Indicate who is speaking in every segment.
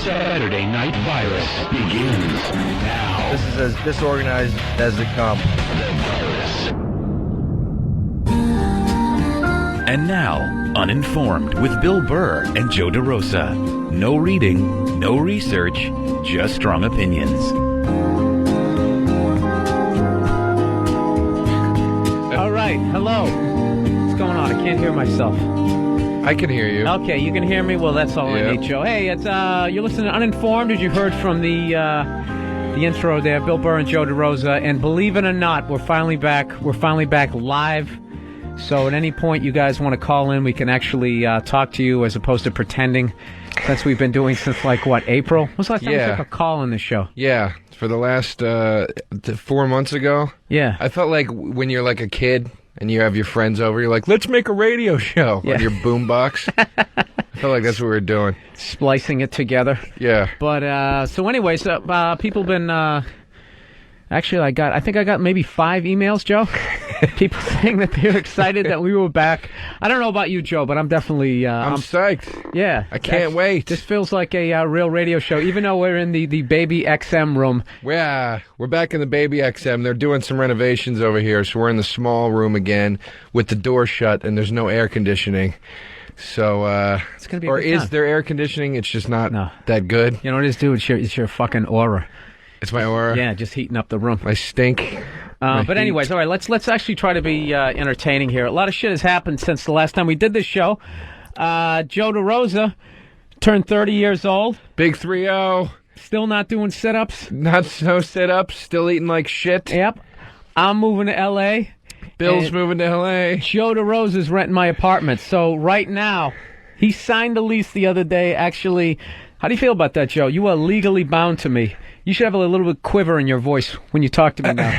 Speaker 1: Saturday Night Virus begins now.
Speaker 2: This is as disorganized as they come.
Speaker 1: And now, Uninformed with Bill Burr and Joe DeRosa. No reading, no research, just strong opinions.
Speaker 3: All right, hello. What's going on? I can't hear myself.
Speaker 4: I can hear you.
Speaker 3: Okay, you can hear me? Well, that's all I need, Joe. Hey, it's you're listening to Uninformed, as you heard from the intro there, Bill Burr and Joe DeRosa. And believe it or not, we're finally back. We're finally back live. So at any point you guys want to call in, we can actually talk to you as opposed to pretending. Since we've been doing since, like, what, April? When's the last time we took a call on this show?
Speaker 4: Yeah, for the last 4 months ago.
Speaker 3: Yeah.
Speaker 4: I felt like when you're like a kid and you have your friends over, you're like, let's make a radio show on your boombox. I felt like that's what we were doing.
Speaker 3: Splicing it together.
Speaker 4: Yeah.
Speaker 3: But, so anyways, people been, actually I think I got maybe 5 emails, Joe. People saying that they're excited that we were back. I don't know about you, Joe, but I'm definitely...
Speaker 4: I'm psyched.
Speaker 3: Yeah.
Speaker 4: I can't wait.
Speaker 3: This feels like a real radio show, even though we're in the Baby XM room.
Speaker 4: Yeah, we're back in the Baby XM. They're doing some renovations over here, so we're in the small room again with the door shut, and there's no air conditioning. So,
Speaker 3: it's gonna be
Speaker 4: or is
Speaker 3: time.
Speaker 4: there air conditioning? It's just not that good.
Speaker 3: You know what it is, dude? It's your fucking aura.
Speaker 4: It's my aura?
Speaker 3: Yeah, just heating up the room.
Speaker 4: My stink.
Speaker 3: But anyways, all right, let's actually try to be entertaining here. A lot of shit has happened since the last time we did this show. Joe DeRosa turned 30 years old.
Speaker 4: Big 3-0.
Speaker 3: Still not doing sit-ups.
Speaker 4: Not so sit-ups. Still eating like shit.
Speaker 3: Yep. I'm moving to L.A.
Speaker 4: Bill's moving to L.A.
Speaker 3: Joe DeRosa's renting my apartment. So right now, he signed a lease the other day. Actually, how do you feel about that, Joe? You are legally bound to me. You should have a little bit quiver in your voice when you talk to me now.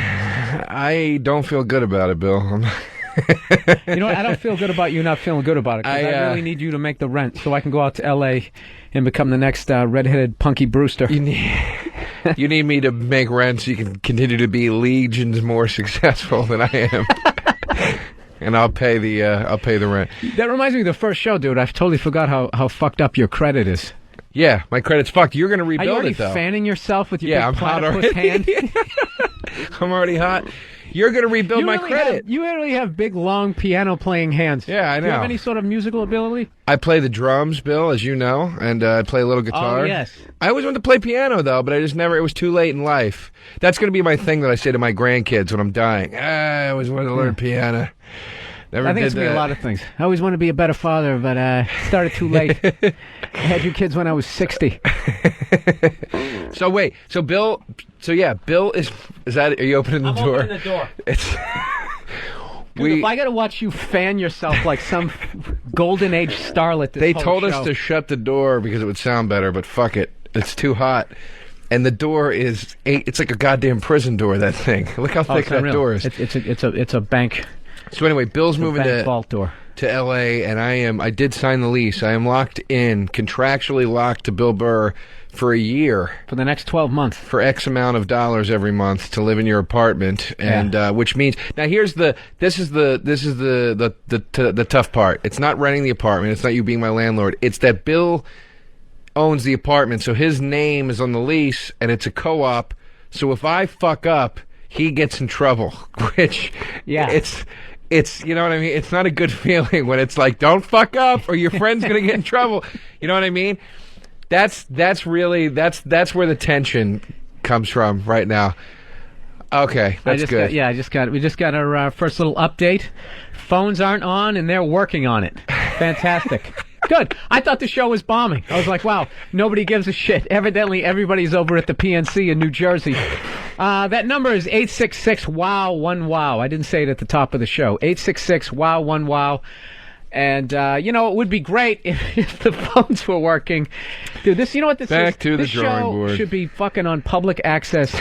Speaker 4: I don't feel good about it, Bill.
Speaker 3: You know what? I don't feel good about you not feeling good about it. 'Cause I really need you to make the rent so I can go out to L.A. and become the next redheaded Punky Brewster.
Speaker 4: You need me to make rent so you can continue to be legions more successful than I am. And I'll pay the rent.
Speaker 3: That reminds me of the first show, dude. I totally forgot how fucked up your credit is.
Speaker 4: Yeah, my credit's fucked. You're going to rebuild
Speaker 3: it, though. Are you
Speaker 4: already
Speaker 3: fanning yourself with your big platypus hand?
Speaker 4: I'm already hot. You're going to rebuild my credit.
Speaker 3: You really have big, long piano-playing hands.
Speaker 4: Yeah, I know.
Speaker 3: Do you have any sort of musical ability?
Speaker 4: I play the drums, Bill, as you know, and I play a little guitar.
Speaker 3: Oh, yes.
Speaker 4: I always wanted to play piano, though, but I just never... It was too late in life. That's going to be my thing that I say to my grandkids when I'm dying. I always wanted to learn piano.
Speaker 3: I think it's going to be a lot of things. I always wanted to be a better father, but I started too late. I had you kids when I was 60.
Speaker 4: So wait, Bill is that? Are you opening the door?
Speaker 3: I'm opening the door.
Speaker 4: Dude,
Speaker 3: if I got to watch you fan yourself like some golden age starlet,
Speaker 4: they told us to shut the door because it would sound better, but fuck it, it's too hot. And the door is it's like a goddamn prison door. That thing. Look how thick that door is.
Speaker 3: It's a bank.
Speaker 4: So anyway, Bill's moving
Speaker 3: to
Speaker 4: L.A. and I did sign the lease. I am locked in, contractually locked to Bill Burr for a year.
Speaker 3: For the next 12 months.
Speaker 4: For X amount of dollars every month to live in your apartment, and which means now this is the tough part. It's not renting the apartment. It's not you being my landlord. It's that Bill owns the apartment, so his name is on the lease, and it's a co-op. So if I fuck up, he gets in trouble. Which it's you know what I mean? It's not a good feeling when it's like, don't fuck up or your friend's going to get in trouble. You know what I mean? That's really where the tension comes from right now. Okay, that's good.
Speaker 3: We just got our first little update. Phones aren't on and they're working on it. Fantastic. Good. I thought the show was bombing. I was like, wow, nobody gives a shit. Evidently, everybody's over at the PNC in New Jersey. That number is 866-WOW-1-WOW. I didn't say it at the top of the show. 866-WOW-1-WOW. And, it would be great if the phones were working. Dude, this
Speaker 4: Back to the drawing board.
Speaker 3: This show should be fucking on public access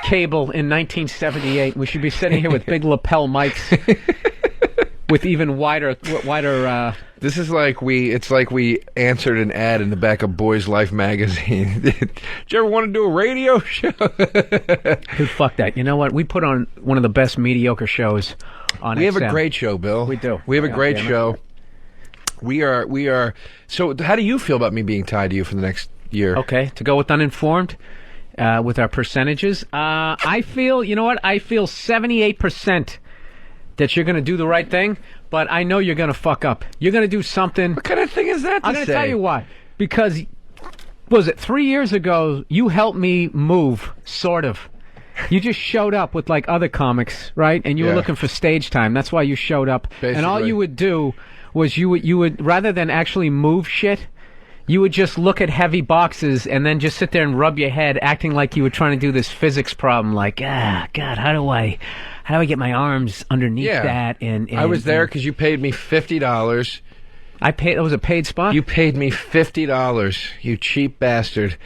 Speaker 3: cable in 1978. We should be sitting here with big lapel mics with even wider.
Speaker 4: This is like we answered an ad in the back of Boys Life magazine. Did you ever want to do a radio show?
Speaker 3: Dude, fuck that. You know what? We put on one of the best mediocre shows on
Speaker 4: We have
Speaker 3: XM.
Speaker 4: a great show, Bill.
Speaker 3: We do.
Speaker 4: We have a great show. We are. So how do you feel about me being tied to you for the next year.
Speaker 3: Okay, to go with Uninformed, with our percentages, I feel, you know what? I feel 78% that you're going to do the right thing, but I know you're going to fuck up. You're going to do something.
Speaker 4: What kind of thing is that to
Speaker 3: I'm going to
Speaker 4: say?
Speaker 3: tell you why. Because, was it 3 years ago, you helped me move, sort of. You just showed up with like other comics, right? And you were looking for stage time. That's why you showed up.
Speaker 4: Basically.
Speaker 3: And all you would do was you would rather than actually move shit, you would just look at heavy boxes and then just sit there and rub your head, acting like you were trying to do this physics problem. Like, God, how do I get my arms underneath that? And
Speaker 4: I was there because you paid me $50.
Speaker 3: I paid. It was a paid spot.
Speaker 4: You paid me $50. You cheap bastard.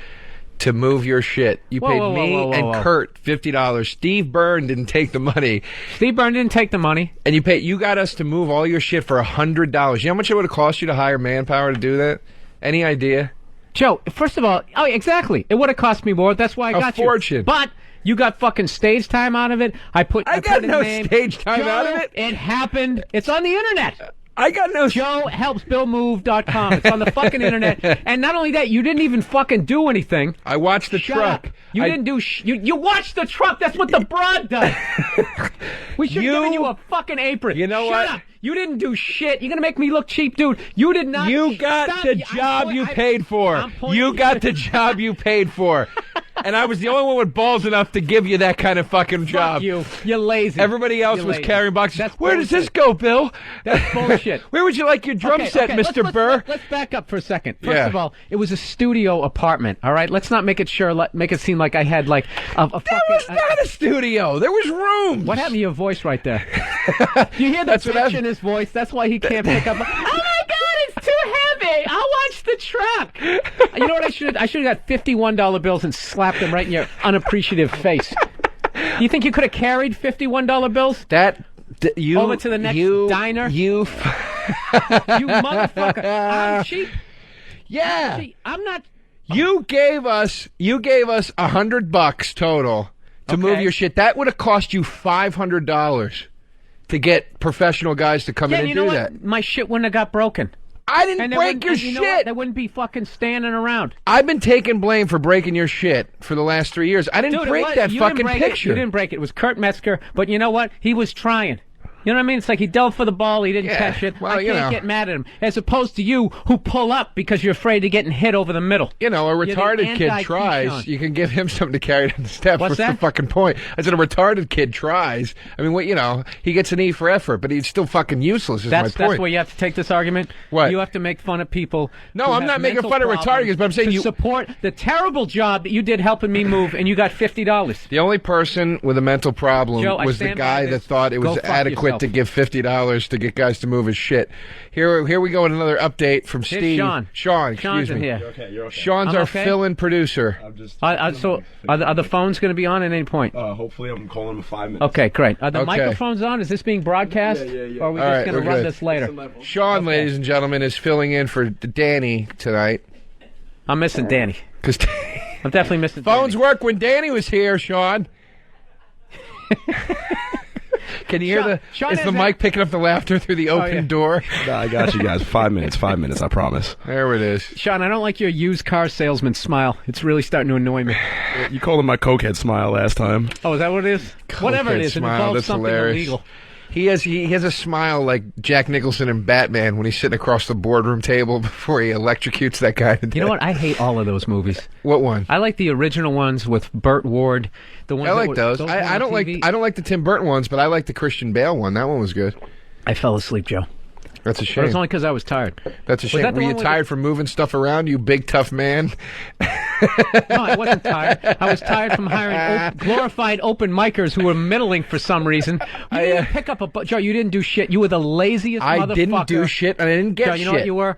Speaker 4: To move your shit. You paid me and Kurt $50. Steve Byrne didn't take the money.
Speaker 3: Steve Byrne didn't take the money.
Speaker 4: And you got us to move all your shit for $100. You know how much it would have cost you to hire manpower to do that? Any idea?
Speaker 3: Joe, first of all, exactly. It would have cost me more. That's why I got
Speaker 4: a fortune.
Speaker 3: You. But you got fucking stage time out of it. I
Speaker 4: got no stage time out of it.
Speaker 3: It happened. It's on the internet.
Speaker 4: I got no...
Speaker 3: JoeHelpsBillMove.com. It's on the fucking internet. And not only that, you didn't even fucking do anything.
Speaker 4: I watched the truck.
Speaker 3: Up. You didn't do... You watched the truck. That's what the broad does. We should have given you a fucking apron.
Speaker 4: You know what?
Speaker 3: Shut up. You didn't do shit. You're going to make me look cheap, dude. You did not...
Speaker 4: You got the job you paid for. You got the job you paid for. And I was the only one with balls enough to give you that kind of fucking job.
Speaker 3: Fuck you. You're lazy.
Speaker 4: Everybody else was carrying boxes.
Speaker 3: That's
Speaker 4: Where does this go, Bill?
Speaker 3: That's bullshit.
Speaker 4: Where would you like your drum set, Mr. Burr?
Speaker 3: Let's back up for a second. First of all, it was a studio apartment, all right? Let's not make it seem like I had like a fucking...
Speaker 4: That was not a studio. There was room.
Speaker 3: What happened to your voice right there? You hear the pitch in his voice? That's why he can't pick up... Oh, my God, it's too heavy. I'll watch the truck. You know what I should have got $51 bills and slapped them right in your unappreciative face. Do you think you could have carried $51 bills? Over to the next diner?
Speaker 4: You
Speaker 3: motherfucker. I'm cheap.
Speaker 4: Yeah.
Speaker 3: I'm not...
Speaker 4: You gave us $100 total to move your shit. That would have cost you $500 to get professional guys to come in and
Speaker 3: you know
Speaker 4: do
Speaker 3: what?
Speaker 4: that.
Speaker 3: My shit wouldn't have got broken.
Speaker 4: I didn't break your shit.
Speaker 3: They wouldn't be fucking standing around.
Speaker 4: I've been taking blame for breaking your shit for the last 3 years. I didn't break that fucking picture.
Speaker 3: You didn't break it. It was Kurt Metzger. But you know what? He was trying. You know what I mean? It's like he dove for the ball, he didn't catch it.
Speaker 4: Well,
Speaker 3: I can't get mad at him. As opposed to you, who pull up because you're afraid of getting hit over the middle.
Speaker 4: You know, a retarded kid tries. You can give him something to carry down the steps.
Speaker 3: What's
Speaker 4: the fucking point? I said a retarded kid tries. I mean, he gets an E for effort, but he's still fucking useless, is my point.
Speaker 3: That's where you have to take this argument?
Speaker 4: What?
Speaker 3: You have to make fun of people.
Speaker 4: No, I'm not making fun of retardies, but I'm saying
Speaker 3: you support the terrible job that you did helping me move, and you got $50.
Speaker 4: The only person with a mental problem was the guy that thought it was adequate to give $50 to get guys to move his shit. Here we go with another update from Steve. Sean, excuse me.
Speaker 3: Here.
Speaker 5: You're okay.
Speaker 4: Sean's our fill-in producer.
Speaker 3: So are the phones going to be on at any point?
Speaker 5: Hopefully, I'm calling in 5 minutes.
Speaker 3: Okay, great. Are the microphones on? Is this being broadcast?
Speaker 5: Yeah.
Speaker 3: Or are we just going to run this later?
Speaker 4: Sean, ladies and gentlemen, is filling in for Danny tonight.
Speaker 3: I'm missing Danny. I'm definitely missing
Speaker 4: Phones work when Danny was here, Sean. Can you hear is the mic picking up the laughter through the open door?
Speaker 5: No, I got you guys. 5 minutes, I promise.
Speaker 4: There it is.
Speaker 3: Sean, I don't like your used car salesman smile. It's really starting to annoy me.
Speaker 5: You called him my cokehead smile last time.
Speaker 3: Oh, is that what it is? Whatever it is,
Speaker 4: smile,
Speaker 3: it involves
Speaker 4: that's
Speaker 3: something
Speaker 4: hilarious.
Speaker 3: illegal.
Speaker 4: He has a smile like Jack Nicholson in Batman when he's sitting across the boardroom table before he electrocutes that guy to death.
Speaker 3: You know what? I hate all of those movies.
Speaker 4: What one?
Speaker 3: I like the original ones with Burt Ward. The ones
Speaker 4: I like those. I don't like the Tim Burton ones, but I like the Christian Bale one. That one was good.
Speaker 3: I fell asleep, Joe.
Speaker 4: That's a shame.
Speaker 3: But it was only because I was tired.
Speaker 4: That's a shame. Were you tired from moving stuff around, you big tough man?
Speaker 3: No, I wasn't tired. I was tired from hiring glorified open micers who were middling for some reason. You didn't pick up Joe, you didn't do shit. You were the laziest motherfucker.
Speaker 4: I didn't do shit, and I didn't get
Speaker 3: Joe, you know what you were?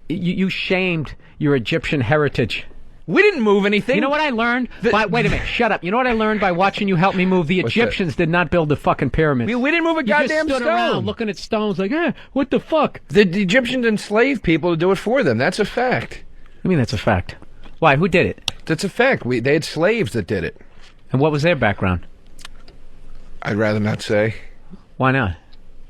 Speaker 3: You shamed your Egyptian heritage.
Speaker 4: We didn't move anything.
Speaker 3: You know what I learned? Wait a minute, shut up. You know what I learned by watching you help me move? The Egyptians did not build the fucking pyramids.
Speaker 4: We didn't move a goddamn
Speaker 3: stone. You just stood around looking at stones like, what the fuck?
Speaker 4: The Egyptians enslaved people to do it for them. That's a fact.
Speaker 3: I mean, that's a fact. Why? Who did it?
Speaker 4: That's a fact. They had slaves that did it.
Speaker 3: And what was their background?
Speaker 4: I'd rather not say.
Speaker 3: Why not?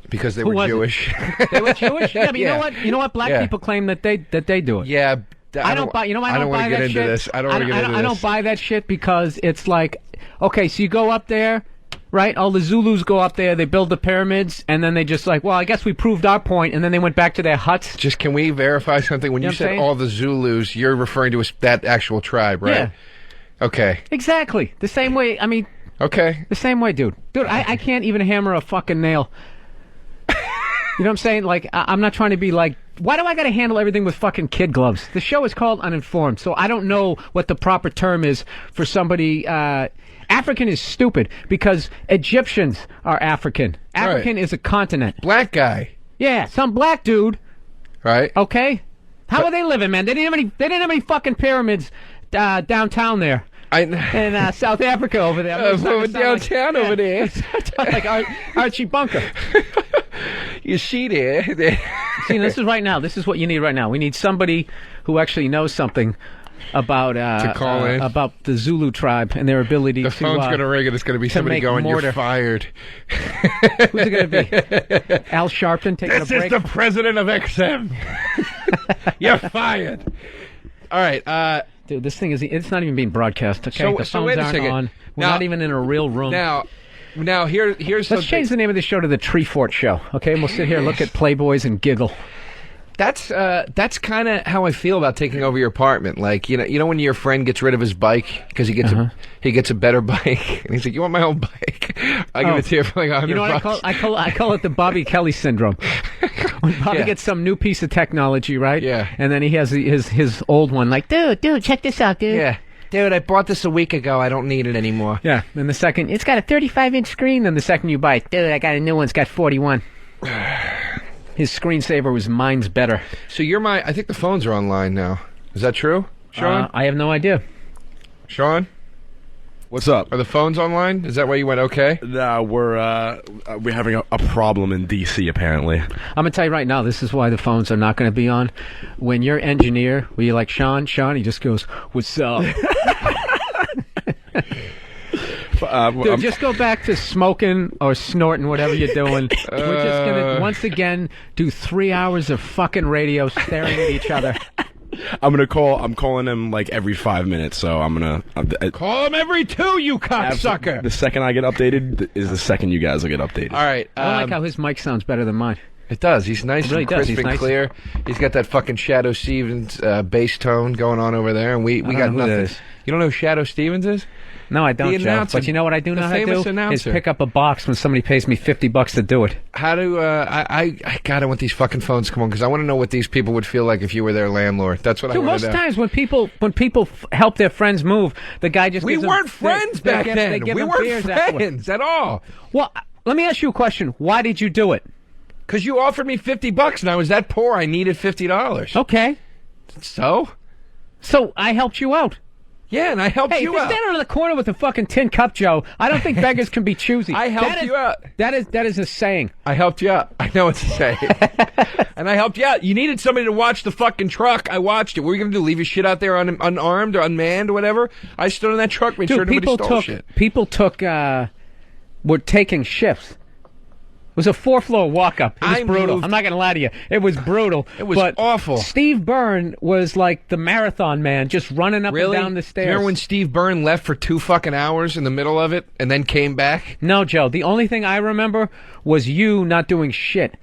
Speaker 4: Because they were Jewish.
Speaker 3: They were Jewish? Yeah, but you know what? You know what? Black people claim that they do it.
Speaker 4: Yeah,
Speaker 3: I don't buy. You know why I don't
Speaker 4: wanna
Speaker 3: buy
Speaker 4: get
Speaker 3: that
Speaker 4: into
Speaker 3: shit?
Speaker 4: this. I don't want to get into this.
Speaker 3: I don't buy that shit because it's like, okay, so you go up there, right? All the Zulus go up there, they build the pyramids, and then they just like, well, I guess we proved our point, and then they went back to their huts.
Speaker 4: Just can we verify something? When you
Speaker 3: what I'm
Speaker 4: said
Speaker 3: saying?
Speaker 4: all the Zulus, you're referring to that actual tribe, right?
Speaker 3: Yeah.
Speaker 4: Okay.
Speaker 3: Exactly. The same way. I mean,
Speaker 4: Okay.
Speaker 3: the same way, dude. Dude, I can't even hammer a fucking nail. You know what I'm saying? Like, I'm not trying to be like, why do I got to handle everything with fucking kid gloves? The show is called Uninformed, so I don't know what the proper term is for somebody. African is stupid because Egyptians are African. African is a continent.
Speaker 4: Black guy,
Speaker 3: Yeah, some black dude.
Speaker 4: right?
Speaker 3: Okay, how are they living, man? They didn't have any fucking pyramids downtown there. In South Africa over there. I mean, it's
Speaker 4: downtown over there.
Speaker 3: like Archie Bunker.
Speaker 4: You see there.
Speaker 3: See, this is right now. This is what you need right now. We need somebody who actually knows something about
Speaker 4: To call in.
Speaker 3: about the Zulu tribe and their ability
Speaker 4: The
Speaker 3: to.
Speaker 4: phone's going to ring and it's going to be somebody
Speaker 3: make
Speaker 4: going,
Speaker 3: mortar.
Speaker 4: "You're fired."
Speaker 3: Who's it going to be? Al Sharpton taking
Speaker 4: This
Speaker 3: a
Speaker 4: is
Speaker 3: break.
Speaker 4: the president of XM. You're fired. All right.
Speaker 3: Dude, this thing is—it's not even being broadcast. Okay,
Speaker 4: So-
Speaker 3: the
Speaker 4: so
Speaker 3: phones
Speaker 4: wait a
Speaker 3: aren't
Speaker 4: second.
Speaker 3: on. We're
Speaker 4: Now-
Speaker 3: not even in a real room.
Speaker 4: Now here's
Speaker 3: Let's
Speaker 4: something.
Speaker 3: change the name of the show to the Tree Fort Show. Okay, and we'll sit here, look at Playboys, and giggle.
Speaker 4: That's kind of how I feel about taking over your apartment. Like you know when your friend gets rid of his bike because he gets a better bike, and he's like, "You want my old bike? I'll give it to you for like $100."
Speaker 3: You know what I call it the Bobby Kelly syndrome. When Bobby
Speaker 4: Yeah.
Speaker 3: gets some new piece of technology, right?
Speaker 4: Yeah.
Speaker 3: And then he has his old one, like, dude, check this out, dude.
Speaker 4: Yeah. Dude, I bought this a week ago. I don't need it anymore.
Speaker 3: Yeah. And the second, it's got a 35-inch screen. Then the second you buy it, dude, I got a new one. It's got 41. His screensaver was mine's better.
Speaker 4: So I think the phones are online now. Is that true, Sean?
Speaker 3: I have no idea.
Speaker 4: Sean?
Speaker 5: What's up?
Speaker 4: Are the phones online? Is that why you went okay?
Speaker 5: No, we're having a problem in D.C. apparently.
Speaker 3: I'm gonna tell you right now, this is why the phones are not gonna be on. When your engineer, where you're like, Sean, he just goes, "What's up?" Dude, just go back to smoking or snorting, whatever you're doing. We're just gonna once again do 3 hours of fucking radio staring at each other.
Speaker 5: I'm calling him like every 5 minutes, so I'm gonna
Speaker 4: Call them every 2, you cocksucker!
Speaker 5: The second I get updated is the second you guys will get updated.
Speaker 4: All right.
Speaker 3: I don't like how his mic sounds better than mine.
Speaker 4: It does. He's nice
Speaker 3: really
Speaker 4: and
Speaker 3: does.
Speaker 4: crisp
Speaker 3: He's
Speaker 4: and
Speaker 3: nice.
Speaker 4: clear. He's got that fucking Shadow Stevens bass tone going on over there, and we
Speaker 3: don't
Speaker 4: got
Speaker 3: know who that
Speaker 4: nothing.
Speaker 3: is.
Speaker 4: You don't know who Shadow Stevens is?
Speaker 3: No, I don't,
Speaker 4: The
Speaker 3: Joe.
Speaker 4: announcer.
Speaker 3: But you know what I do
Speaker 4: The
Speaker 3: know how to
Speaker 4: famous
Speaker 3: do?
Speaker 4: announcer.
Speaker 3: Is pick up a box when somebody pays me $50 to do it.
Speaker 4: How do I want these fucking phones to come on because I want to know what these people would feel like if you were their landlord. That's what I
Speaker 3: Dude,
Speaker 4: want
Speaker 3: most
Speaker 4: to know.
Speaker 3: times when people help their friends move, the guy just
Speaker 4: We
Speaker 3: gives
Speaker 4: weren't
Speaker 3: them,
Speaker 4: friends
Speaker 3: they
Speaker 4: back
Speaker 3: give-
Speaker 4: then.
Speaker 3: They give
Speaker 4: We
Speaker 3: them
Speaker 4: weren't
Speaker 3: beers afterwards.
Speaker 4: friends at all.
Speaker 3: Well, let me ask you a question. Why did you do it?
Speaker 4: Because you offered me $50 and I was that poor. I needed $50.
Speaker 3: Okay,
Speaker 4: So
Speaker 3: I helped you out.
Speaker 4: yeah, and I helped
Speaker 3: Hey, if
Speaker 4: you
Speaker 3: you're
Speaker 4: out.
Speaker 3: standing on the corner with a fucking tin cup, Joe, I don't think beggars can be choosy.
Speaker 4: I helped you out.
Speaker 3: That is a saying.
Speaker 4: I helped you out. I know what to say. And I helped you out. You needed somebody to watch the fucking truck. I watched it. What were you going to do? Leave your shit out there unarmed or unmanned or whatever? I stood on that truck, made sure nobody stole shit.
Speaker 3: People were taking shifts. It was a 4-floor walk-up. It was
Speaker 4: I
Speaker 3: brutal.
Speaker 4: moved-
Speaker 3: I'm not going to lie to you. It was brutal.
Speaker 4: It was
Speaker 3: but
Speaker 4: awful.
Speaker 3: Steve Burr was like the marathon man, just running up
Speaker 4: Really?
Speaker 3: and down the
Speaker 4: Do
Speaker 3: stairs.
Speaker 4: you remember when Steve Byrne left for 2 fucking hours in the middle of it and then came back?
Speaker 3: No, Joe. The only thing I remember was you not doing shit.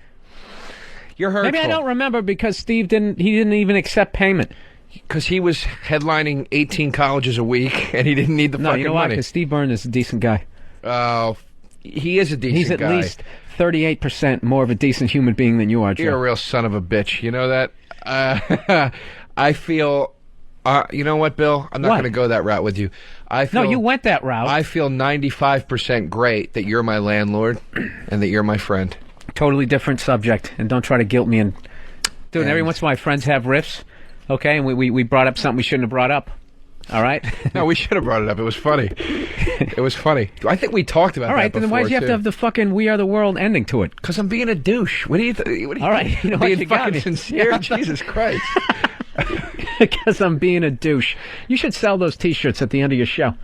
Speaker 4: You're hurtful.
Speaker 3: Maybe I don't remember because Steve didn't even accept payment.
Speaker 4: Because he was headlining 18 colleges a week and he didn't need the
Speaker 3: No,
Speaker 4: fucking
Speaker 3: you know why?
Speaker 4: money.
Speaker 3: Because Steve Byrne is a decent guy.
Speaker 4: Oh, he is a decent
Speaker 3: He's at
Speaker 4: guy.
Speaker 3: least 38% more of a decent human being than you are, Joe.
Speaker 4: You're a real son of a bitch. You know that? I feel... you know what, Bill? I'm not
Speaker 3: What?
Speaker 4: going to go that route with you. I feel,
Speaker 3: No, you went that route.
Speaker 4: I feel 95% great that you're my landlord and that you're my friend.
Speaker 3: Totally different subject, and don't try to guilt me. And dude, every once in a while, friends have riffs, okay? And we brought up something we shouldn't have brought up. All right.
Speaker 4: No, we should have brought it up. It was funny. It was funny. I think we talked about
Speaker 3: All right.
Speaker 4: that
Speaker 3: Then why do you have to have the fucking "We Are the World" ending to it?
Speaker 4: Because I'm being a douche. What do you think?
Speaker 3: All right, you know what,
Speaker 4: being
Speaker 3: you got
Speaker 4: fucking
Speaker 3: me.
Speaker 4: sincere?
Speaker 3: Yeah.
Speaker 4: Jesus Christ.
Speaker 3: Because I'm being a douche. You should sell those T-shirts at the end of your show.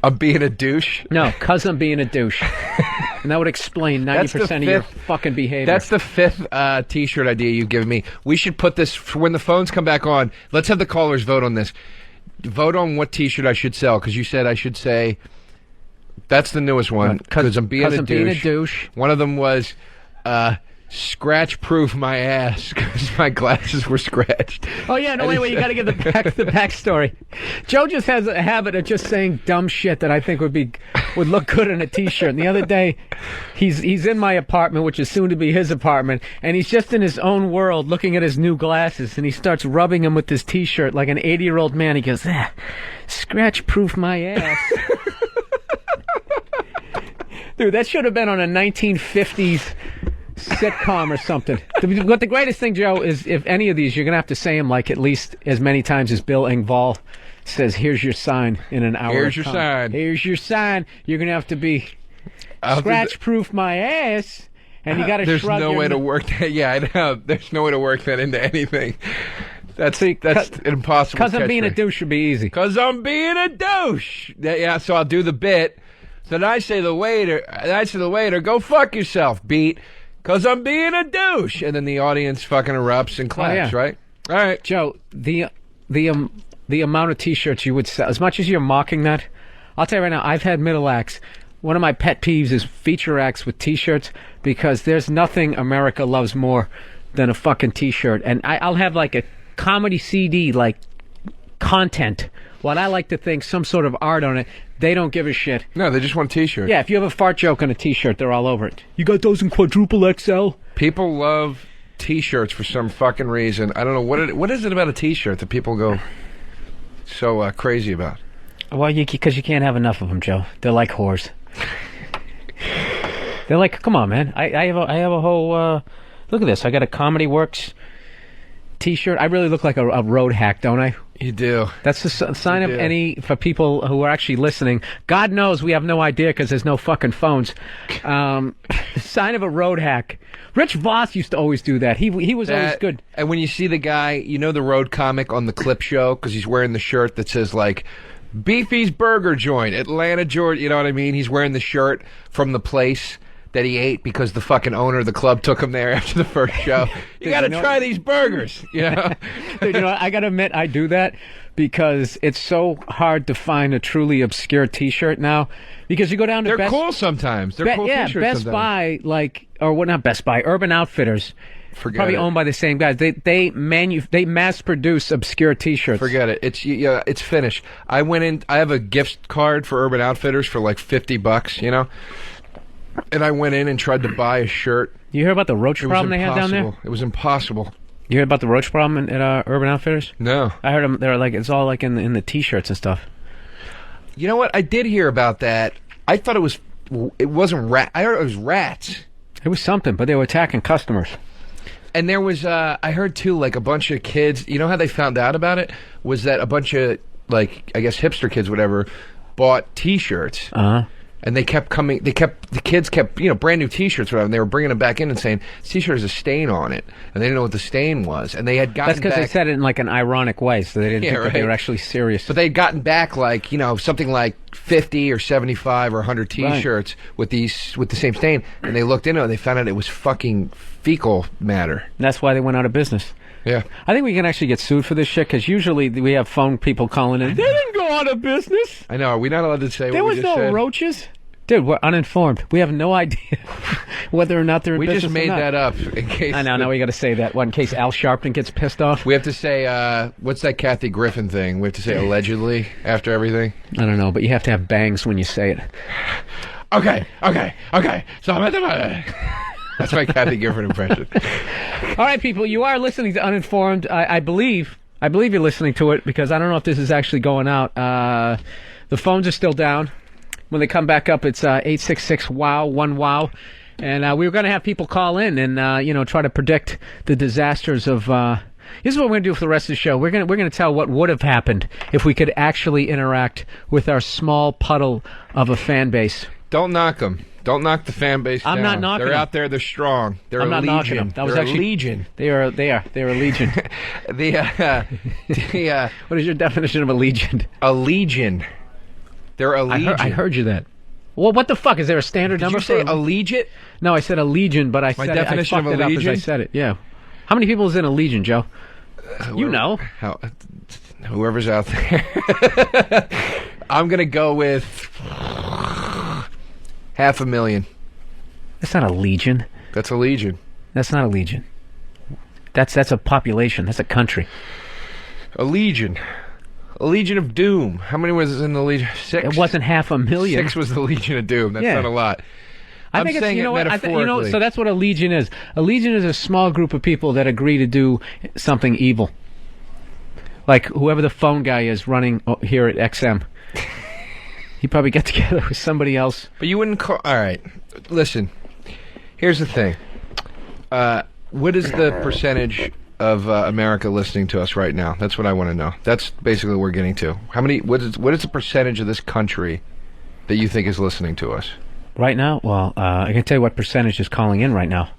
Speaker 4: I'm being a douche.
Speaker 3: No, because I'm being a douche. and that would explain 90% of your fucking behavior.
Speaker 4: That's the fifth T-shirt idea you've given me. We should put this when the phones come back on. Let's have the callers vote on this. Vote on what T-shirt I should sell, because you said I should say. That's the newest one. Because I'm being a douche. One of them was scratch proof my ass because my glasses were scratched.
Speaker 3: Oh yeah, no wait, you got to give the backstory. Joe just has a habit of just saying dumb shit that I think would look good in a T-shirt. And the other day, he's in my apartment, which is soon to be his apartment, and he's just in his own world, looking at his new glasses, and he starts rubbing them with this T-shirt like an 80-year-old man. He goes, scratch proof my ass. Dude, that should have been on a 1950s sitcom or something. But the greatest thing, Joe, is if any of these, you're going to have to say them like at least as many times as Bill Engvall says, here's your sign in an hour.
Speaker 4: Here's your sign.
Speaker 3: Here's your sign. You're going to have to be scratch-proof my ass, and you got to shrug.
Speaker 4: There's no way to work that. Yeah, I know. There's no way to work that into anything. That's impossible.
Speaker 3: Because I'm being a douche would be easy.
Speaker 4: Because I'm being a douche. Yeah, so I'll do the bit. So then I say to the waiter, go fuck yourself, beat. Because I'm being a douche. And then the audience fucking erupts and claps, right? All right.
Speaker 3: Joe, the amount of T-shirts you would sell, as much as you're mocking that, I'll tell you right now, I've had middle acts. One of my pet peeves is feature acts with T-shirts, because there's nothing America loves more than a fucking T-shirt. And I'll have like a comedy CD, like content. What I like to think, some sort of art on it. They don't give a shit.
Speaker 4: No, they just want a T-shirt.
Speaker 3: Yeah, if you have a fart joke on a T-shirt, they're all over it. You got those in quadruple XL?
Speaker 4: People love T-shirts for some fucking reason. I don't know. What is it about a T-shirt that people go so crazy about?
Speaker 3: Well, because you can't have enough of them, Joe. They're like whores. They're like, come on, man. I have a whole... look at this. I got a Comedy Works T-shirt. I really look like a road hack, don't I?
Speaker 4: You do.
Speaker 3: That's the sign of for people who are actually listening. God knows we have no idea because there's no fucking phones. Sign of a road hack. Rich Voss used to always do that. He was always good.
Speaker 4: And when you see the guy, you know the road comic on the clip show, because he's wearing the shirt that says like Beefy's Burger Joint, Atlanta, Georgia. You know what I mean? He's wearing the shirt from the place that he ate because the fucking owner of the club took him there after the first show. You got to try these burgers. You know?
Speaker 3: Dude, I got to admit, I do that because it's so hard to find a truly obscure T-shirt now. Because you go down to
Speaker 4: They're cool sometimes. They're cool T-shirts
Speaker 3: Best
Speaker 4: sometimes.
Speaker 3: Buy, not Best Buy, Urban Outfitters. Probably owned by the same guys. They mass produce obscure T-shirts.
Speaker 4: Forget it. It's finished. I went in. I have a gift card for Urban Outfitters for like $50. You know. And I went in and tried to buy a shirt.
Speaker 3: You hear about the roach problem they had down there?
Speaker 4: It was impossible.
Speaker 3: You heard about the roach problem at Urban Outfitters?
Speaker 4: No.
Speaker 3: I heard them. They're like, it's all like in the T-shirts and stuff.
Speaker 4: You know what? I did hear about that. I thought it wasn't rat. I heard it was rats.
Speaker 3: It was something, but they were attacking customers.
Speaker 4: And there was, I heard too, like a bunch of kids. You know how they found out about it? Was that a bunch of, like, I guess hipster kids, whatever, bought T-shirts. And the kids kept, brand new T-shirts, whatever, and they were bringing them back in and saying, this T-shirt has a stain on it. And they didn't know what the stain was. And they had gotten
Speaker 3: That's because they said it in like an ironic way, so they didn't think that they were actually serious.
Speaker 4: But they had gotten back like, something like 50 or 75 or 100 T-shirts with the same stain. And they looked into it and they found out it was fucking fecal matter.
Speaker 3: And that's why they went out of business.
Speaker 4: Yeah.
Speaker 3: I think we can actually get sued for this shit, because usually we have phone people calling in. They didn't go out of business.
Speaker 4: I know. Are we not allowed to say
Speaker 3: what we just said? There was no roaches. Dude, we're uninformed. We have no idea whether or not they're in business.
Speaker 4: We just made that up in case...
Speaker 3: I know, now we got to say that. What, in case Al Sharpton gets pissed off?
Speaker 4: We have to say, what's that Kathy Griffin thing? We have to say allegedly after everything?
Speaker 3: I don't know, but you have to have bangs when you say it.
Speaker 4: Okay. So that's my Kathy Griffin impression.
Speaker 3: All right, people, you are listening to Uninformed. I believe you're listening to it, because I don't know if this is actually going out. The phones are still down. When they come back up, it's 866-WOW-1-WOW. And we were going to have people call in and, try to predict the disasters of... This is what we're going to do for the rest of the show. We're going to tell what would have happened if we could actually interact with our small puddle of a fan base.
Speaker 4: Don't knock them. Don't knock the fan base down.
Speaker 3: I'm not knocking
Speaker 4: They're
Speaker 3: them.
Speaker 4: out there. They're strong. They're
Speaker 3: I'm
Speaker 4: a
Speaker 3: not
Speaker 4: legion.
Speaker 3: knocking them. That was
Speaker 4: They're
Speaker 3: actually
Speaker 4: a legion.
Speaker 3: They are a legion. What is your definition of a legion?
Speaker 4: A legion. They're a legion.
Speaker 3: I heard you that. Well, what the fuck? Is there a standard
Speaker 4: Did
Speaker 3: number
Speaker 4: you say
Speaker 3: for
Speaker 4: allegiant?
Speaker 3: No, I said a legion, but I
Speaker 4: My
Speaker 3: said
Speaker 4: definition
Speaker 3: I fucked
Speaker 4: of a
Speaker 3: it up as I
Speaker 4: legion?
Speaker 3: said it. Yeah. How many people is in a legion, Joe? You know.
Speaker 4: Whoever's out there. I'm going to go with 500,000.
Speaker 3: That's not a legion.
Speaker 4: That's a legion.
Speaker 3: That's not a legion. That's a population. That's a country.
Speaker 4: A legion. A Legion of Doom. How many was in the Legion? 6?
Speaker 3: It wasn't 500,000.
Speaker 4: 6 was the Legion of Doom. That's
Speaker 3: Yeah.
Speaker 4: not a lot.
Speaker 3: I think it's,
Speaker 4: saying
Speaker 3: you know
Speaker 4: it
Speaker 3: what?
Speaker 4: metaphorically.
Speaker 3: So that's what a legion is. A legion is a small group of people that agree to do something evil. Like whoever the phone guy is running here at XM. He probably get together with somebody else.
Speaker 4: But you wouldn't call... All right. Listen. Here's the thing. What is the percentage of America listening to us right now? That's what I want to know. That's basically what we're getting to. What is the percentage of this country that you think is listening to us?
Speaker 3: Right now? Well, I can tell you what percentage is calling in right now.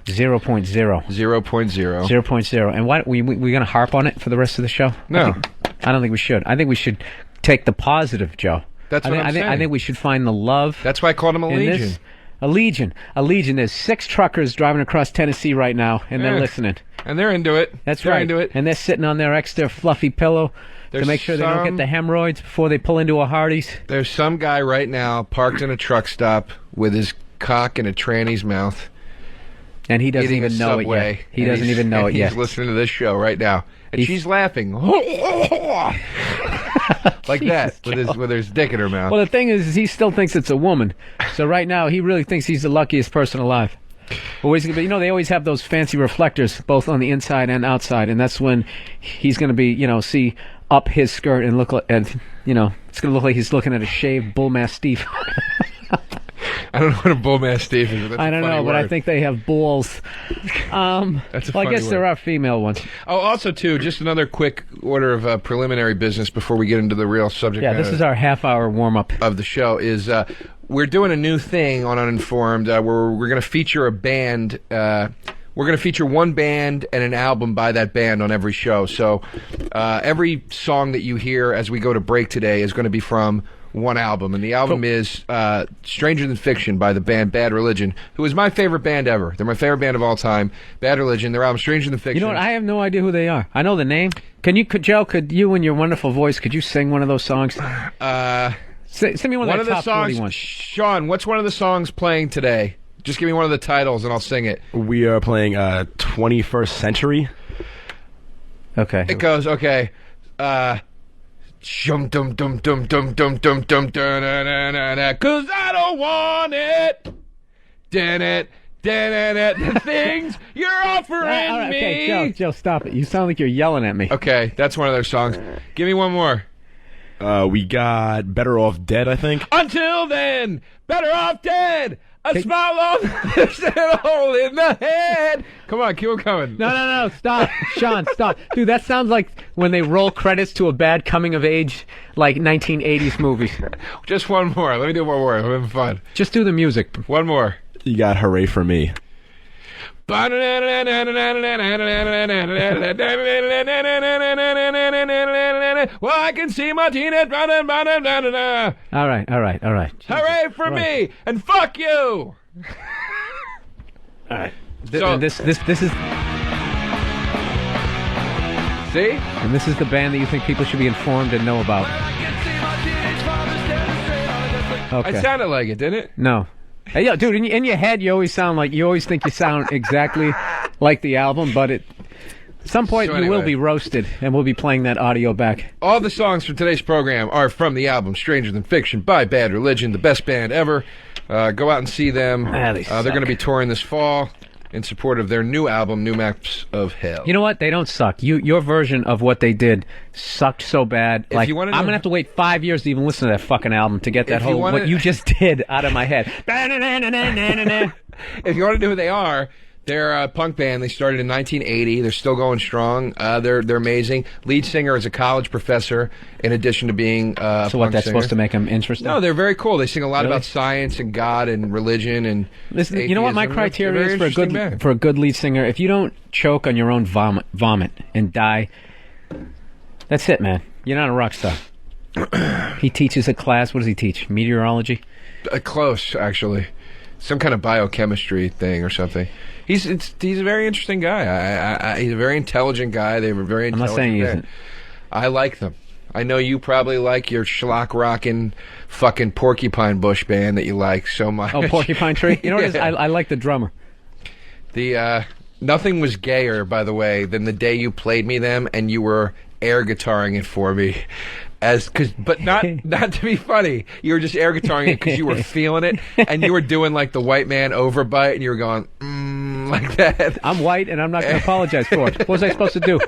Speaker 3: 0.0.
Speaker 4: 0.0.
Speaker 3: 0.0. And why we going to harp on it for the rest of the show?
Speaker 4: No.
Speaker 3: I don't think we should. I think we should take the positive, Joe.
Speaker 4: That's what I'm saying.
Speaker 3: I think we should find the love.
Speaker 4: That's why I called him a
Speaker 3: in
Speaker 4: legion.
Speaker 3: this. A legion. There's 6 truckers driving across Tennessee right now, and they're listening.
Speaker 4: And they're into it.
Speaker 3: They're into it. And they're sitting on their extra fluffy pillow to make sure they don't get the hemorrhoids before they pull into a Hardee's.
Speaker 4: There's some guy right now parked in a truck stop with his cock in a tranny's mouth.
Speaker 3: And he doesn't
Speaker 4: eating
Speaker 3: even
Speaker 4: a
Speaker 3: know
Speaker 4: Subway,
Speaker 3: it yet. He doesn't even know it yet.
Speaker 4: He's listening to this show right now. And she's laughing. Like that, with his dick in her mouth.
Speaker 3: Well, the thing is he still thinks it's a woman. So right now, he really thinks he's the luckiest person alive. But you know, they always have those fancy reflectors, both on the inside and outside, and that's when he's going to be, see up his skirt and look like, it's going to look like he's looking at a shaved bull mastiff.
Speaker 4: I don't know what a bull mastiff is. But
Speaker 3: I don't know, but I think they have balls.
Speaker 4: That's a
Speaker 3: well,
Speaker 4: funny
Speaker 3: I guess
Speaker 4: word.
Speaker 3: there are female ones.
Speaker 4: Oh, also, too, just another quick order of preliminary business before we get into the real subject
Speaker 3: Yeah,
Speaker 4: matter.
Speaker 3: this is our half-hour warm-up
Speaker 4: of the show is we're doing a new thing on Uninformed where we're going to feature a band. We're going to feature one band and an album by that band on every show. So every song that you hear as we go to break today is going to be from one album, and the album is Stranger Than Fiction by the band Bad Religion, who is my favorite band ever. They're my favorite band of all time. Bad Religion, their album Stranger Than Fiction.
Speaker 3: You know what? I have no idea who they are. I know the name. Joe, could you, in your wonderful voice, could you sing one of those songs? Sing me one of the top
Speaker 4: songs.
Speaker 3: 41.
Speaker 4: Sean, what's one of the songs playing today? Just give me one of the titles, and I'll sing it.
Speaker 5: We are playing 21st Century.
Speaker 3: Okay.
Speaker 4: It goes, okay. Shum dum dum dum dum dum dum dum da na na na na. 'Cause I don't want it. Dan it. The things you're offering
Speaker 3: All right,
Speaker 4: me.
Speaker 3: okay, Joe, stop it. You sound like you're yelling at me.
Speaker 4: Okay, that's one of their songs. Give me one more.
Speaker 5: We got Better Off Dead, I think.
Speaker 4: Until then, better off dead. A smile on the lips and a hole in the head. Come on, keep on coming.
Speaker 3: No, stop. Sean, stop. Dude, that sounds like when they roll credits to a bad coming-of-age, 1980s movie.
Speaker 4: Just one more. Let me do one more. I'm having fun.
Speaker 3: Just do the music.
Speaker 4: One more.
Speaker 5: You got Hooray for Me.
Speaker 4: Well, I can see Martinez running.
Speaker 3: All right.
Speaker 4: Hooray for me and fuck you.
Speaker 3: All right.
Speaker 4: So-
Speaker 3: This is
Speaker 4: See?
Speaker 3: and this is the band that you think people should be informed and know about. Okay.
Speaker 4: I sounded like it, didn't it?
Speaker 3: No. Hey, yo, dude, in your head, you always think you sound exactly like the album, but at some point
Speaker 4: So
Speaker 3: you will
Speaker 4: anyway.
Speaker 3: be roasted, and we'll be playing that audio back.
Speaker 4: All the songs from today's program are from the album Stranger Than Fiction by Bad Religion, the best band ever. Go out and see them.
Speaker 3: They
Speaker 4: They're going to
Speaker 3: suck.
Speaker 4: be touring this fall in support of their new album, New Maps of Hell.
Speaker 3: You know what? They don't suck. Your version of what they did sucked so bad.
Speaker 4: If you wanna know-
Speaker 3: I'm gonna have to wait 5 years to even listen to that fucking album to get that
Speaker 4: If you
Speaker 3: whole
Speaker 4: wanna-
Speaker 3: what you just did out of my head.
Speaker 4: If you want to know who they are, they're a punk band. They started in 1980. They're still going strong. They're amazing. Lead singer is a college professor, in addition to being a
Speaker 3: So what?
Speaker 4: punk
Speaker 3: That's
Speaker 4: singer.
Speaker 3: supposed to make them interesting?
Speaker 4: No, they're very cool. They sing a lot
Speaker 3: Really?
Speaker 4: about science and God and religion and
Speaker 3: Listen, you know what my
Speaker 4: atheism. They're a
Speaker 3: criteria
Speaker 4: very
Speaker 3: is
Speaker 4: interesting band.
Speaker 3: for a good lead singer? If you don't choke on your own vomit and die, that's it, man. You're not a rock star. He teaches a class. What does he teach? Meteorology.
Speaker 4: Close, actually. Some kind of biochemistry thing or something. He's a very interesting guy. He's a very intelligent guy. They were very
Speaker 3: I'm
Speaker 4: intelligent.
Speaker 3: not saying he isn't.
Speaker 4: I like them. I know you probably like your schlock rockin' fucking Porcupine Bush band that you like so much.
Speaker 3: Oh, Porcupine Tree? You know what it is? I like the drummer.
Speaker 4: Nothing was gayer, by the way, than the day you played me them and you were air guitaring it for me. But not to be funny. You were just air guitaring it because you were feeling it, and you were doing like the white man overbite, and you were going like that.
Speaker 3: I'm white, and I'm not going to apologize for it. What was I supposed to do?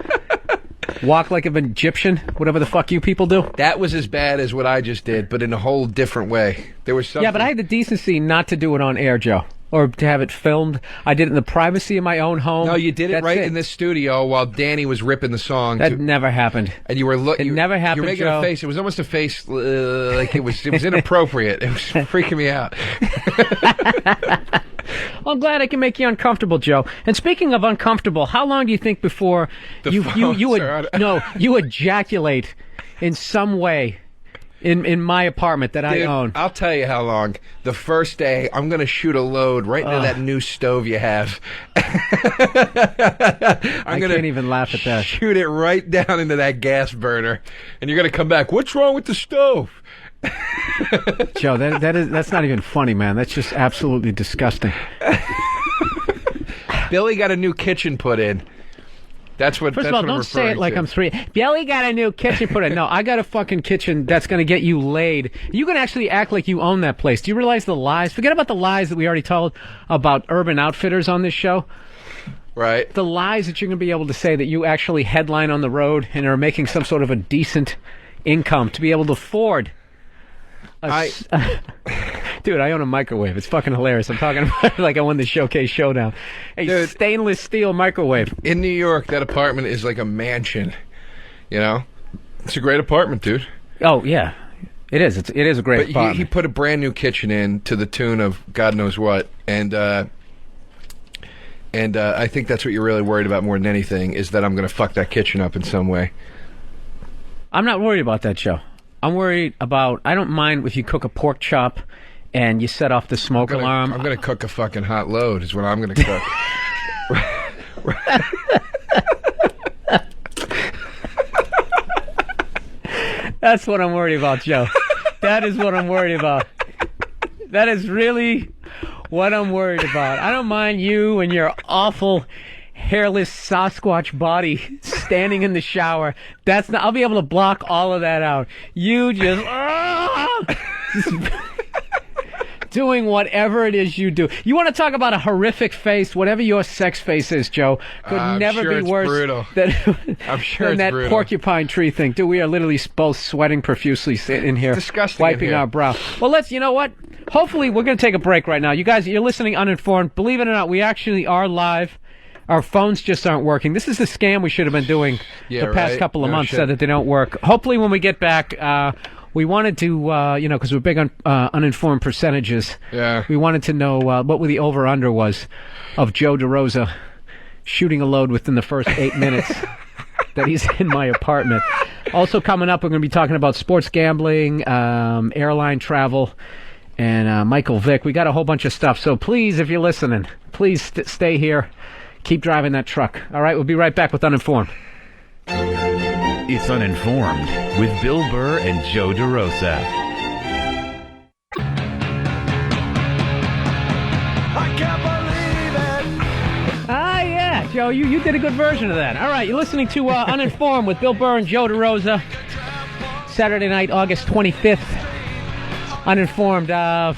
Speaker 3: Walk like an Egyptian? Whatever the fuck you people do?
Speaker 4: That was as bad as what I just did, but in a whole different way. There was something.
Speaker 3: Yeah, but I had the decency not to do it on air, Joe. Or to have it filmed. I did it in the privacy of my own home.
Speaker 4: No, you did it in this studio while Danny was ripping the song.
Speaker 3: That never happened.
Speaker 4: And you were looking.
Speaker 3: It never happened,
Speaker 4: You were making
Speaker 3: Joe.
Speaker 4: a face. It was almost a face like it was inappropriate. It was freaking me out.
Speaker 3: Well, I'm glad I can make you uncomfortable, Joe. And speaking of uncomfortable, how long do you think before you ejaculate in some way in my apartment that I own?
Speaker 4: I'll tell you how long. The first day, I'm going to shoot a load right into that new stove you have.
Speaker 3: I can't even laugh at that.
Speaker 4: Shoot it right down into that gas burner, and you're going to come back. What's wrong with the stove?
Speaker 3: Joe, that's not even funny, man. That's just absolutely disgusting.
Speaker 4: Billy got a new kitchen put in. That's what.
Speaker 3: First of all, don't say it like I'm 3. Billy got a new kitchen put in. No, I got a fucking kitchen that's going to get you laid. You can actually act like you own that place. Do you realize the lies? Forget about the lies that we already told about Urban Outfitters on this show.
Speaker 4: Right.
Speaker 3: The lies that you're going to be able to say that you actually headline on the road and are making some sort of a decent income to be able to afford. Dude, I own a microwave. It's fucking hilarious. I'm talking about it like I won the Showcase Showdown. A stainless steel microwave.
Speaker 4: In New York, that apartment is like a mansion. You know? It's a great apartment, dude.
Speaker 3: Oh, yeah. It is. It is a great apartment.
Speaker 4: He put a brand new kitchen in to the tune of God knows what. And I think that's what you're really worried about more than anything, is that I'm going to fuck that kitchen up in some way.
Speaker 3: I'm not worried about that, Joe. I'm worried about... I don't mind if you cook a pork chop and you set off the smoke alarm.
Speaker 4: I'm going to cook a fucking hot load is what I'm going to cook.
Speaker 3: That's what I'm worried about, Joe. That is what I'm worried about. That is really what I'm worried about. I don't mind you and your awful... hairless Sasquatch body standing in the shower. I'll be able to block all of that out. You just doing whatever it is you do. You want to talk about a horrific face? Whatever your sex face is, Joe, could never be worse than that
Speaker 4: brutal.
Speaker 3: Porcupine Tree thing. Dude, we are literally both sweating profusely sitting here,
Speaker 4: disgusting
Speaker 3: wiping our brow. Well, you know what? Hopefully, we're going to take a break right now. You guys, you're listening Uninformed. Believe it or not, we actually are live. Our phones just aren't working. This is the scam we should have been doing the past couple of months so that they don't work. Hopefully when we get back, we wanted to, because we're big on uninformed percentages.
Speaker 4: Yeah.
Speaker 3: We wanted to know what the over-under was of Joe DeRosa shooting a load within the first 8 minutes that he's in my apartment. Also coming up, we're going to be talking about sports gambling, airline travel, and Michael Vick. We got a whole bunch of stuff. So please, if you're listening, please stay here. Keep driving that truck. All right, we'll be right back with Uninformed.
Speaker 1: It's Uninformed with Bill Burr and Joe DeRosa.
Speaker 6: I can't believe it.
Speaker 3: Ah, yeah, Joe, you did a good version of that. All right, you're listening to Uninformed with Bill Burr and Joe DeRosa. Saturday night, August 25th. Uninformed.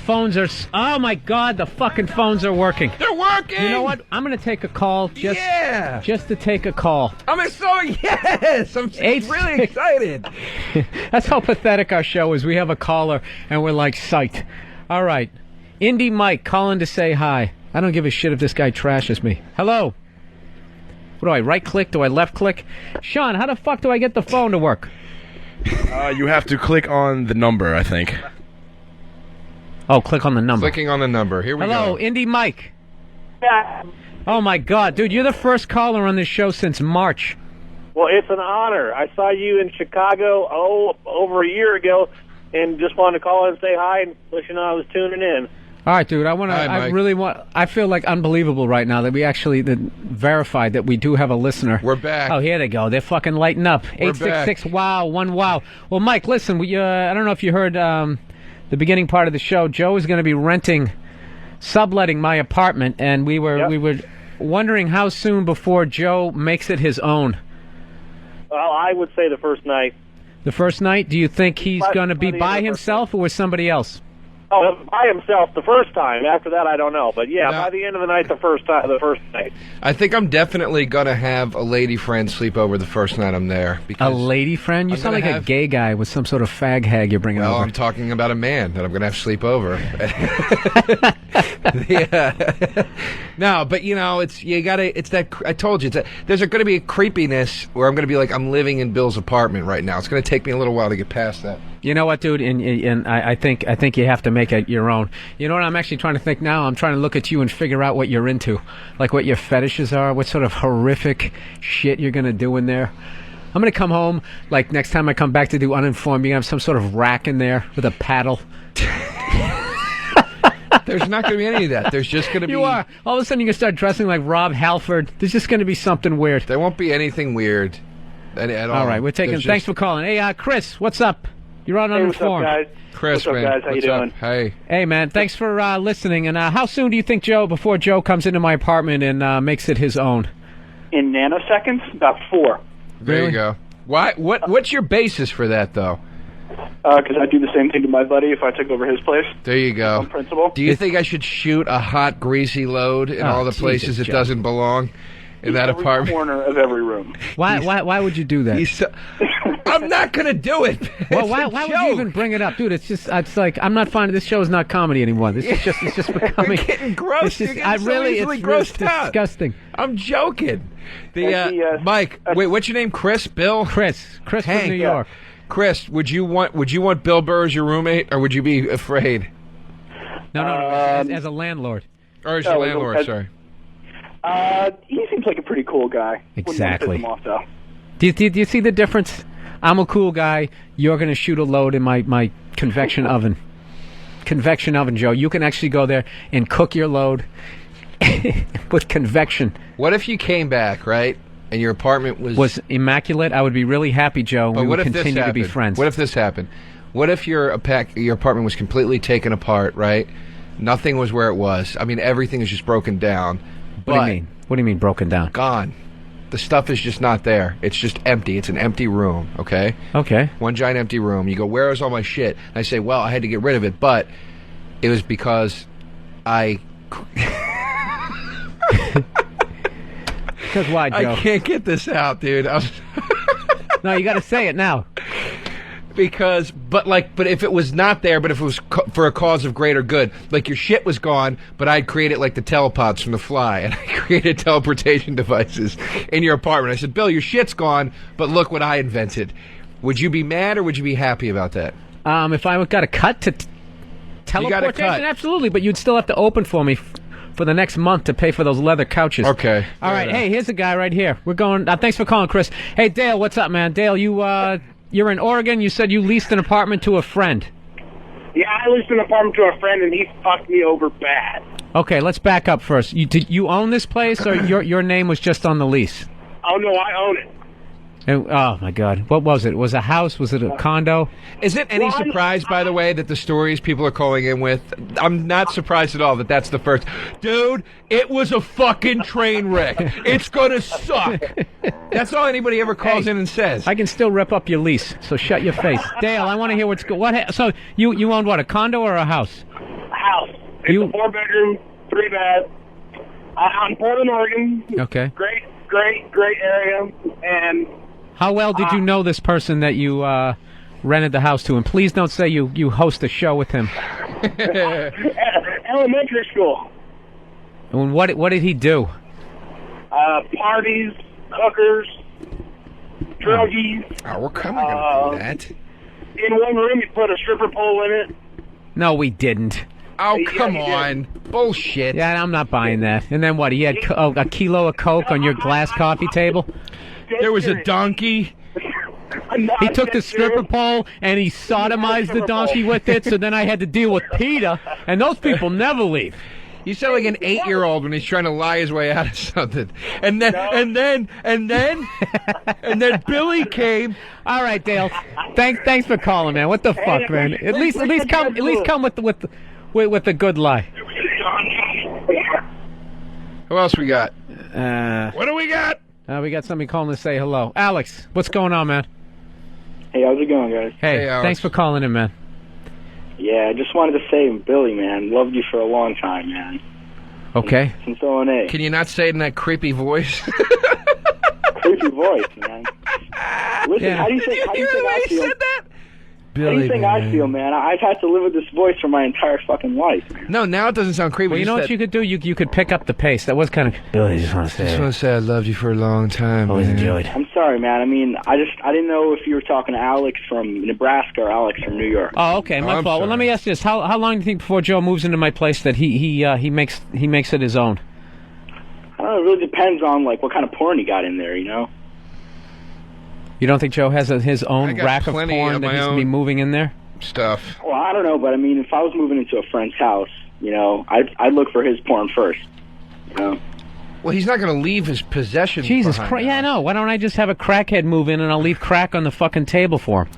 Speaker 3: Phones are... Oh, my God, the fucking phones are working.
Speaker 4: They're working!
Speaker 3: You know what? I'm going to take a call just to take a call.
Speaker 4: I'm really excited.
Speaker 3: That's how pathetic our show is. We have a caller, and we're like psyched. All right. Indy Mike calling to say hi. I don't give a shit if this guy trashes me. Hello. What do I right-click? Do I left-click? Sean, how the fuck do I get the phone to work?
Speaker 5: You have to click on the number, I think.
Speaker 3: Oh, click on the number.
Speaker 4: Clicking on the number. Here we go.
Speaker 3: Hello, Indy Mike.
Speaker 7: Yeah.
Speaker 3: Oh, my God. Dude, you're the first caller on this show since March.
Speaker 7: Well, it's an honor. I saw you in Chicago, over a year ago. and just wanted to call and say hi and let you know I was tuning in.
Speaker 3: All right, dude.
Speaker 4: Hi, Mike.
Speaker 3: I feel like unbelievable right now that we actually verified that we do have a listener.
Speaker 4: We're back.
Speaker 3: Oh, here they go. They're fucking lighting up.
Speaker 4: We're
Speaker 3: 866 wow 1 wow. Well, Mike, listen. I don't know if you heard the beginning part of the show. Joe is going to be subletting my apartment, and we were wondering how soon before Joe makes it his own.
Speaker 7: Well, I would say the first night.
Speaker 3: The first night? Do you think he's going to be by himself or with somebody else?
Speaker 7: Oh, by himself the first time. After that, I don't know. But yeah, by the end of the night, the first night.
Speaker 4: I think I'm definitely gonna have a lady friend sleep over the first night I'm there. Because
Speaker 3: a lady friend? You sound like a gay guy with some sort of fag hag you're bringing over.
Speaker 4: Well, I'm talking about a man that I'm gonna have sleep over. No, but I told you, there's gonna be a creepiness where I'm gonna be like, I'm living in Bill's apartment right now. It's gonna take me a little while to get past that.
Speaker 3: You know what, dude? And I think you have to make it your own. You know what I'm actually trying to think now? I'm trying to look at you and figure out what you're into, like what your fetishes are, what sort of horrific shit you're gonna do in there. I'm gonna come home, like next time I come back to do Uninformed, you have some sort of rack in there with a paddle.
Speaker 4: There's not going to be any of that. There's just going to be...
Speaker 3: You are. All of a sudden you're going to start dressing like Rob Halford. There's just going to be something weird.
Speaker 4: There won't be anything weird at all.
Speaker 3: All right, we're taking... Thanks for calling. Hey, Chris, what's up? You're on Uninformed.
Speaker 7: What's up, guys?
Speaker 4: Chris,
Speaker 7: what's
Speaker 4: man.
Speaker 7: Up, guys? How you doing?
Speaker 4: Hey.
Speaker 3: Hey, man. Thanks for listening. And how soon do you think, Joe, before Joe comes into my apartment and makes it his own?
Speaker 7: In nanoseconds? About 4.
Speaker 4: There you go. Why? What's your basis for that, though?
Speaker 7: Because I'd do the same thing to my buddy if I took over his place.
Speaker 4: There you go.
Speaker 7: On principle.
Speaker 4: Do you think I should shoot a hot, greasy load in all the places it doesn't belong in that apartment?
Speaker 7: Corner of every room.
Speaker 3: Why would you do that?
Speaker 4: I'm not going to do it.
Speaker 3: Well, why would you even bring it up, dude? It's like I'm not finding this show is not comedy anymore. This is it's just becoming.
Speaker 4: You're getting gross.
Speaker 3: It's disgusting.
Speaker 4: I'm joking. Mike, wait, what's your name? Chris? Bill?
Speaker 3: Chris from New York.
Speaker 4: Chris, would you want Bill Burr as your roommate, or would you be afraid?
Speaker 3: No, as a landlord.
Speaker 4: Or as your landlord, sorry.
Speaker 7: He seems like a pretty cool guy.
Speaker 3: Exactly.
Speaker 7: Him off, though.
Speaker 3: Do you see the difference? I'm a cool guy. You're going to shoot a load in my convection oven. Convection oven, Joe. You can actually go there and cook your load with convection.
Speaker 4: What if you came back, right? And your apartment was
Speaker 3: immaculate. I would be really happy, Joe.
Speaker 4: But
Speaker 3: we would continue to be friends.
Speaker 4: What if this happened? What if your apartment was completely taken apart, right? Nothing was where it was. I mean, everything is just broken down.
Speaker 3: What do you mean? What do you mean broken down?
Speaker 4: Gone. The stuff is just not there. It's just empty. It's an empty room, okay?
Speaker 3: Okay. One
Speaker 4: giant empty room. You go, where is all my shit? And I say, well, I had to get rid of it, but it was because I...
Speaker 3: Because why, Joe?
Speaker 4: I can't get this out, dude.
Speaker 3: No, you got to say it now.
Speaker 4: But if it was not there, but if it was for a cause of greater good, like your shit was gone, but I'd created like the telepods from The Fly, and I created teleportation devices in your apartment. I said, Bill, your shit's gone, but look what I invented. Would you be mad or would you be happy about that?
Speaker 3: If I got a cut to teleportation, absolutely, but you'd still have to open for me for the next month to pay for those leather couches.
Speaker 4: Okay.
Speaker 3: All right. Hey, here's a guy right here. We're going. Thanks for calling, Chris. Hey, Dale, what's up, man? Dale, you're in Oregon. You said you leased an apartment to a friend.
Speaker 7: Yeah, I leased an apartment to a friend, and he fucked me over bad.
Speaker 3: Okay, let's back up first. Did you own this place, or your name was just on the lease?
Speaker 7: Oh no, I own it.
Speaker 3: Oh my God! What was it? Was it a house? Was it a condo?
Speaker 4: Is it any surprise, by the way, that the stories people are calling in with? I'm not surprised at all that that's the first. Dude, it was a fucking train wreck. It's gonna suck. That's all anybody ever calls in and says.
Speaker 3: I can still rip up your lease, so shut your face, Dale. I want to hear what's what. So you owned what? A condo or a house?
Speaker 7: A house. It's a 4-bedroom, 3-bath. Out in Portland, Oregon.
Speaker 3: Okay.
Speaker 7: Great area, and.
Speaker 3: How well did you know this person that you rented the house to? And please don't say you host a show with him.
Speaker 7: Elementary school.
Speaker 3: And what did he do?
Speaker 7: Parties, hookers, druggies.
Speaker 4: Oh, we're coming to do that.
Speaker 7: In one room, you put a stripper pole in it.
Speaker 3: No, we didn't.
Speaker 4: Oh, come on. Bullshit.
Speaker 3: Yeah, I'm not buying that. And then what? He had a kilo of Coke on your glass coffee table?
Speaker 4: There was a donkey.
Speaker 3: He took the stripper pole and he sodomized the donkey with it. So then I had to deal with PETA, and those people never leave.
Speaker 4: You sound like an 8-year-old when he's trying to lie his way out of something. And then Billy came.
Speaker 3: All right, Dale. Thanks for calling, man. What the fuck, man? At least come with the good lie.
Speaker 4: Who else we got?
Speaker 5: What do we got?
Speaker 3: We got somebody calling to say hello. Alex, what's going on, man?
Speaker 8: Hey, how's it going, guys?
Speaker 3: Hey,
Speaker 4: Alex.
Speaker 3: thanks for calling in, man.
Speaker 8: Yeah, I just wanted to say, Billy, man, loved you for a long time, man.
Speaker 3: Okay.
Speaker 8: Since O&A.
Speaker 4: Can you not say it in that creepy voice?
Speaker 8: Creepy voice, man. Listen,
Speaker 3: Yeah.
Speaker 8: how do you think I feel?
Speaker 4: Billy,
Speaker 8: How do you think I feel, man? I've had to live with this voice for my entire fucking life, man.
Speaker 4: No, now it doesn't sound creepy.
Speaker 3: Well, you know what you could do? You could pick up the pace. That was kind of... Billy, just want to
Speaker 4: I just want to say I loved you for a long time.
Speaker 3: Always
Speaker 4: man.
Speaker 3: enjoyed.
Speaker 8: I'm sorry, man. I mean, I didn't know if you were talking to Alex from Nebraska or Alex from New York.
Speaker 3: Oh, okay, my
Speaker 4: I'm
Speaker 3: fault. Well, let
Speaker 4: sorry.
Speaker 3: me ask you this: How long do you think before Joe moves into my place that he makes it his own?
Speaker 8: I don't know. It really depends on like what kind of porn he got in there, you know.
Speaker 3: You don't think Joe has his
Speaker 4: I
Speaker 3: own
Speaker 4: got
Speaker 3: rack of
Speaker 4: plenty
Speaker 3: porn
Speaker 4: of
Speaker 3: that
Speaker 4: my
Speaker 3: he's going to be
Speaker 4: own.
Speaker 3: moving in there?
Speaker 4: Stuff.
Speaker 8: Well, I don't know, but I mean, if I was moving into a friend's house, you know, I'd look for his porn first. You know.
Speaker 4: Well, he's not going to leave his possessions
Speaker 3: Jesus
Speaker 4: behind
Speaker 3: Christ!
Speaker 4: now.
Speaker 3: Yeah, I know. Why don't I just have a crackhead move in and I'll leave crack on the fucking table for him?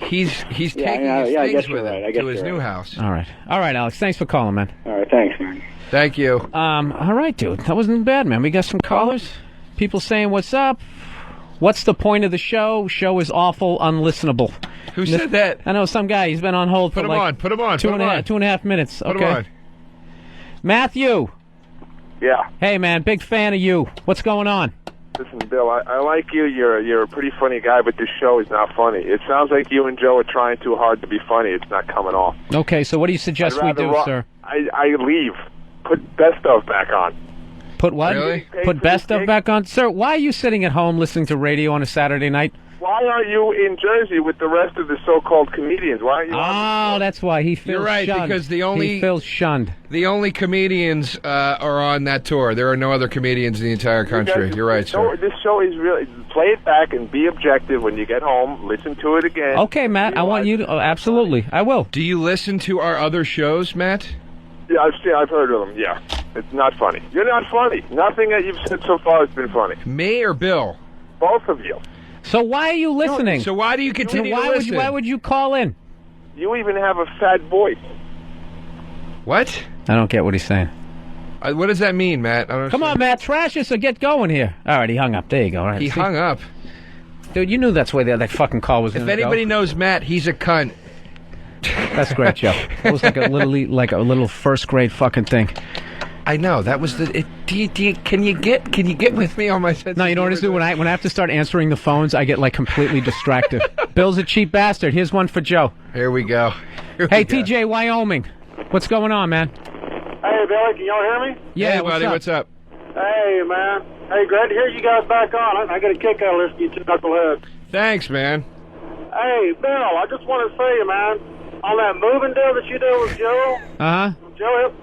Speaker 4: He's taking
Speaker 8: I
Speaker 4: his
Speaker 8: guess
Speaker 4: things
Speaker 8: you're
Speaker 4: with
Speaker 8: right. I
Speaker 4: him
Speaker 8: guess
Speaker 4: to his
Speaker 8: you're
Speaker 4: new
Speaker 8: right.
Speaker 4: house.
Speaker 3: All right, Alex. Thanks for calling, man.
Speaker 8: All right, thanks, man.
Speaker 4: Thank you.
Speaker 3: All right, dude. That wasn't bad, man. We got some callers. People saying, "What's up? What's the point of the show? Show is awful, unlistenable."
Speaker 4: Who said that?
Speaker 3: I know some guy. He's been on hold
Speaker 4: Put
Speaker 3: for
Speaker 4: him
Speaker 3: like
Speaker 4: on. Put him on.
Speaker 3: two
Speaker 4: Put
Speaker 3: and
Speaker 4: him
Speaker 3: a
Speaker 4: on.
Speaker 3: half 2.5 minutes.
Speaker 4: Put
Speaker 3: Okay.
Speaker 4: him on.
Speaker 3: Matthew.
Speaker 7: Yeah.
Speaker 3: Hey, man. Big fan of you. What's going on?
Speaker 7: Listen, Bill, I like you. You're a pretty funny guy, but this show is not funny. It sounds like you and Joe are trying too hard to be funny. It's not coming off.
Speaker 3: Okay, so what do you suggest we do, sir?
Speaker 7: I leave. Put best of back on.
Speaker 3: Put what?
Speaker 4: Really?
Speaker 3: Put best of back on? Sir, why are you sitting at home listening to radio on a Saturday night?
Speaker 7: Why aren't you in Jersey with the rest of the so-called comedians? Why aren't you?
Speaker 3: Oh, that's why he feels
Speaker 4: You're right,
Speaker 3: shunned.
Speaker 4: because
Speaker 3: He feels shunned.
Speaker 4: The only comedians are on that tour. There are no other comedians in the entire country. You're right, sir.
Speaker 7: This show is really... Play it back and be objective when you get home. Listen to it again.
Speaker 3: Okay, Matt, I want you to... Oh, absolutely, I will.
Speaker 4: Do you listen to our other shows, Matt?
Speaker 7: Yeah, I've heard of them, yeah. It's not funny. You're not funny. Nothing that you've said so far has been funny.
Speaker 4: Me or Bill?
Speaker 7: Both of you.
Speaker 3: So why are you listening?
Speaker 4: So why do you continue to listen?
Speaker 3: Why would you call in?
Speaker 7: You even have a fat voice.
Speaker 4: What?
Speaker 3: I don't get what he's saying.
Speaker 4: What does that mean, Matt? I don't
Speaker 3: Come on,
Speaker 4: understand.
Speaker 3: Matt, trash us or get going here. All right, he hung up. There you go. All right,
Speaker 4: He
Speaker 3: see?
Speaker 4: hung up.
Speaker 3: Dude, you knew that's where that fucking call was going
Speaker 4: If
Speaker 3: to go.
Speaker 4: anybody knows Matt, he's a cunt.
Speaker 3: That's great, Joe. It was like a little first grade fucking thing.
Speaker 4: I know that was the. Can you get with me on my sense?
Speaker 3: No, you know what I do when I have to start answering the phones, I get like completely distracted. Bill's a cheap bastard. Here's one for Joe.
Speaker 4: Here we go.
Speaker 3: Hey, TJ, Wyoming, what's going on, man?
Speaker 9: Hey, Billy, can y'all hear me?
Speaker 3: Yeah,
Speaker 4: Hey, buddy, what's up?
Speaker 9: Hey, man. Hey, glad to hear you guys back on. I get a kick out of listening to you two knuckleheads.
Speaker 4: Thanks, man.
Speaker 9: Hey, Bill, I just want to say, man, on that moving deal that you did with Joe, Joe,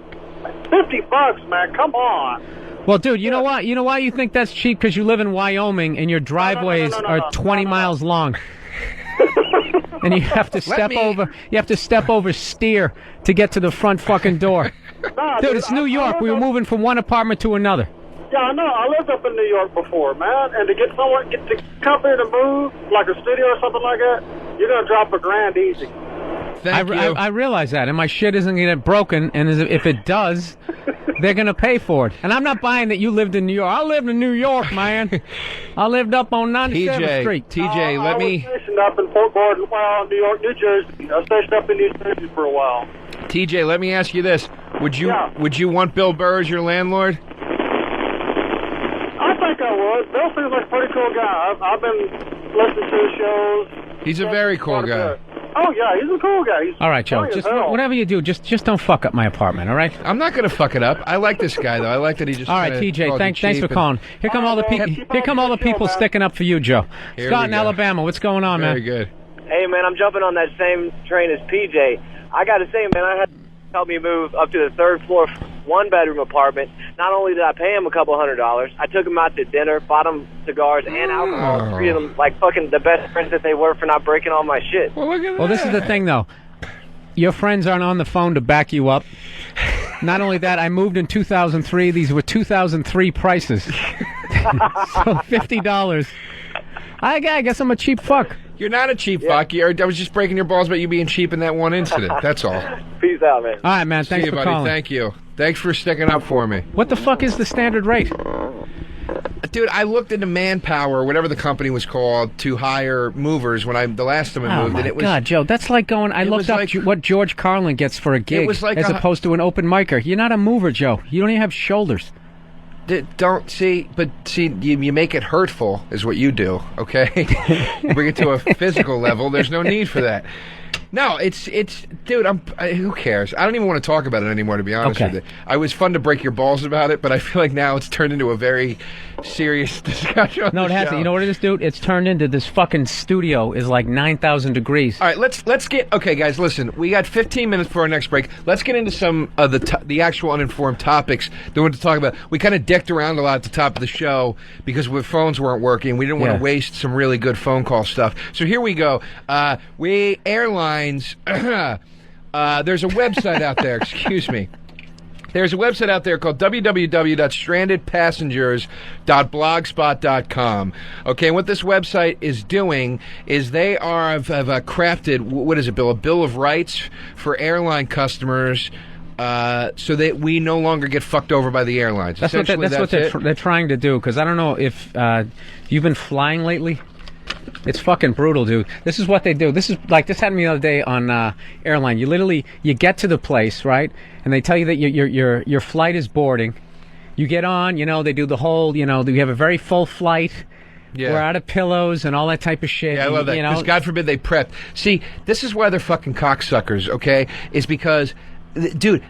Speaker 9: $50, man, come on.
Speaker 3: Well, dude, you know what? You know why you think that's cheap? Because you live in Wyoming and your driveways are 20 miles long. And you have to step over steer to get to the front fucking door. Dude, it's New York. We were moving from one apartment to another.
Speaker 9: Yeah, I know. I lived up in New York before, man. And to get the company to move, like a studio or something like that, you're going to drop $1,000 easy.
Speaker 3: I realize that, and my shit isn't going to get broken, and if it does, they're going to pay for it. And I'm not buying that you lived in New York. I lived in New York, man. I lived up on 97th Street.
Speaker 4: TJ, let me...
Speaker 9: I was stationed up in Fort Gordon, New York, New Jersey. I was stationed up in New Jersey for a while.
Speaker 4: TJ, let me ask you this. Would you want Bill Burr as your landlord?
Speaker 9: I think I would. Bill seems like a pretty cool guy. I've been listening to his shows.
Speaker 4: He's a very cool guy.
Speaker 9: Oh, yeah, he's a cool guy. He's
Speaker 3: All right, Joe. Just whatever you do, just don't fuck up my apartment, all right?
Speaker 4: I'm not going to fuck it up. I like this guy, though. I like that he just...
Speaker 3: All right, TJ, thanks for calling. Here come all the people. Here come all the people sticking up for you, Joe.
Speaker 4: Here
Speaker 3: Scott
Speaker 4: we
Speaker 3: in
Speaker 4: go.
Speaker 3: Alabama, what's going on, man?
Speaker 4: Very good.
Speaker 10: Hey, man, I'm jumping on that same train as PJ. I got to say, man, I had to help me move up to the third floor, one-bedroom apartment. not only did I pay him a couple $100, I took him out to dinner, bought him cigars and alcohol, treated them like fucking the best friends that they were for not breaking all my shit.
Speaker 4: Well, look at
Speaker 3: Well, this is the thing, though. Your friends aren't on the phone to back you up. Not only that, I moved in 2003. These were 2003 prices. So $50. I guess I'm a cheap fuck.
Speaker 4: You're not a cheap fuck. I was just breaking your balls about you being cheap in that one incident. That's all.
Speaker 10: Peace out, man.
Speaker 3: All right, man. Thanks
Speaker 4: See you,
Speaker 3: for
Speaker 4: buddy.
Speaker 3: calling.
Speaker 4: Thank you. Thanks for sticking up for me.
Speaker 3: What the fuck is the standard rate?
Speaker 4: Dude, I looked into Manpower, whatever the company was called, to hire movers when the last time I moved.
Speaker 3: Oh,
Speaker 4: and it was,
Speaker 3: my God, Joe. That's like going... I looked up what George Carlin gets for a gig
Speaker 4: was like
Speaker 3: as opposed to an open micer. You're not a mover, Joe. You don't even have shoulders.
Speaker 4: Don't see, but see, you make it hurtful is what you do, okay? Bring it to a physical level. There's no need for that. No, it's dude. Who cares? I don't even want to talk about it anymore. To be honest with you, I was fun to break your balls about it, but I feel like now it's turned into a very serious discussion.
Speaker 3: No, it hasn't. You know what it is, dude? It's turned into this fucking studio is like 9,000 degrees.
Speaker 4: All right, let's get okay, guys. Listen, we got 15 minutes for our next break. Let's get into some of the actual uninformed topics that we want to talk about. We kind of dicked around a lot at the top of the show because the phones weren't working. We didn't want to waste some really good phone call stuff. So here we go. Airlines. There's a website out there. Excuse me. There's a website out there called www.strandedpassengers.blogspot.com. Okay, and what this website is doing is they have crafted, what is it, Bill? A Bill of Rights for airline customers so that we no longer get fucked over by the airlines.
Speaker 3: That's what they're trying to do, because I don't know if you've been flying lately. It's fucking brutal, dude. This is what they do. This happened to me the other day on airline. You get to the place, right? And they tell you that your flight is boarding. You get on, they do the whole, you have a very full flight. Yeah. We're out of pillows and all that type of shit.
Speaker 4: Yeah, I love that. Because God forbid they prep. See, this is why they're fucking cocksuckers, okay? Is because... Dude,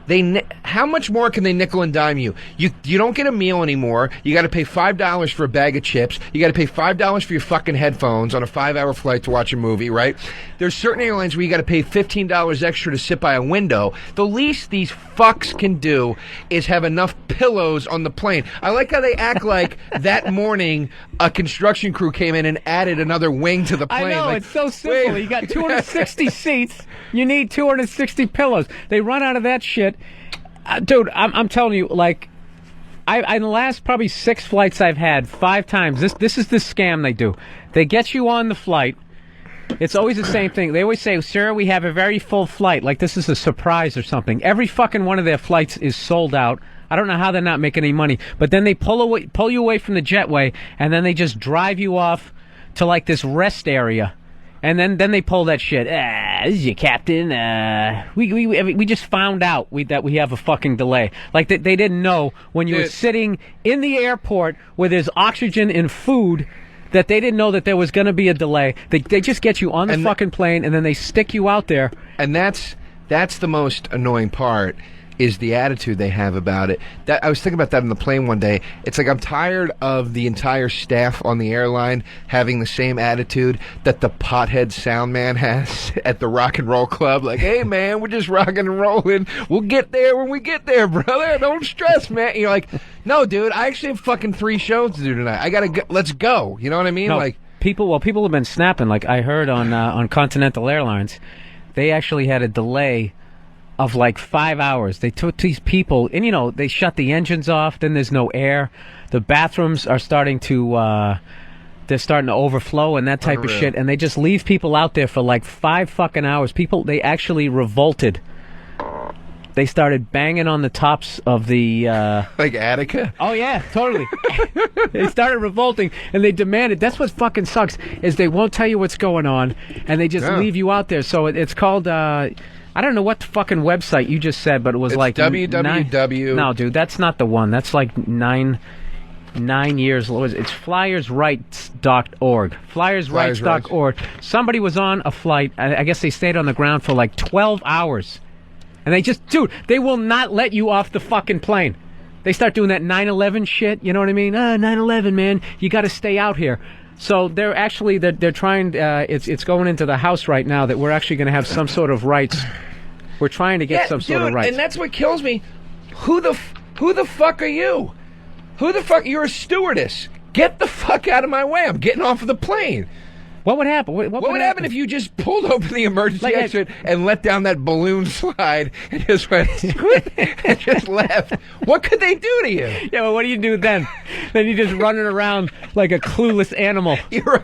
Speaker 4: how much more can they nickel and dime you? You don't get a meal anymore. You got to pay $5 for a bag of chips. You got to pay $5 for your fucking headphones on a 5-hour flight to watch a movie, right? There's certain airlines where you got to pay $15 extra to sit by a window. The least these fucks can do is have enough pillows on the plane. I like how they act like that morning a construction crew came in and added another wing to the plane.
Speaker 3: I know, it's so simple. You got 260 seats. You need 260 pillows. They run out of that shit. Dude, I'm telling you, like, in the last probably 6 flights I've had, 5 times, this is the scam they do. They get you on the flight. It's always the same thing. They always say, sir, we have a very full flight. Like this is a surprise or something. Every fucking one of their flights is sold out. I don't know how they're not making any money. But then they pull you away from the jetway, and then they just drive you off to like this rest area. And then they pull that shit. This is your captain. We just found out that we have a fucking delay. Like they didn't know when you were sitting in the airport where there's oxygen and food that they didn't know that there was going to be a delay. They just get you on the fucking plane and then they stick you out there.
Speaker 4: And that's the most annoying part. Is the attitude they have about it. That I was thinking about that on the plane one day. It's like I'm tired of the entire staff on the airline having the same attitude that the pothead sound man has at the rock and roll club. Like, hey man, we're just rocking and rolling. We'll get there when we get there, brother. Don't stress, man. And you're like, no, dude, I actually have fucking 3 shows to do tonight. I gotta go. Let's go. You know what I mean?
Speaker 3: No,
Speaker 4: like
Speaker 3: people have been snapping. Like I heard on Continental Airlines, they actually had a delay of like 5 hours. They took these people, and they shut the engines off. Then there's no air. The bathrooms are starting to overflow and that type of shit. And they just leave people out there for like 5 fucking hours. They actually revolted. They started banging on the tops of the...
Speaker 4: like Attica?
Speaker 3: Oh, yeah, totally. They started revolting, and they demanded... That's what fucking sucks, is they won't tell you what's going on, and they just leave you out there. So it's called... I don't know what the fucking website you just said, but it was
Speaker 4: it's
Speaker 3: like...
Speaker 4: www...
Speaker 3: No, dude, that's not the one. That's like 9 years... It's flyersrights.org. Flyersrights.org. Somebody was on a flight. I guess they stayed on the ground for like 12 hours. And they will not let you off the fucking plane. They start doing that 9/11 shit, you know what I mean? 9/11, man, you got to stay out here. So they're trying, it's going into the House right now that we're actually going to have some sort of rights. We're trying to get some sort of rights.
Speaker 4: And that's what kills me. Who the Who the fuck are you? Who the fuck? You're a stewardess. Get the fuck out of my way. I'm getting off of the plane.
Speaker 3: What would happen?
Speaker 4: What would happen if you just pulled open the emergency exit and let down that balloon slide and just went and just left? What could they do to you?
Speaker 3: Yeah, well, what do you do then? Then you're just running around like a clueless animal.
Speaker 4: You know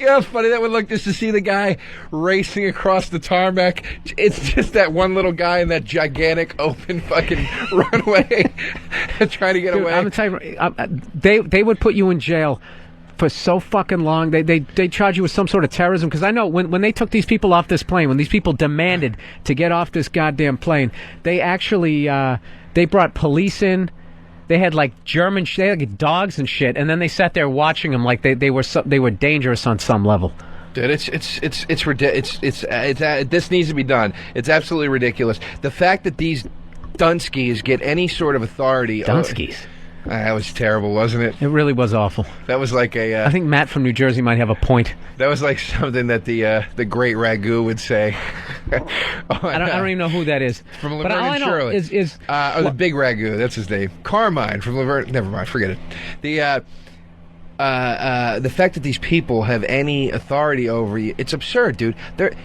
Speaker 4: how funny that would look just to see the guy racing across the tarmac? It's just that one little guy in that gigantic open fucking runway trying to get away.
Speaker 3: I'm telling you, they would put you in jail for so fucking long. They charge you with some sort of terrorism, because I know when they took these people off this plane, when these people demanded to get off this goddamn plane, they actually they brought police in. They had like they had like dogs and shit, and then they sat there watching them like they were dangerous on some level.
Speaker 4: Dude, it's ridiculous. This needs to be done. It's absolutely ridiculous. The fact that these Dunskies get any sort of authority.
Speaker 3: Dunskies.
Speaker 4: That was terrible, wasn't it?
Speaker 3: It really was awful.
Speaker 4: That was like
Speaker 3: I think Matt from New Jersey might have a point.
Speaker 4: That was like something that the great Ragu would say.
Speaker 3: I don't even know who that is.
Speaker 4: From
Speaker 3: but
Speaker 4: Laverne
Speaker 3: all
Speaker 4: and
Speaker 3: I know
Speaker 4: Shirley.
Speaker 3: is
Speaker 4: the big Ragu, that's his name. Carmine from Laverne. Never mind, forget it. The fact that these people have any authority over you, it's absurd, dude.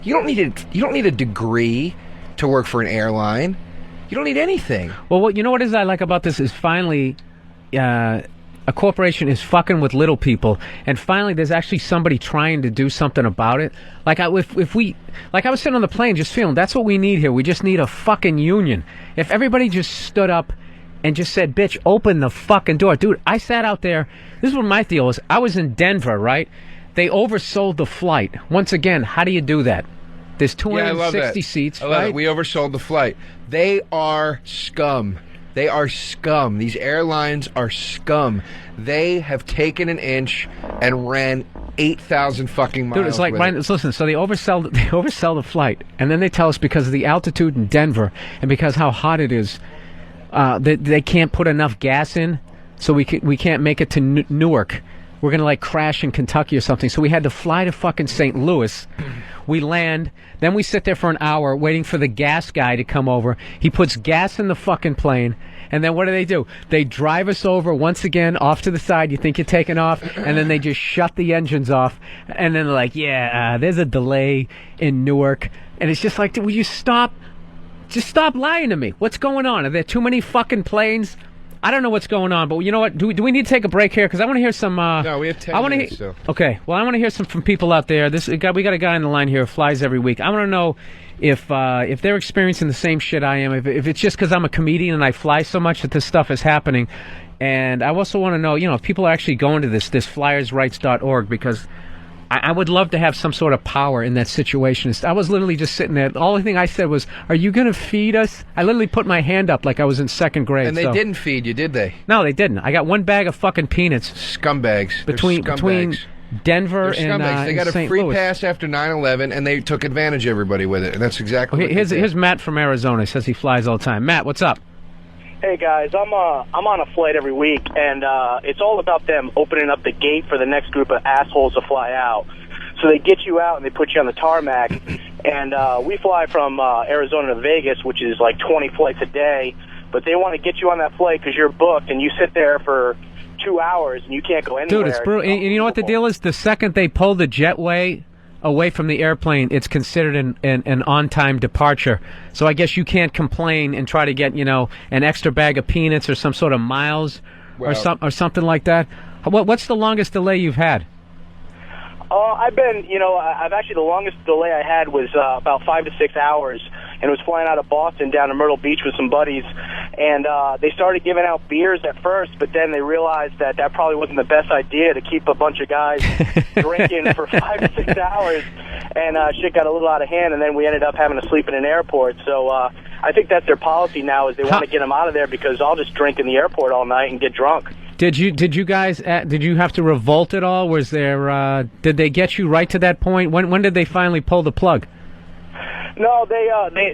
Speaker 4: You don't need a degree to work for an airline. You don't need anything.
Speaker 3: Well, you know what I like about this is finally. A corporation is fucking with little people, and finally there's actually somebody trying to do something about it. Like I was sitting on the plane just feeling that's what we need here. We just need a fucking union. If everybody just stood up and just said, bitch, open the fucking door. Dude, I sat out there. This is what my deal was. I was in Denver, right? They oversold the flight. Once again, how do you do that? There's 260 seats,
Speaker 4: I love
Speaker 3: right?
Speaker 4: it. We oversold the flight. They are scum. They are scum. These airlines are scum. They have taken an inch and ran 8,000 fucking miles.
Speaker 3: Dude, it's like,
Speaker 4: with
Speaker 3: listen, so they oversell the flight, and then they tell us because of the altitude in Denver and because how hot it is, they can't put enough gas in, so we can't make it to Newark. We're going to like crash in Kentucky or something. So we had to fly to fucking St. Louis. We land. Then we sit there for an hour waiting for the gas guy to come over. He puts gas in the fucking plane. And then what do? They drive us over once again off to the side. You think you're taking off. And then they just shut the engines off. And then they're like, there's a delay in Newark. And it's just like, will you stop? Just stop lying to me. What's going on? Are there too many fucking planes? I don't know what's going on, but you know what? Do we need to take a break here? Because I want to hear some...
Speaker 4: no, we have 10 minutes still.
Speaker 3: Okay, well, I want to hear some from people out there. We got a guy on the line here who flies every week. I want to know if they're experiencing the same shit I am, if it's just because I'm a comedian and I fly so much that this stuff is happening. And I also want to know, if people are actually going to this flyersrights.org, because... I would love to have some sort of power in that situation. I was literally just sitting there. The only thing I said was, are you going to feed us? I literally put my hand up like I was in second grade.
Speaker 4: And they didn't feed you, did they?
Speaker 3: No, they didn't. I got one bag of fucking peanuts.
Speaker 4: Scumbags.
Speaker 3: Between Denver and
Speaker 4: they got a
Speaker 3: St.
Speaker 4: free
Speaker 3: Louis.
Speaker 4: pass after 9/11, and they took advantage of everybody with it. And that's exactly what
Speaker 3: here's Matt from Arizona. He says he flies all the time. Matt, what's up?
Speaker 10: Hey guys, I'm on a flight every week, and it's all about them opening up the gate for the next group of assholes to fly out. So they get you out and they put you on the tarmac, and we fly from Arizona to Vegas, which is like 20 flights a day. But they want to get you on that flight because you're booked, and you sit there for 2 hours and you can't go anywhere.
Speaker 3: Dude, it's brutal. And you know what the deal is? The second they pull the jetway away from the airplane, it's considered an on-time departure. So I guess you can't complain and try to get, an extra bag of peanuts or some sort of miles or something like that. What's the longest delay you've had?
Speaker 10: I've actually, the longest delay I had was about 5 to 6 hours, and it was flying out of Boston down to Myrtle Beach with some buddies, and they started giving out beers at first, but then they realized that probably wasn't the best idea to keep a bunch of guys drinking for 5 to 6 hours, and shit got a little out of hand, and then we ended up having to sleep in an airport. So I think that's their policy now, is they want to get them out of there, because I'll just drink in the airport all night and get drunk.
Speaker 3: Did you guys did you have to revolt at all? Was there did they get you right to that point? When did they finally pull the plug?
Speaker 10: No, they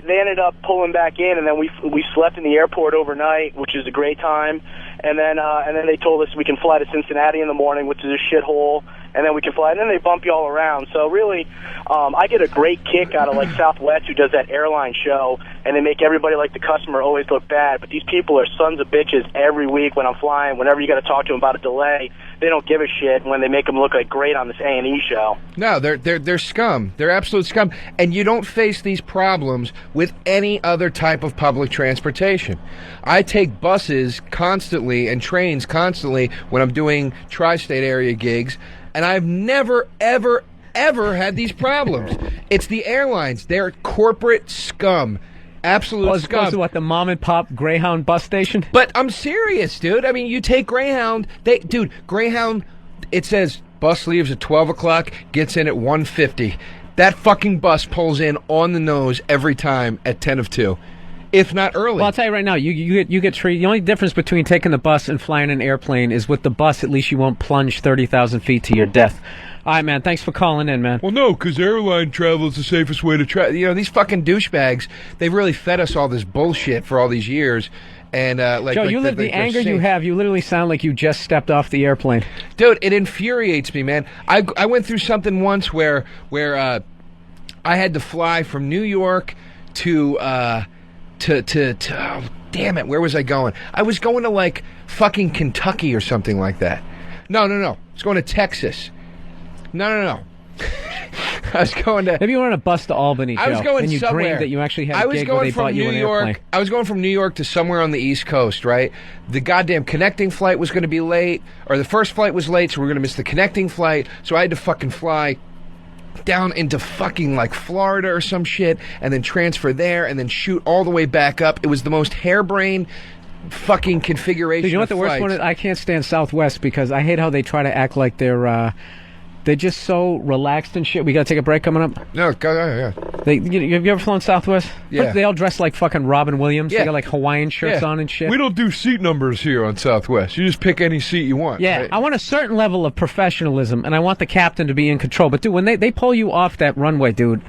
Speaker 10: ended up pulling back in, and then we slept in the airport overnight, which is a great time. And then they told us we can fly to Cincinnati in the morning, which is a shithole, and then we can fly. And then they bump you all around. So really, I get a great kick out of like Southwest, who does that airline show, and they make everybody like the customer always look bad. But these people are sons of bitches every week when I'm flying. Whenever you got to talk to them about a delay, they don't give a shit when they make them look like great on this A&E show.
Speaker 4: No, they're scum. They're absolute scum. And you don't face these problems with any other type of public transportation. I take buses constantly and trains constantly when I'm doing tri-state area gigs, and I've never, ever, ever had these problems. It's the airlines. They're corporate scum. Absolute
Speaker 3: as opposed to what, the mom and pop Greyhound bus station?
Speaker 4: But I'm serious, dude. I mean, you take Greyhound. Greyhound, it says bus leaves at 12 o'clock, gets in at 1:50. That fucking bus pulls in on the nose every time at 10 of 2, if not early.
Speaker 3: Well, I'll tell you right now, you get treated. The only difference between taking the bus and flying an airplane is with the bus, at least you won't plunge 30,000 feet to your death. All right, man. Thanks for calling in, man.
Speaker 4: Well, no, because airline travel is the safest way to travel. You know, these fucking douchebags, they've really fed us all this bullshit for all these years. And
Speaker 3: Joe, the anger you have, you literally sound like you just stepped off the airplane.
Speaker 4: Dude, it infuriates me, man. I went through something once where I had to fly from New York to oh, damn it, where was I going? I was going to like fucking Kentucky or something like that. No. I was going to Texas. No. I was going to...
Speaker 3: Maybe you were on a bus to Albany, Joe.
Speaker 4: I was going
Speaker 3: and you
Speaker 4: somewhere.
Speaker 3: dreamed that you actually had a gig where they bought you an airplane.
Speaker 4: I was going from New York to somewhere on the East Coast, right? The goddamn connecting flight was going to be late, or the first flight was late, so we were going to miss the connecting flight, so I had to fucking fly down into fucking like Florida or some shit, and then transfer there, and then shoot all the way back up. It was the most harebrained fucking configuration.
Speaker 3: Dude, you know what the worst one is? I can't stand Southwest because I hate how they try to act like they're just so relaxed and shit. We gotta take a break coming up.
Speaker 4: No, yeah.
Speaker 3: Have you ever flown Southwest?
Speaker 4: Yeah.
Speaker 3: They all dress like fucking Robin Williams.
Speaker 4: Yeah.
Speaker 3: They got like Hawaiian shirts on and shit.
Speaker 4: We don't do seat numbers here on Southwest. You just pick any seat you want.
Speaker 3: Yeah,
Speaker 4: right?
Speaker 3: I want a certain level of professionalism, and I want the captain to be in control. But dude, when they pull you off that runway, dude,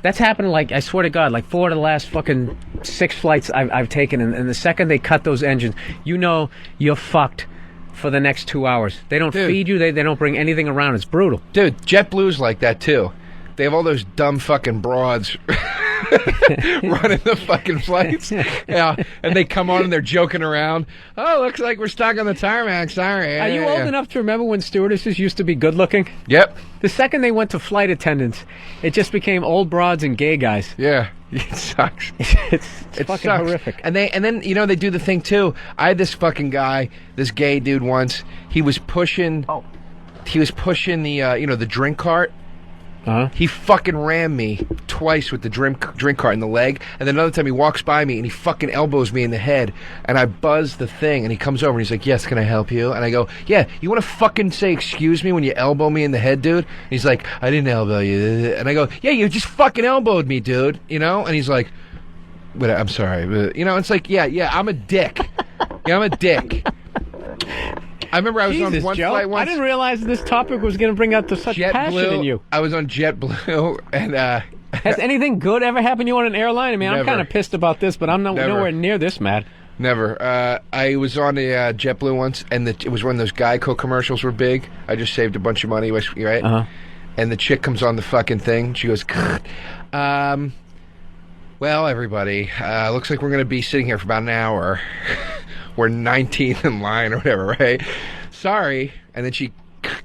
Speaker 3: that's happened, like, I swear to God, like 4 of the last fucking 6 flights I've taken, and the second they cut those engines, you know you're fucked for the next 2 hours. They don't feed you. They don't bring anything around. It's brutal.
Speaker 4: Dude, JetBlue's like that, too. They have all those dumb fucking broads running the fucking flights. Yeah, and they come on and they're joking around. Oh, looks like we're stuck on the tarmac. Sorry.
Speaker 3: Are you old enough to remember when stewardesses used to be good looking?
Speaker 4: Yep.
Speaker 3: The second they went to flight attendants, it just became old broads and gay guys.
Speaker 4: Yeah. It sucks.
Speaker 3: It's fucking
Speaker 4: sucks.
Speaker 3: horrific.
Speaker 4: And then you know they do the thing too. I had this fucking guy, this gay dude once. He was pushing the the drink cart.
Speaker 3: Uh-huh.
Speaker 4: He fucking rammed me twice with the drink cart in the leg, and then another time he walks by me and he fucking elbows me in the head, and I buzz the thing, and he comes over and he's like, "Yes, can I help you?" And I go, "Yeah, you want to fucking say excuse me when you elbow me in the head, dude?" And he's like, "I didn't elbow you," and I go, "Yeah, you just fucking elbowed me, dude," you know? And he's like, "But I'm sorry," but, you know, it's like, yeah, I'm a dick. Yeah, I'm a dick. I remember I was on one
Speaker 3: Joe,
Speaker 4: flight once.
Speaker 3: I didn't realize this topic was going to bring out such passion in you.
Speaker 4: I was on JetBlue, and
Speaker 3: has anything good ever happened to you on an airline? I mean,
Speaker 4: Never.
Speaker 3: I'm kind of pissed about this, but I'm nowhere near this mad.
Speaker 4: Never. I was on a JetBlue once, and it was when those Geico commercials were big. I just saved a bunch of money, right?
Speaker 3: Uh-huh.
Speaker 4: And the chick comes on the fucking thing. She goes, well, everybody, looks like we're going to be sitting here for about an hour. We're 19th in line or whatever, right? Sorry. And then she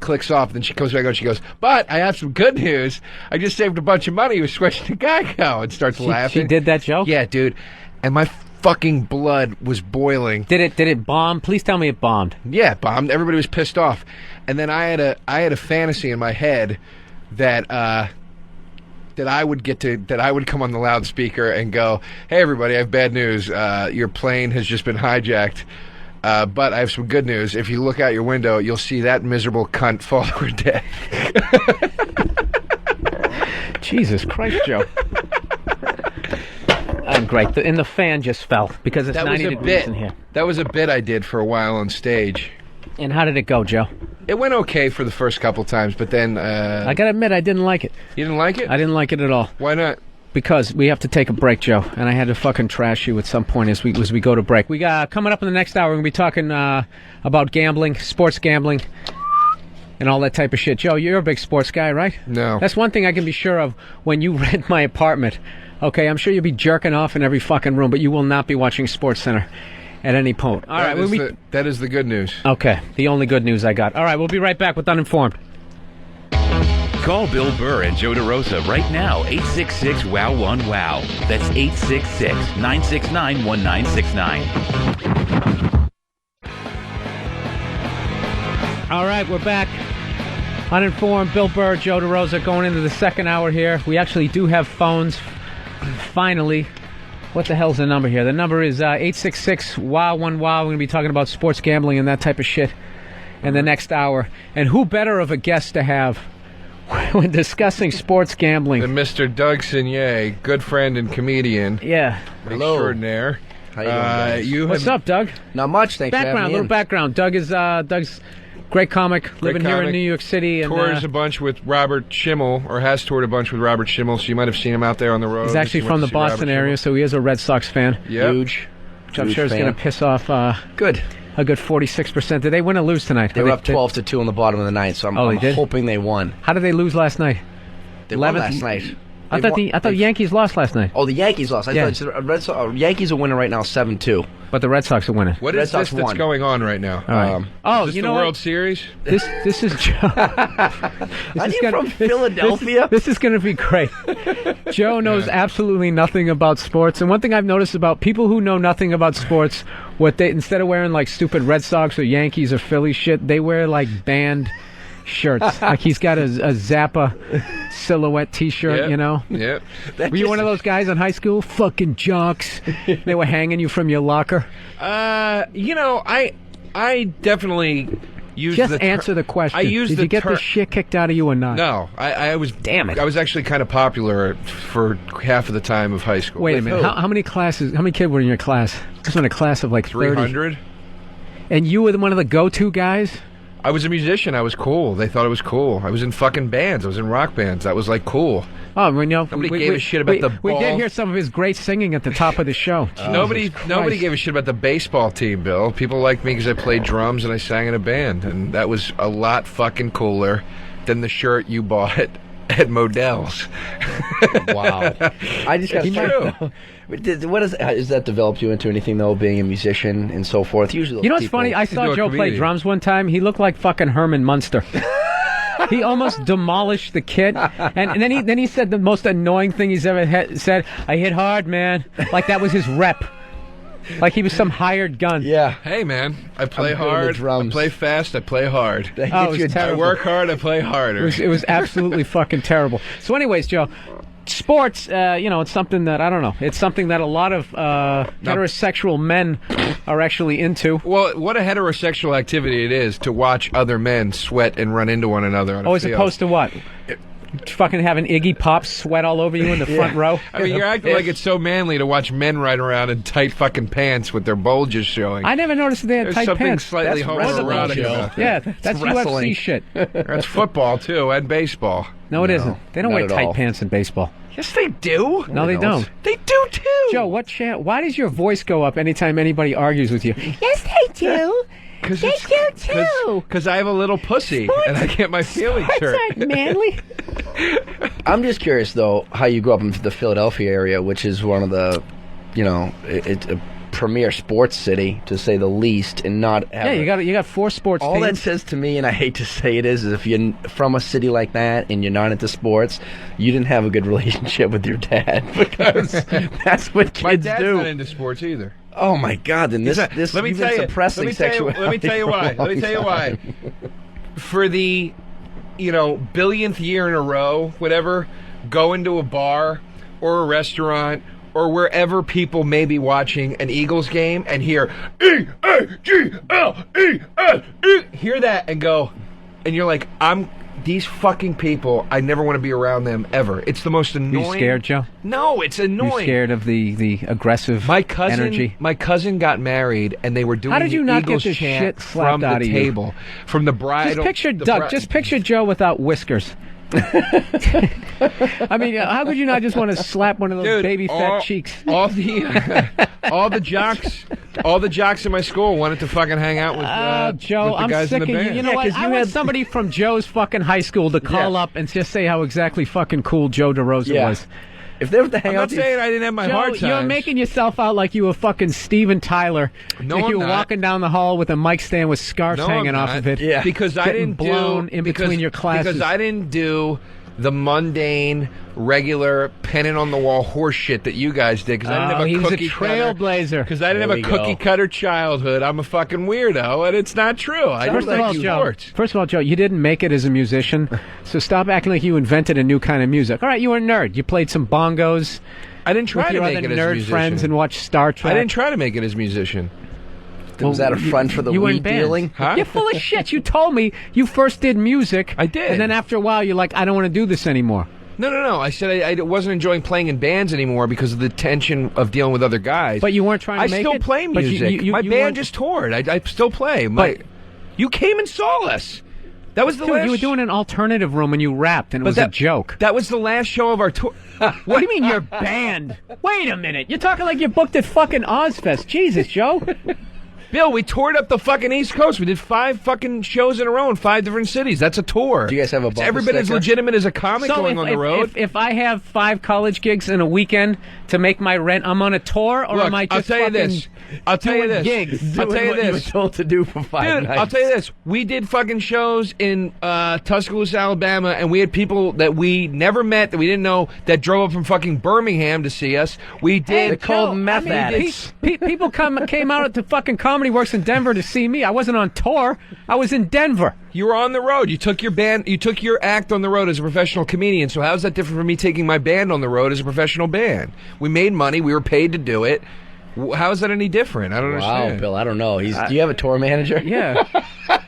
Speaker 4: clicks off. Then she comes back on. She goes, "But I have some good news. I just saved a bunch of money. We switched to Geico," and starts laughing.
Speaker 3: She did that joke?
Speaker 4: Yeah, dude. And my fucking blood was boiling.
Speaker 3: Did it bomb? Please tell me it bombed.
Speaker 4: Yeah, it bombed. Everybody was pissed off. And then I had a fantasy in my head that I would come on the loudspeaker and go, "Hey everybody, I have bad news. Your plane has just been hijacked. But I have some good news. If you look out your window, you'll see that miserable cunt fall to her death."
Speaker 3: Jesus Christ, Joe. Great. And the fan just fell because it's 90 degrees in here.
Speaker 4: That was a bit I did for a while on stage.
Speaker 3: And how did it go, Joe?
Speaker 4: It went okay for the first couple times, but then...
Speaker 3: I gotta admit, I didn't like it.
Speaker 4: You didn't like it?
Speaker 3: I didn't like it at all.
Speaker 4: Why not?
Speaker 3: Because we have to take a break, Joe, and I had to fucking trash you at some point as we go to break. We got coming up in the next hour. We're gonna be talking about gambling, sports gambling, and all that type of shit. Joe, you're a big sports guy, right?
Speaker 4: No.
Speaker 3: That's one thing I can be sure of when you rent my apartment. Okay, I'm sure you'll be jerking off in every fucking room, but you will not be watching SportsCenter at any point. All right,
Speaker 4: that is the good news.
Speaker 3: Okay, the only good news I got. All right, we'll be right back with Uninformed.
Speaker 1: Call Bill Burr and Joe DeRosa right now, 866-WOW-1-WOW. That's 866-969-1969.
Speaker 3: All right, we're back. Uninformed, Bill Burr, Joe DeRosa going into the second hour here. We actually do have phones, finally. What the hell's the number here? The number is 866-WOW-1-WOW. We're going to be talking about sports gambling and that type of shit in the next hour. And who better of a guest to have when discussing sports gambling
Speaker 4: And Mr. Doug Simay, good friend and comedian.
Speaker 3: Yeah.
Speaker 11: Hello.
Speaker 4: Extraordinaire.
Speaker 11: How you doing, guys?
Speaker 3: What's up, Doug?
Speaker 11: Not much, thanks for having
Speaker 3: Background,
Speaker 11: me
Speaker 3: little
Speaker 11: in.
Speaker 3: background. Doug is Doug's great comic, living here in New York City. And
Speaker 4: tours a bunch with Robert Schimmel, or has toured a bunch with Robert Schimmel, so you might have seen him out there on the road.
Speaker 3: he's actually from the Boston area, so he is a Red Sox fan.
Speaker 4: Yep.
Speaker 11: Huge.
Speaker 3: Which I'm sure is going to piss off
Speaker 11: Good.
Speaker 3: a good 46%. Did they win or lose tonight?
Speaker 11: They were up 12-2 in the bottom of the ninth, so I'm hoping they won.
Speaker 3: How did they lose last night?
Speaker 11: They won last night.
Speaker 3: I thought the Yankees lost last night.
Speaker 11: Oh, the Yankees lost. I thought Yankees are winning right now 7-2.
Speaker 3: But the Red Sox are winning.
Speaker 4: What is this that's going on right now?
Speaker 3: All right.
Speaker 4: Is this
Speaker 3: you
Speaker 4: the
Speaker 3: know
Speaker 4: World
Speaker 3: what?
Speaker 4: Series?
Speaker 3: This is Joe.
Speaker 11: Aren't you from Philadelphia?
Speaker 3: This is going to be great. Joe knows absolutely nothing about sports, and one thing I've noticed about people who know nothing about sports, instead of wearing like stupid Red Sox or Yankees or Philly shit, they wear like band shirts. Like he's got a Zappa silhouette T-shirt, you know?
Speaker 4: Yep.
Speaker 3: Were you one of those guys in high school? Fucking jocks. They were hanging you from your locker?
Speaker 4: You know, I definitely used
Speaker 3: Just answer the question.
Speaker 4: I used
Speaker 3: Did you get the shit kicked out of you or not?
Speaker 4: No. I was...
Speaker 3: Damn it.
Speaker 4: I was actually kind of popular for half of the time of high school.
Speaker 3: Wait a minute. How many kids were in your class? I was in a class of like 30.
Speaker 4: 300.
Speaker 3: And you were one of the go-to guys?
Speaker 4: I was a musician. I was cool. They thought it was cool. I was in fucking bands. I was in rock bands. That was like cool.
Speaker 3: Oh, well, you know,
Speaker 4: nobody gave a shit about the ball.
Speaker 3: We did hear some of his great singing at the top of the show.
Speaker 4: Nobody gave a shit about the baseball team, Bill. People liked me because I played drums and I sang in a band, and that was a lot fucking cooler than the shirt you bought at Modell's.
Speaker 11: Wow. I just got
Speaker 4: true.
Speaker 11: What has that developed you into anything, though, being a musician and so forth? Usually,
Speaker 3: you know what's funny? I saw Joe play drums one time. He looked like fucking Herman Munster. He almost demolished the kit, and then he said the most annoying thing he's ever said. I hit hard, man. Like that was his rep. Like he was some hired gun.
Speaker 11: Yeah.
Speaker 4: Hey, man, I play hard. I play fast. I play hard. I work hard. I play harder.
Speaker 3: It was absolutely fucking terrible. So, anyways, Joe, sports, it's something that, I don't know. It's something that a lot of heterosexual men are actually into.
Speaker 4: Well, what a heterosexual activity it is to watch other men sweat and run into one another on a
Speaker 3: as
Speaker 4: field.
Speaker 3: opposed to what? Fucking having Iggy Pop sweat all over you in the front row.
Speaker 4: I mean, you're acting like it's so manly to watch men ride around in tight fucking pants with their bulges showing.
Speaker 3: I never noticed they had
Speaker 4: There's
Speaker 3: tight
Speaker 4: something
Speaker 3: pants.
Speaker 4: slightly homoerotic about that.
Speaker 3: Yeah, that's UFC shit.
Speaker 4: That's football, too, and baseball.
Speaker 3: No, it isn't. They don't wear tight pants in baseball.
Speaker 4: Yes, they do.
Speaker 3: No, they don't.
Speaker 4: They do, too.
Speaker 3: Joe, why does your voice go up anytime anybody argues with you? Yes, they do. They do, too.
Speaker 4: Because I have a little pussy, and I get my feelings hurt.
Speaker 3: Aren't manly.
Speaker 11: I'm just curious, though, how you grew up in the Philadelphia area, which is one of the, it's a premier sports city, to say the least, and not have...
Speaker 3: Yeah, you got 4 sports
Speaker 11: all
Speaker 3: teams.
Speaker 11: That says to me, and I hate to say it, is if you're from a city like that and you're not into sports, you didn't have a good relationship with your dad, because that's what kids
Speaker 4: My dad's
Speaker 11: do.
Speaker 4: not into sports either.
Speaker 11: Oh my God! Then this
Speaker 4: let me tell you,
Speaker 11: suppressing sexuality.
Speaker 4: Let me tell you why. Let me tell you why. For the, billionth year in a row, whatever, go into a bar or a restaurant or wherever people may be watching an Eagles game and hear E-A-G-L-E-S-E, hear that and go, and you're like, these fucking people, I never want to be around them ever. It's the most annoying.
Speaker 3: You scared, Joe?
Speaker 4: No, it's annoying.
Speaker 3: You scared of the aggressive energy?
Speaker 4: My cousin got married, and they were doing
Speaker 3: How did you
Speaker 4: the
Speaker 3: not
Speaker 4: Eagles
Speaker 3: get the
Speaker 4: chant
Speaker 3: shit slapped
Speaker 4: from
Speaker 3: out
Speaker 4: the
Speaker 3: of
Speaker 4: table,
Speaker 3: you?
Speaker 4: from the bridal.
Speaker 3: Just picture Doug. Just picture Joe without whiskers. I mean, how could you not just want to slap one of those baby fat cheeks?
Speaker 4: All the jocks in my school wanted to fucking hang out with
Speaker 3: Joe,
Speaker 4: with the
Speaker 3: I'm
Speaker 4: guys
Speaker 3: sick
Speaker 4: in the
Speaker 3: of
Speaker 4: band.
Speaker 3: you know what? I want somebody from Joe's fucking high school to call up and just say how exactly fucking cool Joe DeRosa was.
Speaker 11: If they were to hang
Speaker 4: I'm
Speaker 11: out,
Speaker 4: not saying I didn't have my
Speaker 3: Joe,
Speaker 4: hard times.
Speaker 3: you're making yourself out like you were fucking Steven Tyler.
Speaker 4: No,
Speaker 3: like
Speaker 4: I'm
Speaker 3: you were
Speaker 4: not.
Speaker 3: walking down the hall with a mic stand with scarves
Speaker 4: No,
Speaker 3: hanging
Speaker 4: I'm
Speaker 3: off
Speaker 4: not.
Speaker 3: of it.
Speaker 4: Because I
Speaker 3: Getting
Speaker 4: didn't
Speaker 3: blown
Speaker 4: do
Speaker 3: in between your classes.
Speaker 4: Because I didn't do the mundane, regular, pennant on the wall horse shit that you guys did. Because I didn't have a
Speaker 3: he was a
Speaker 4: cookie
Speaker 3: trailblazer.
Speaker 4: Because I didn't have a cookie cutter childhood. I'm a fucking weirdo, and it's not true. I
Speaker 3: First
Speaker 4: don't
Speaker 3: of all,
Speaker 4: like
Speaker 3: Joe,
Speaker 4: sports.
Speaker 3: first of all, Joe, you didn't make it as a musician, so stop acting like you invented a new kind of music. All right, you were a nerd. You played some bongos.
Speaker 4: I didn't try
Speaker 3: with
Speaker 4: to
Speaker 3: your
Speaker 4: make
Speaker 3: other
Speaker 4: it as a
Speaker 3: nerd
Speaker 4: musician.
Speaker 3: friends and watch Star Trek.
Speaker 4: I didn't try to make it as a musician.
Speaker 11: Was that a front for the
Speaker 3: you were in
Speaker 11: weed
Speaker 3: bands.
Speaker 11: dealing?
Speaker 4: Huh?
Speaker 3: You're full of shit. You told me you first did music.
Speaker 4: I did.
Speaker 3: And then after a while, you're like, I don't want to do this anymore.
Speaker 4: No. I said I wasn't enjoying playing in bands anymore because of the tension of dealing with other guys.
Speaker 3: But you weren't trying to make it?
Speaker 4: I still play
Speaker 3: But you-
Speaker 4: music.
Speaker 3: you
Speaker 4: My
Speaker 3: weren't-
Speaker 4: band just toured. I still play. You came and saw us. That was the
Speaker 3: Dude,
Speaker 4: last.
Speaker 3: you were doing an alternative room and you rapped, and it was a joke.
Speaker 4: That was the last show of our tour.
Speaker 3: What do you mean your band? Wait a minute. You're talking like you're booked at fucking Ozfest. Jesus, Joe.
Speaker 4: Bill, we toured up the fucking East Coast. We did 5 fucking shows in a row in 5 different cities. That's a tour.
Speaker 11: Do you guys have a
Speaker 4: It's
Speaker 11: bumper
Speaker 4: every bit as
Speaker 11: sticker?
Speaker 4: legitimate as a comic
Speaker 3: So
Speaker 4: going on the road.
Speaker 3: If I have 5 college gigs in a weekend to make my rent, I'm on a tour, or
Speaker 4: Look,
Speaker 3: am I
Speaker 4: I'll
Speaker 3: just
Speaker 4: tell you
Speaker 3: fucking
Speaker 4: this. I'll tell you
Speaker 3: doing
Speaker 4: this.
Speaker 3: gigs?
Speaker 4: I'll tell you
Speaker 11: what you were
Speaker 4: this.
Speaker 11: told to do for 5
Speaker 4: Dude,
Speaker 11: nights.
Speaker 4: I'll tell you this. We did fucking shows in Tuscaloosa, Alabama, and we had people that we never met, that we didn't know, that drove up from fucking Birmingham to see us. We did.
Speaker 11: They're called
Speaker 3: Joe,
Speaker 11: meth addicts.
Speaker 3: People came out to fucking Comedy Works in Denver to see me. I wasn't on tour. I was in Denver.
Speaker 4: You were on the road. You took your band. You took your act on the road as a professional comedian. So how's that different from me taking my band on the road as a professional band? We made money. We were paid to do it. How is that any different? I don't
Speaker 11: Wow,
Speaker 4: understand.
Speaker 11: Bill, I don't know. Do you have a tour manager?
Speaker 3: Yeah.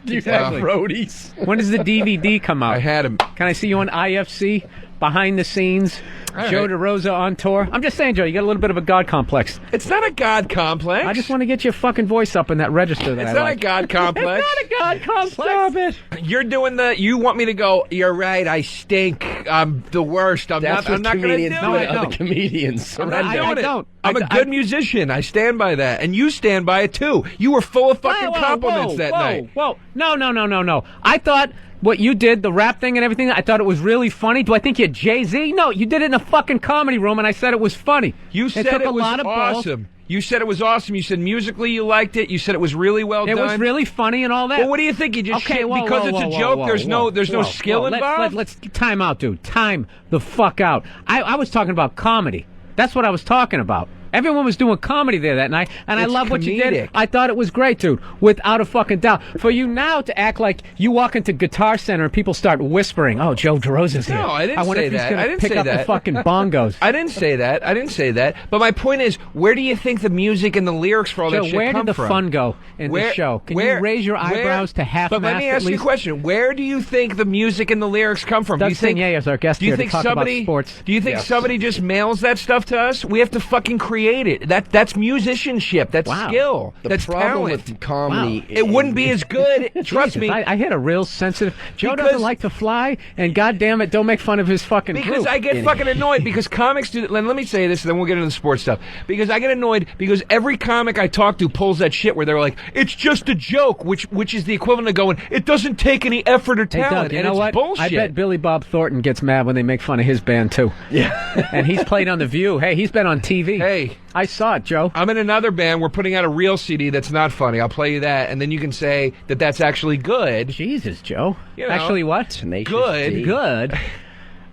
Speaker 11: Do you
Speaker 3: Exactly.
Speaker 11: have roadies?
Speaker 3: When does the DVD come out?
Speaker 4: I had him.
Speaker 3: Can I see you on IFC? Behind the scenes?
Speaker 4: All
Speaker 3: Joe
Speaker 4: right.
Speaker 3: DeRosa on tour? I'm just saying, Joe, you got a little bit of a God complex.
Speaker 4: It's not a God complex.
Speaker 3: I just want to get your fucking voice up in that register that
Speaker 4: It's
Speaker 3: I
Speaker 4: not
Speaker 3: like.
Speaker 4: a God complex.
Speaker 3: It's not a God complex. Stop it.
Speaker 4: You're doing the. You want me to go? You're right. I stink. I'm the worst. I'm
Speaker 11: That's
Speaker 4: not. I'm
Speaker 11: what
Speaker 4: not going to
Speaker 11: comedians
Speaker 4: do
Speaker 11: do
Speaker 4: it.
Speaker 11: to other comedians.
Speaker 4: I'm not
Speaker 3: I
Speaker 4: doing it.
Speaker 3: don't.
Speaker 4: I'm a good musician. I stand by that, and you stand by it too. You were full of fucking compliments that night.
Speaker 3: Whoa. No. I thought what you did, the rap thing and everything, I thought it was really funny. Do I think you're Jay-Z? No, you did it in a fucking comedy room, and I said it was funny.
Speaker 4: You said
Speaker 3: took
Speaker 4: it
Speaker 3: a
Speaker 4: was
Speaker 3: lot of balls.
Speaker 4: awesome. You said it was awesome. You said musically you liked it. You said it was really well
Speaker 3: It
Speaker 4: done.
Speaker 3: was really funny and all that.
Speaker 4: Well, what do you think? You just
Speaker 3: Okay,
Speaker 4: shit
Speaker 3: whoa,
Speaker 4: because
Speaker 3: whoa,
Speaker 4: it's a
Speaker 3: whoa,
Speaker 4: joke.
Speaker 3: whoa,
Speaker 4: There's
Speaker 3: whoa,
Speaker 4: no
Speaker 3: whoa,
Speaker 4: skill involved.
Speaker 3: Let's time out, dude. Time the fuck out. I was talking about comedy. That's what I was talking about. Everyone was doing comedy there that night, and I
Speaker 4: It's
Speaker 3: love what you did.
Speaker 4: comedic.
Speaker 3: I thought it was great, dude, without a fucking doubt. For you now to act like you walk into Guitar Center and people start whispering, "Oh, Joe DeRosa's here."
Speaker 4: No, I didn't
Speaker 3: wonder
Speaker 4: say
Speaker 3: if he's
Speaker 4: that.
Speaker 3: gonna
Speaker 4: I didn't
Speaker 3: pick
Speaker 4: say
Speaker 3: up the
Speaker 4: that.
Speaker 3: fucking bongos.
Speaker 4: I didn't say that. But my point is, where do you think the music and the lyrics for all
Speaker 3: Joe,
Speaker 4: that shit
Speaker 3: where
Speaker 4: come
Speaker 3: did the
Speaker 4: from?
Speaker 3: fun go in this show? Can you raise your eyebrows to half
Speaker 4: But let
Speaker 3: mast
Speaker 4: me
Speaker 3: at
Speaker 4: ask you a
Speaker 3: least?
Speaker 4: question. Where do you think the music and the lyrics come from?
Speaker 3: Doug
Speaker 4: do you think
Speaker 3: Simay is our guest
Speaker 4: do you
Speaker 3: here to
Speaker 4: think
Speaker 3: talk about
Speaker 4: somebody,
Speaker 3: sports.
Speaker 4: Do you think
Speaker 11: Yes.
Speaker 4: somebody just mails that stuff to us? We have to fucking create it. That's musicianship. That's
Speaker 3: Wow.
Speaker 4: skill.
Speaker 11: The
Speaker 4: That's
Speaker 11: problem
Speaker 4: talent.
Speaker 11: with comedy,
Speaker 3: Wow.
Speaker 4: It wouldn't be as good. Trust
Speaker 3: Jesus,
Speaker 4: me.
Speaker 3: I hit a real sensitive. Joe
Speaker 4: Because-
Speaker 3: doesn't like to fly, and goddamn it, don't make fun of his fucking
Speaker 4: Because
Speaker 3: group.
Speaker 4: I get fucking annoyed because comics do. Let me say this, and then we'll get into the sports stuff. Because I get annoyed because every comic I talk to pulls that shit where they're like, "It's just a joke," which is the equivalent of going, "It doesn't take any effort or
Speaker 3: Hey,
Speaker 4: talent."
Speaker 3: Doug, you
Speaker 4: and
Speaker 3: know
Speaker 4: it's
Speaker 3: what?
Speaker 4: bullshit.
Speaker 3: I bet Billy Bob Thornton gets mad when they make fun of his band too.
Speaker 11: Yeah.
Speaker 3: And he's played on The View. Hey, he's been on TV.
Speaker 4: Hey.
Speaker 3: I saw it, Joe.
Speaker 4: I'm in another band. We're putting out a real CD that's not funny. I'll play you that, and then you can say that that's actually good.
Speaker 3: Jesus, Joe.
Speaker 4: You know,
Speaker 3: Actually, what?
Speaker 11: Tenacious
Speaker 4: Good.
Speaker 11: D.
Speaker 3: Good.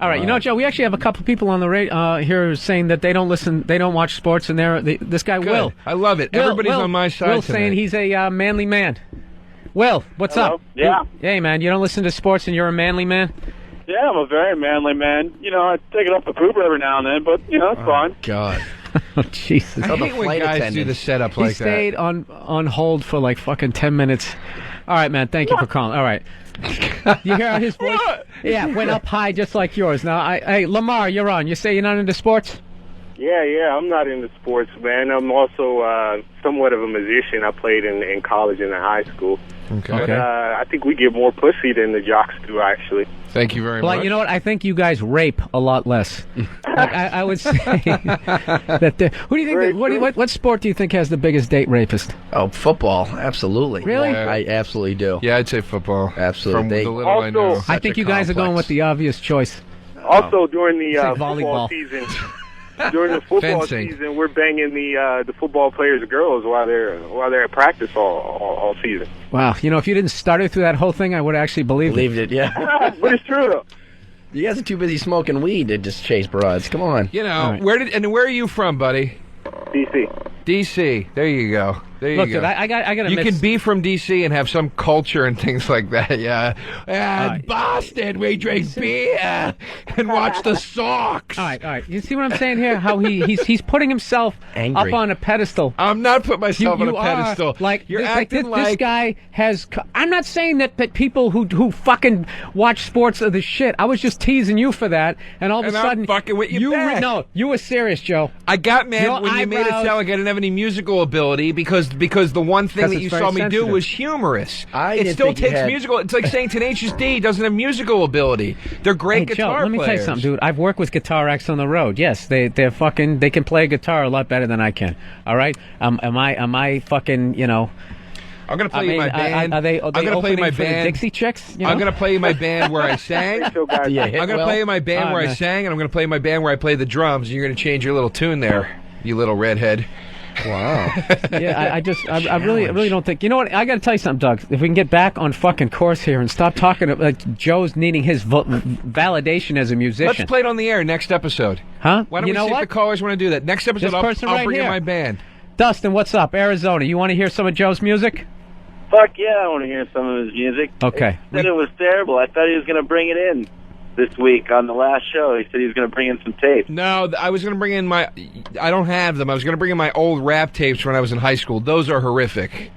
Speaker 3: All right, you know, Joe, we actually have a couple people on the here saying that they don't listen, they don't watch sports, and this guy
Speaker 4: Good.
Speaker 3: Will.
Speaker 4: I love it. Everybody's on my side
Speaker 3: Will
Speaker 4: tonight.
Speaker 3: saying he's a manly man. Will, what's
Speaker 9: Hello?
Speaker 3: up?
Speaker 9: Yeah.
Speaker 3: Hey, man, you don't listen to sports, and you're a manly man.
Speaker 9: Yeah, I'm a very manly man. You know, I take it off the pooper every now and then, but, you know, it's fine.
Speaker 11: God.
Speaker 3: Oh, Jesus.
Speaker 4: I hate when
Speaker 11: flight
Speaker 4: guys do
Speaker 11: attendant.
Speaker 4: the setup
Speaker 3: He
Speaker 4: like
Speaker 3: stayed on hold for like fucking 10 minutes. All right, man. Thank you for calling. All right. You hear how his voice? Yeah, went up high just like yours. Now, hey, Lamar, you're on. You say you're not into sports?
Speaker 7: Yeah, I'm not into sports, man. I'm also somewhat of a musician. I played in college and in high school.
Speaker 4: that. Okay.
Speaker 7: But I think we get more pussy than the jocks do, actually.
Speaker 4: Thank you very
Speaker 3: Well,
Speaker 4: much.
Speaker 3: you know what? I think you guys rape a lot less. I would say that. Who do you think? What sport do you think has the biggest date rapist?
Speaker 11: Oh, football. Absolutely.
Speaker 3: Really?
Speaker 11: I absolutely do.
Speaker 4: Yeah, I'd say football.
Speaker 11: Absolutely.
Speaker 4: From
Speaker 11: They-
Speaker 4: the little I know.
Speaker 3: I think you guys are going with the obvious choice.
Speaker 7: Also, during the
Speaker 3: Say
Speaker 7: football
Speaker 3: volleyball.
Speaker 7: season, during the football
Speaker 4: Fencing.
Speaker 7: season, we're banging the football players' girls while they're at practice all season.
Speaker 3: Wow. You know, if you didn't stutter through that whole thing, I would have actually believed
Speaker 11: Believed it, yeah.
Speaker 7: But it's true though.
Speaker 11: You guys are too busy smoking weed to just chase broads. Come on.
Speaker 4: You know,
Speaker 3: All right.
Speaker 4: where are you from, buddy?
Speaker 7: DC.
Speaker 4: DC. There you go. There you
Speaker 3: Look,
Speaker 4: go.
Speaker 3: dude, I got to
Speaker 4: You
Speaker 3: miss.
Speaker 4: can be from DC and have some culture and things like that. Yeah.
Speaker 3: right.
Speaker 4: Boston, we drink beer and watch the Sox.
Speaker 3: All right. You see what I'm saying here? How he's putting himself
Speaker 11: Angry.
Speaker 3: up on a pedestal.
Speaker 4: I'm not putting myself on a
Speaker 3: are,
Speaker 4: pedestal.
Speaker 3: Like
Speaker 4: You're
Speaker 3: this,
Speaker 4: acting
Speaker 3: this guy has. I'm not saying that people who fucking watch sports are the shit. I was just teasing you for that, and all of
Speaker 4: And
Speaker 3: a
Speaker 4: I'm
Speaker 3: sudden
Speaker 4: fucking with you back.
Speaker 3: No, you were serious, Joe.
Speaker 4: I got mad
Speaker 3: Your
Speaker 4: when you made it
Speaker 3: eyebrows-
Speaker 4: sound like I didn't have any musical ability because the one thing
Speaker 3: Because
Speaker 4: that
Speaker 3: it's
Speaker 4: you
Speaker 3: very
Speaker 4: saw me do
Speaker 3: sensitive.
Speaker 4: was humorous.
Speaker 11: I
Speaker 4: it
Speaker 11: didn't
Speaker 4: still
Speaker 11: think you
Speaker 4: takes
Speaker 11: had-
Speaker 4: musical. It's like saying Tenacious D doesn't have musical ability. They're great
Speaker 3: Hey, Joe,
Speaker 4: guitar
Speaker 3: let me tell you
Speaker 4: players.
Speaker 3: something, dude. I've worked with guitar acts on the road. Yes, they can play guitar a lot better than I can. All right, am I fucking, you know?
Speaker 4: I'm gonna play
Speaker 3: I mean,
Speaker 4: you my band.
Speaker 3: Are they
Speaker 4: I'm gonna play
Speaker 3: opening
Speaker 4: my
Speaker 3: for the
Speaker 4: band.
Speaker 3: Dixie Chicks? You know?
Speaker 4: I'm gonna play you my band where I sang.
Speaker 7: So guys,
Speaker 11: Do you hit
Speaker 4: I'm gonna
Speaker 11: well?
Speaker 4: play you my band
Speaker 3: Oh,
Speaker 4: where I
Speaker 3: nice.
Speaker 4: sang, and I'm gonna play my band where I play the drums. And you're gonna change your little tune there, you little redhead.
Speaker 11: Wow.
Speaker 3: Yeah, I really don't think. You know what? I got to tell you something, Doug. If we can get back on fucking course here and stop talking about Joe's needing his validation as a musician.
Speaker 4: Let's play it on the air next episode.
Speaker 3: Huh?
Speaker 4: Why don't
Speaker 3: you
Speaker 4: we
Speaker 3: know
Speaker 4: see
Speaker 3: what?
Speaker 4: if the callers want to do that? Next episode,
Speaker 3: This
Speaker 4: I'll
Speaker 3: person right
Speaker 4: bring in
Speaker 3: here.
Speaker 4: my band.
Speaker 3: Dustin, what's up? Arizona. You want to hear some of Joe's music?
Speaker 12: Fuck yeah, I want to hear some of his music.
Speaker 3: Okay.
Speaker 12: He said it was terrible. I thought he was going to bring it in this week on the last show. He said he was going to bring in some tapes.
Speaker 4: No, I was going to bring in my... I don't have them. I was going to bring in my old rap tapes when I was in high school. Those are horrific.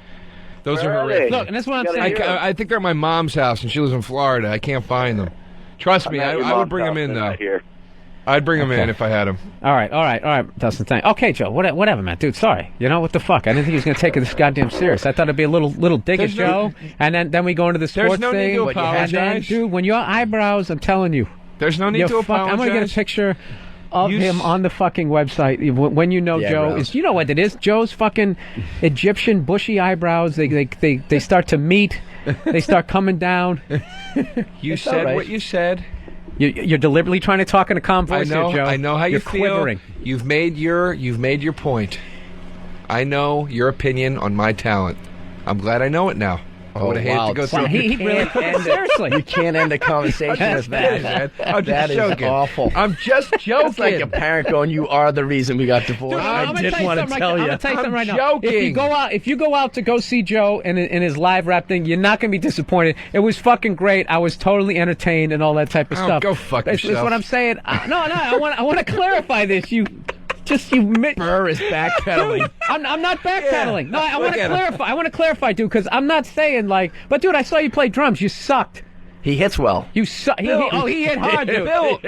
Speaker 4: Those
Speaker 12: Where
Speaker 4: are
Speaker 12: are
Speaker 4: horrific.
Speaker 12: they?
Speaker 3: Look, and that's what I'm
Speaker 12: Gotta
Speaker 3: saying.
Speaker 12: hear 'em.
Speaker 4: I think they're at my mom's house, and she lives in Florida. I can't find them. Trust me,
Speaker 12: I'm at your
Speaker 4: I would
Speaker 12: mom's
Speaker 4: bring them
Speaker 12: house,
Speaker 4: in,
Speaker 12: they're
Speaker 4: though.
Speaker 12: not here.
Speaker 4: I'd bring them
Speaker 3: Okay.
Speaker 4: in if I had them.
Speaker 3: All right, Dustin. Thank. Okay, Joe. Whatever, man. Dude, sorry. You know what the fuck? I didn't think he was going to take this goddamn serious. I thought it'd be a little dig at
Speaker 4: There's no-
Speaker 3: Joe, and then we go into the sports
Speaker 4: no need
Speaker 3: thing.
Speaker 4: to
Speaker 3: And then,
Speaker 4: apologize.
Speaker 3: dude, when your eyebrows, I'm telling you,
Speaker 4: There's no need
Speaker 3: you're
Speaker 4: to
Speaker 3: I'm
Speaker 4: apologize.
Speaker 3: going to get a picture of
Speaker 4: You
Speaker 3: him
Speaker 4: s-
Speaker 3: on the fucking website when you know
Speaker 11: The
Speaker 3: Joe
Speaker 11: eyebrows.
Speaker 3: is. You know what it is? Joe's fucking Egyptian bushy eyebrows. They start to meet. They start coming down.
Speaker 4: You
Speaker 11: It's
Speaker 4: said
Speaker 11: all right.
Speaker 4: what you said.
Speaker 3: You're deliberately trying to talk in a calm
Speaker 4: I
Speaker 3: voice
Speaker 4: know.
Speaker 3: here, Joe.
Speaker 4: I know how you
Speaker 3: You're
Speaker 4: feel.
Speaker 3: quivering.
Speaker 4: You've made your point. I know your opinion on my talent. I'm glad I know it now. I would have hated to go through.
Speaker 3: Wow, he really took it seriously.
Speaker 11: You can't end a conversation with that.
Speaker 4: I'm just
Speaker 11: That is
Speaker 4: joking.
Speaker 11: awful.
Speaker 4: I'm just joking.
Speaker 11: It's like a parent going, "You are the reason we got divorced."
Speaker 3: Dude, I'm
Speaker 11: I
Speaker 3: gonna
Speaker 11: didn't want to
Speaker 3: something
Speaker 11: tell
Speaker 3: I'm
Speaker 11: you.
Speaker 3: gonna tell you something right now.
Speaker 4: joking.
Speaker 3: If you go out to go see Joe in his live rap thing, you're not gonna be disappointed. It was fucking great. I was totally entertained and all that type of
Speaker 4: Oh,
Speaker 3: stuff.
Speaker 4: go fuck
Speaker 3: That's
Speaker 4: yourself.
Speaker 3: what I'm saying. No, I want to clarify this.
Speaker 11: Burr is backpedaling.
Speaker 3: I'm not backpedaling. No, I want
Speaker 4: Look
Speaker 3: to
Speaker 4: at him.
Speaker 3: clarify. I want to clarify, dude, because I'm not saying like. But dude, I saw you play drums. You sucked.
Speaker 11: He hits well.
Speaker 3: You suck. He hit hard, dude.
Speaker 4: Bill,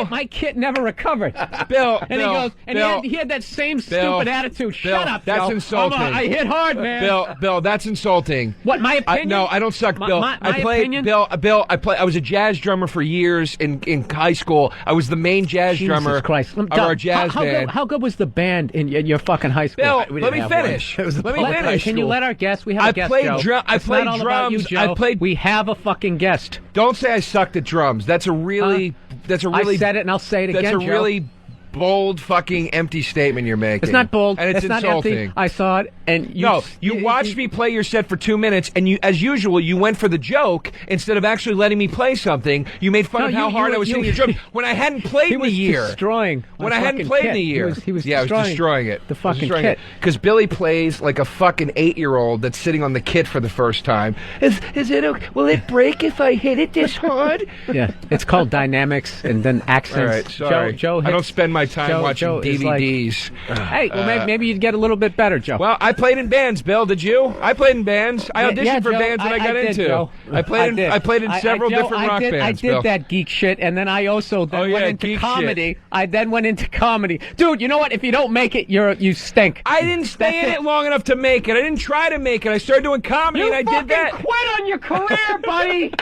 Speaker 3: My kit never recovered.
Speaker 4: Bill,
Speaker 3: And he goes, and he had that same stupid attitude. Shut up,
Speaker 4: that's
Speaker 3: Joe.
Speaker 4: insulting.
Speaker 3: I hit hard, man.
Speaker 4: Bill, that's insulting.
Speaker 3: What, my opinion?
Speaker 4: No, I don't suck, Bill.
Speaker 3: My
Speaker 4: I played,
Speaker 3: opinion?
Speaker 4: Bill. I was a jazz drummer for years in high school. I was the main jazz
Speaker 3: Jesus
Speaker 4: drummer
Speaker 3: Christ.
Speaker 4: of our jazz band.
Speaker 3: How good was the band in your fucking high school?
Speaker 4: Bill, let me finish. Let me finish.
Speaker 3: Can you let our guest? We have
Speaker 4: I
Speaker 3: a guest,
Speaker 4: played
Speaker 3: Joe.
Speaker 4: drum- I
Speaker 3: It's
Speaker 4: played
Speaker 3: not all about you,
Speaker 4: drums.
Speaker 3: Joe.
Speaker 4: I played-
Speaker 3: We have a fucking guest.
Speaker 4: Don't say I sucked at drums. That's a really.
Speaker 3: I said it and I'll say it again,
Speaker 4: That's a
Speaker 3: Joe.
Speaker 4: really bold, fucking empty statement you're making.
Speaker 3: It's not bold.
Speaker 4: and it's
Speaker 3: not
Speaker 4: insulting.
Speaker 3: empty. I saw it, and
Speaker 4: you watched me play your set for 2 minutes, and you, as usual, you went for the joke instead of actually letting me play something. You made fun
Speaker 3: No,
Speaker 4: of how
Speaker 3: you-
Speaker 4: hard
Speaker 3: you-
Speaker 4: I was
Speaker 3: you-
Speaker 4: hitting your drum when I hadn't played
Speaker 3: He
Speaker 4: in a
Speaker 3: was
Speaker 4: year.
Speaker 3: destroying.
Speaker 4: When
Speaker 3: my
Speaker 4: I hadn't
Speaker 3: fucking
Speaker 4: played
Speaker 3: kit.
Speaker 4: in a year.
Speaker 3: He was
Speaker 4: I was destroying it.
Speaker 3: The fucking
Speaker 4: Destroying
Speaker 3: kit.
Speaker 4: Because Billy plays like a fucking 8-year-old that's sitting on the kit for the first time. Is it okay? Will it break if I hit it this hard?
Speaker 3: Yeah, it's called dynamics and then accents.
Speaker 4: All right, sorry.
Speaker 3: Joe
Speaker 4: I don't
Speaker 3: hits-
Speaker 4: spend my time watching
Speaker 3: Joe is like-
Speaker 4: DVDs.
Speaker 3: Hey, well, maybe you'd get a little bit better, Joe.
Speaker 4: Well, I played in bands, Bill. Did you? I played in bands. I auditioned
Speaker 3: Yeah,
Speaker 4: for
Speaker 3: Joe,
Speaker 4: bands that I got
Speaker 3: did,
Speaker 4: into.
Speaker 3: Joe.
Speaker 4: I played in several
Speaker 3: Joe,
Speaker 4: different rock bands.
Speaker 3: I did
Speaker 4: Bill.
Speaker 3: that geek shit, and then I also went into
Speaker 4: geek
Speaker 3: comedy. I then went into comedy. Dude, you know what? If you don't make it, you stink.
Speaker 4: I didn't stay in it long enough to make it. I didn't try to make it. I started doing comedy, and I did that.
Speaker 3: Quit on your career, buddy.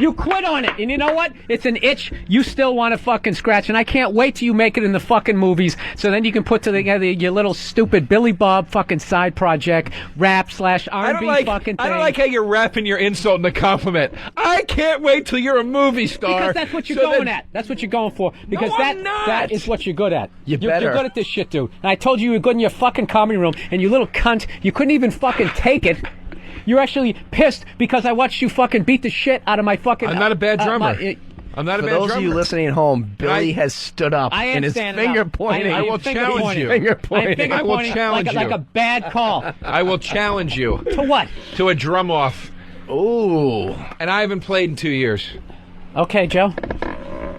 Speaker 3: You quit on it. And you know what? It's an itch you still want to fucking scratch. And I can't wait till you make it in the fucking movies. So then you can put together your little stupid Billy Bob fucking side project, rap/R&B fucking thing.
Speaker 4: I don't like how you're wrapping your insult in a compliment. I can't wait till you're a movie star.
Speaker 3: Because that's what you're going at. That's what you're going for. Because that is what you're good at. You're good at this shit, dude. And I told you were good in your fucking comedy room, and you little cunt, you couldn't even fucking take it. You're actually pissed because I watched you fucking beat the shit out of my fucking...
Speaker 4: I'm not a bad drummer. I'm not a bad drummer.
Speaker 11: For those of you listening at home, Billy has stood up and is finger pointing.
Speaker 4: I will challenge you.
Speaker 11: Finger pointing.
Speaker 4: I will challenge you.
Speaker 3: Like a bad call.
Speaker 4: I will challenge you.
Speaker 3: To what?
Speaker 4: To a drum off.
Speaker 11: Ooh.
Speaker 4: And I haven't played in 2 years.
Speaker 3: Okay, Joe.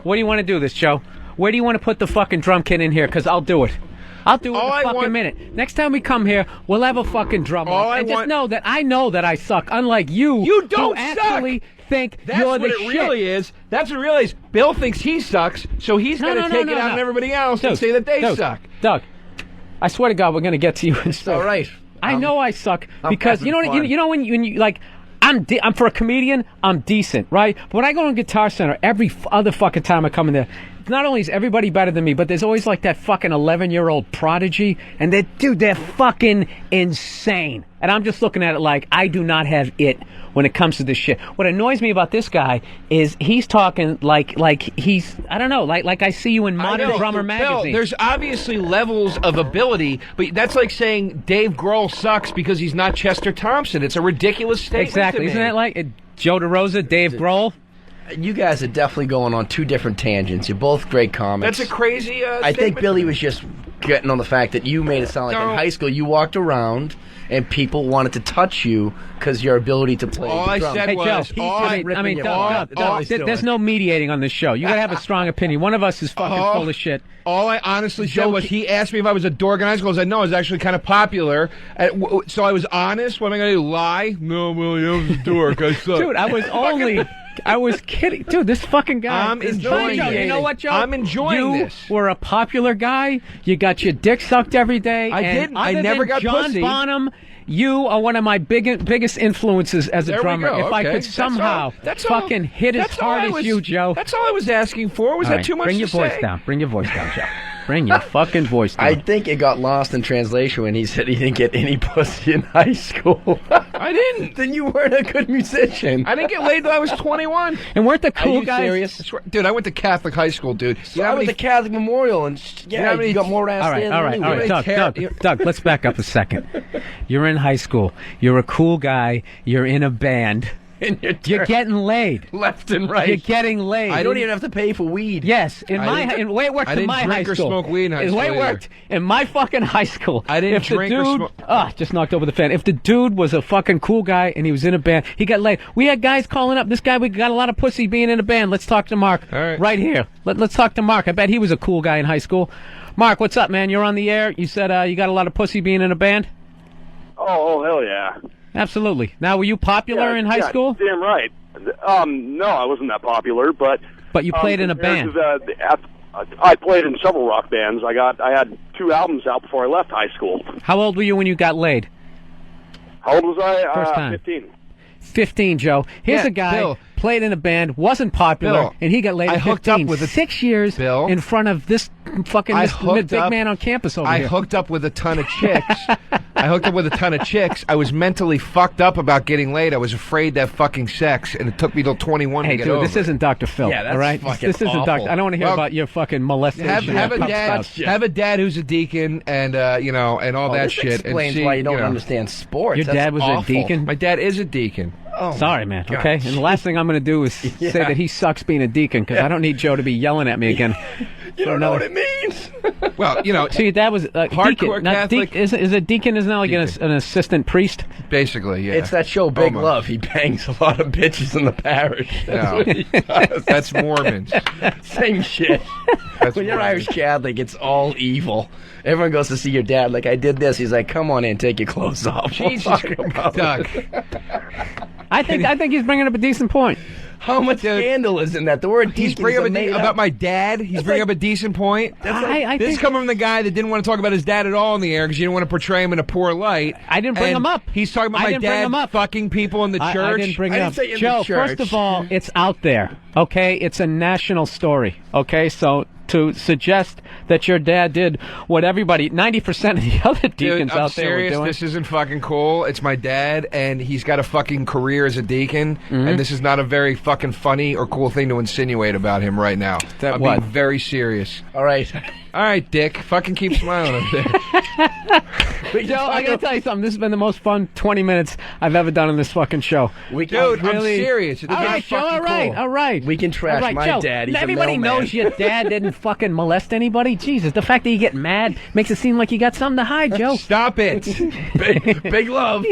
Speaker 3: What do you want to do this, Joe? Where do you want to put the fucking drum kit in here? Because I'll do it. I'll do it in a fucking minute. Next time we come here, we'll have a fucking drum off. And just know that I know that I suck, unlike you.
Speaker 4: You don't
Speaker 3: who actually think
Speaker 4: That's
Speaker 3: you're
Speaker 4: what
Speaker 3: the
Speaker 4: it
Speaker 3: shit.
Speaker 4: really is. That's what it really is. Bill thinks he sucks, so he's going to take it out on everybody else and say that they suck.
Speaker 3: Doug, I swear to God, we're going to get to you.
Speaker 11: It's all right.
Speaker 3: I know I suck because you know when you like. I'm for a comedian, I'm decent, right? But when I go on Guitar Center, every other fucking time I come in there, not only is everybody better than me, but there's always like that fucking 11-year-old prodigy, and they're fucking insane. And I'm just looking at it like I do not have it when it comes to this shit. What annoys me about this guy is he's talking like he's, I don't know, like I see you in Modern Drummer magazine.
Speaker 4: Bill, there's obviously levels of ability, but that's like saying Dave Grohl sucks because he's not Chester Thompson. It's a ridiculous statement.
Speaker 3: Exactly. Isn't that like Joe DeRosa, Dave Grohl?
Speaker 11: You guys are definitely going on two different tangents. You're both great comics.
Speaker 4: That's a crazy
Speaker 11: I think Billy was just getting on the fact that you made it sound like in high school you walked around and people wanted to touch you because your ability to play
Speaker 4: All I
Speaker 11: drum.
Speaker 4: said was,
Speaker 3: there's no mediating on this show. You gotta have a strong opinion. One of us is fucking full of shit.
Speaker 4: All I honestly said was he asked me if I was a dork in high school. I said no, I was actually kind of popular. So I was honest. What am I going to do? Lie? No, Willie, I was a dork. I suck.
Speaker 3: Dude, I was kidding. Dude, this fucking guy.
Speaker 4: I'm enjoying it.
Speaker 3: You know what, Joe?
Speaker 4: I'm enjoying
Speaker 3: you
Speaker 4: this.
Speaker 3: You were a popular guy. You got your dick sucked every day.
Speaker 4: I didn't. I never got
Speaker 3: John
Speaker 4: pussy.
Speaker 3: Bonham, you are one of my biggest influences as a drummer.
Speaker 4: We go.
Speaker 3: If I could somehow fucking hit as hard as you, Joe.
Speaker 4: That's all I was asking for. Was that too much
Speaker 3: Bring your voice down. Bring your voice down, Joe. Bring your fucking voice down.
Speaker 11: I think it got lost in translation when he said he didn't get any pussy in high school.
Speaker 4: I didn't.
Speaker 11: Then you weren't a good musician.
Speaker 4: I didn't get laid till I was 21.
Speaker 3: And weren't the cool
Speaker 11: Are you
Speaker 3: guys
Speaker 11: serious?
Speaker 4: Dude, I went to Catholic high school, dude.
Speaker 11: So I went to Catholic Memorial, and you got more ass than me.
Speaker 3: All right, Doug, let's back up a second. You're in high school. You're a cool guy. You're in a band. You're getting laid
Speaker 11: left and right.
Speaker 3: You're getting laid.
Speaker 11: I don't even have to pay for weed.
Speaker 3: Yes, in the way it worked in my high school.
Speaker 4: I didn't drink or smoke weed in high school.
Speaker 3: The way it worked in my fucking high school.
Speaker 4: I didn't drink or smoke.
Speaker 3: Just knocked over the fan. If the dude was a fucking cool guy and he was in a band, he got laid. We had guys calling up. This guy, we got a lot of pussy being in a band. Let's talk to Mark.
Speaker 4: All right.
Speaker 3: Right here. Let's talk to Mark. I bet he was a cool guy in high school. Mark, what's up, man? You're on the air. You said you got a lot of pussy being in a band?
Speaker 9: Oh, hell yeah.
Speaker 3: Absolutely. Now, were you popular in high school?
Speaker 9: Damn right. No, I wasn't that popular, but
Speaker 3: you played in a band.
Speaker 9: I played in several rock bands. I had 2 albums out before I left high school.
Speaker 3: How old were you when you got laid?
Speaker 9: How old was I?
Speaker 3: First time.
Speaker 9: 15.
Speaker 3: 15, Joe. Here's a guy
Speaker 4: Bill.
Speaker 3: played in a band, wasn't popular,
Speaker 4: Bill,
Speaker 3: and he got laid at 15.
Speaker 4: hooked up with
Speaker 3: 6 years
Speaker 4: Bill,
Speaker 3: in front of this fucking big man on campus over here.
Speaker 4: I hooked up with a ton of chicks. I was mentally fucked up about getting laid. I was afraid that fucking sex, and it took me till 21 to get over.
Speaker 3: This isn't Dr. Phil.
Speaker 11: Yeah, that's
Speaker 3: all right?
Speaker 11: fucking
Speaker 3: This isn't
Speaker 11: awful.
Speaker 3: Dr. I don't want to hear about your fucking molestation.
Speaker 4: Have a dad who's a deacon, and and all that
Speaker 11: this
Speaker 4: shit.
Speaker 11: explains
Speaker 4: and
Speaker 11: why you don't understand sports.
Speaker 3: Your dad was
Speaker 11: awful.
Speaker 3: a deacon?
Speaker 4: My dad is a deacon.
Speaker 11: Oh,
Speaker 3: sorry, man. Okay, and the last thing I'm going to do is say that he sucks being a deacon because I don't need Joe to be yelling at me again.
Speaker 11: You don't know what it means.
Speaker 4: Well,
Speaker 3: So your dad was a
Speaker 4: hardcore
Speaker 3: deacon.
Speaker 4: Catholic.
Speaker 3: Is a deacon isn't that like an assistant priest?
Speaker 4: Basically, yeah.
Speaker 11: It's that show Big Love. He bangs a lot of bitches in the parish. That's what he does.
Speaker 4: That's Mormons.
Speaker 11: Same shit. When you're Irish Catholic, it's all evil. Everyone goes to see your dad. Like, I did this. He's like, come on in, take your clothes off.
Speaker 4: Jesus, Doug.
Speaker 3: I think he's bringing up a decent point.
Speaker 11: How much scandal is in that? The word
Speaker 4: He's
Speaker 11: deacon
Speaker 4: bringing up about my dad. He's bringing up a decent point.
Speaker 3: I
Speaker 4: This
Speaker 3: think-
Speaker 4: is coming from the guy that didn't want to talk about his dad at all in the air because you didn't want to portray him in a poor light.
Speaker 3: I didn't bring
Speaker 4: And
Speaker 3: him up.
Speaker 4: He's talking about
Speaker 3: I
Speaker 4: my
Speaker 3: didn't bring
Speaker 4: dad
Speaker 3: him up.
Speaker 4: fucking people in the church.
Speaker 3: I didn't bring it up.
Speaker 11: say in the
Speaker 3: Joe,
Speaker 11: church.
Speaker 3: first of all, it's out there, okay? It's a national story, okay? So to suggest that your dad did what everybody, 90% of the other deacons
Speaker 4: Dude, I'm
Speaker 3: out there were
Speaker 4: serious.
Speaker 3: doing.
Speaker 4: This isn't fucking cool. It's my dad, and he's got a fucking career as a deacon, and this is not a very fucking funny or cool thing to insinuate about him right now.
Speaker 3: That
Speaker 4: I'm
Speaker 3: what?
Speaker 4: being very serious.
Speaker 11: All right.
Speaker 4: All right, Dick. Fucking keep smiling up there.
Speaker 3: Joe, I gotta tell you something. This has been the most fun 20 minutes I've ever done on this fucking show.
Speaker 4: Dude, I'm
Speaker 3: really-
Speaker 4: serious. It's
Speaker 3: All
Speaker 4: not
Speaker 3: right, Joe,
Speaker 4: fucking
Speaker 3: all right,
Speaker 4: cool.
Speaker 3: all right.
Speaker 11: We can trash
Speaker 3: All right,
Speaker 11: my
Speaker 3: Joe,
Speaker 11: dad. He's a
Speaker 3: everybody
Speaker 11: mailman.
Speaker 3: knows your dad didn't fucking molest anybody. Jesus, the fact that you get mad makes it seem like you got something to hide, Joe.
Speaker 4: Stop it.
Speaker 11: Big love.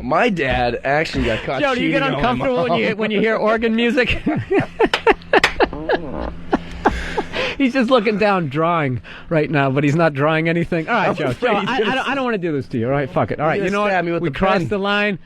Speaker 11: My dad actually got caught
Speaker 3: Joe, do you get
Speaker 11: cheating on my
Speaker 3: uncomfortable
Speaker 11: mom.
Speaker 3: when you hear organ music? He's just looking down, drawing right now, but he's not drawing anything. All right,
Speaker 11: I'm
Speaker 3: Joe.
Speaker 11: afraid
Speaker 3: Joe,
Speaker 11: he's
Speaker 3: I
Speaker 11: gonna-
Speaker 3: don't want to do this to you. All right, fuck it. All right,
Speaker 11: He's
Speaker 3: you know
Speaker 11: gonna stab
Speaker 3: what?
Speaker 11: me with
Speaker 3: We
Speaker 11: the
Speaker 3: crossed
Speaker 11: pen.
Speaker 3: the line.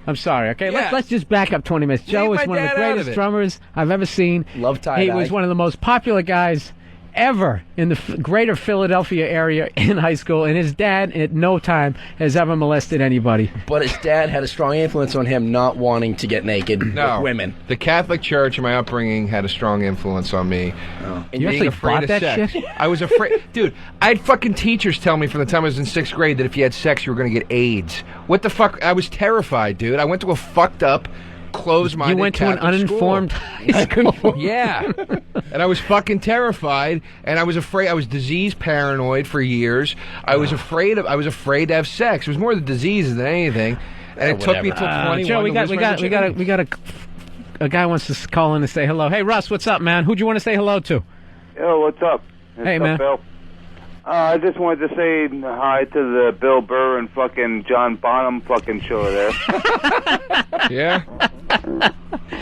Speaker 3: I'm sorry. Okay,
Speaker 4: Yeah.
Speaker 3: let's just back up 20 minutes. Joe
Speaker 4: Leave
Speaker 3: is
Speaker 4: my
Speaker 3: one of the
Speaker 4: dad out of
Speaker 3: greatest
Speaker 4: it.
Speaker 3: drummers I've ever seen.
Speaker 11: Love tie-dye.
Speaker 3: He was one of the most popular guys ever in the greater Philadelphia area in high school, and his dad at no time has ever molested anybody.
Speaker 11: But his dad had a strong influence on him not wanting to get naked
Speaker 4: No.
Speaker 11: with women.
Speaker 4: The Catholic Church and my upbringing had a strong influence on me.
Speaker 11: And
Speaker 3: You
Speaker 4: Being
Speaker 3: actually
Speaker 4: afraid
Speaker 3: bought
Speaker 4: of
Speaker 3: that
Speaker 4: sex.
Speaker 3: shit?
Speaker 4: I was afraid. Dude, I had fucking teachers tell me from the time I was in 6th grade that if you had sex, you were going to get AIDS. What the fuck? I was terrified, dude. I went to a fucked up, closed-minded
Speaker 3: You went to an
Speaker 4: Catholic
Speaker 3: uninformed high school.
Speaker 4: Yeah. And I was fucking terrified, and I was afraid. I was disease paranoid for years. I was afraid to have sex. It was more the disease than anything. And it took me till 21
Speaker 3: Joe, we
Speaker 4: to
Speaker 3: got
Speaker 4: lose my virginity.
Speaker 3: a guy wants to call in and say hello. Hey, Russ, what's up, man? Who'd you want to say hello to?
Speaker 13: Yo, what's up?
Speaker 3: Hey, man.
Speaker 13: Bill? I just wanted to say hi to the Bill Burr and fucking John Bonham fucking show there.
Speaker 4: Yeah?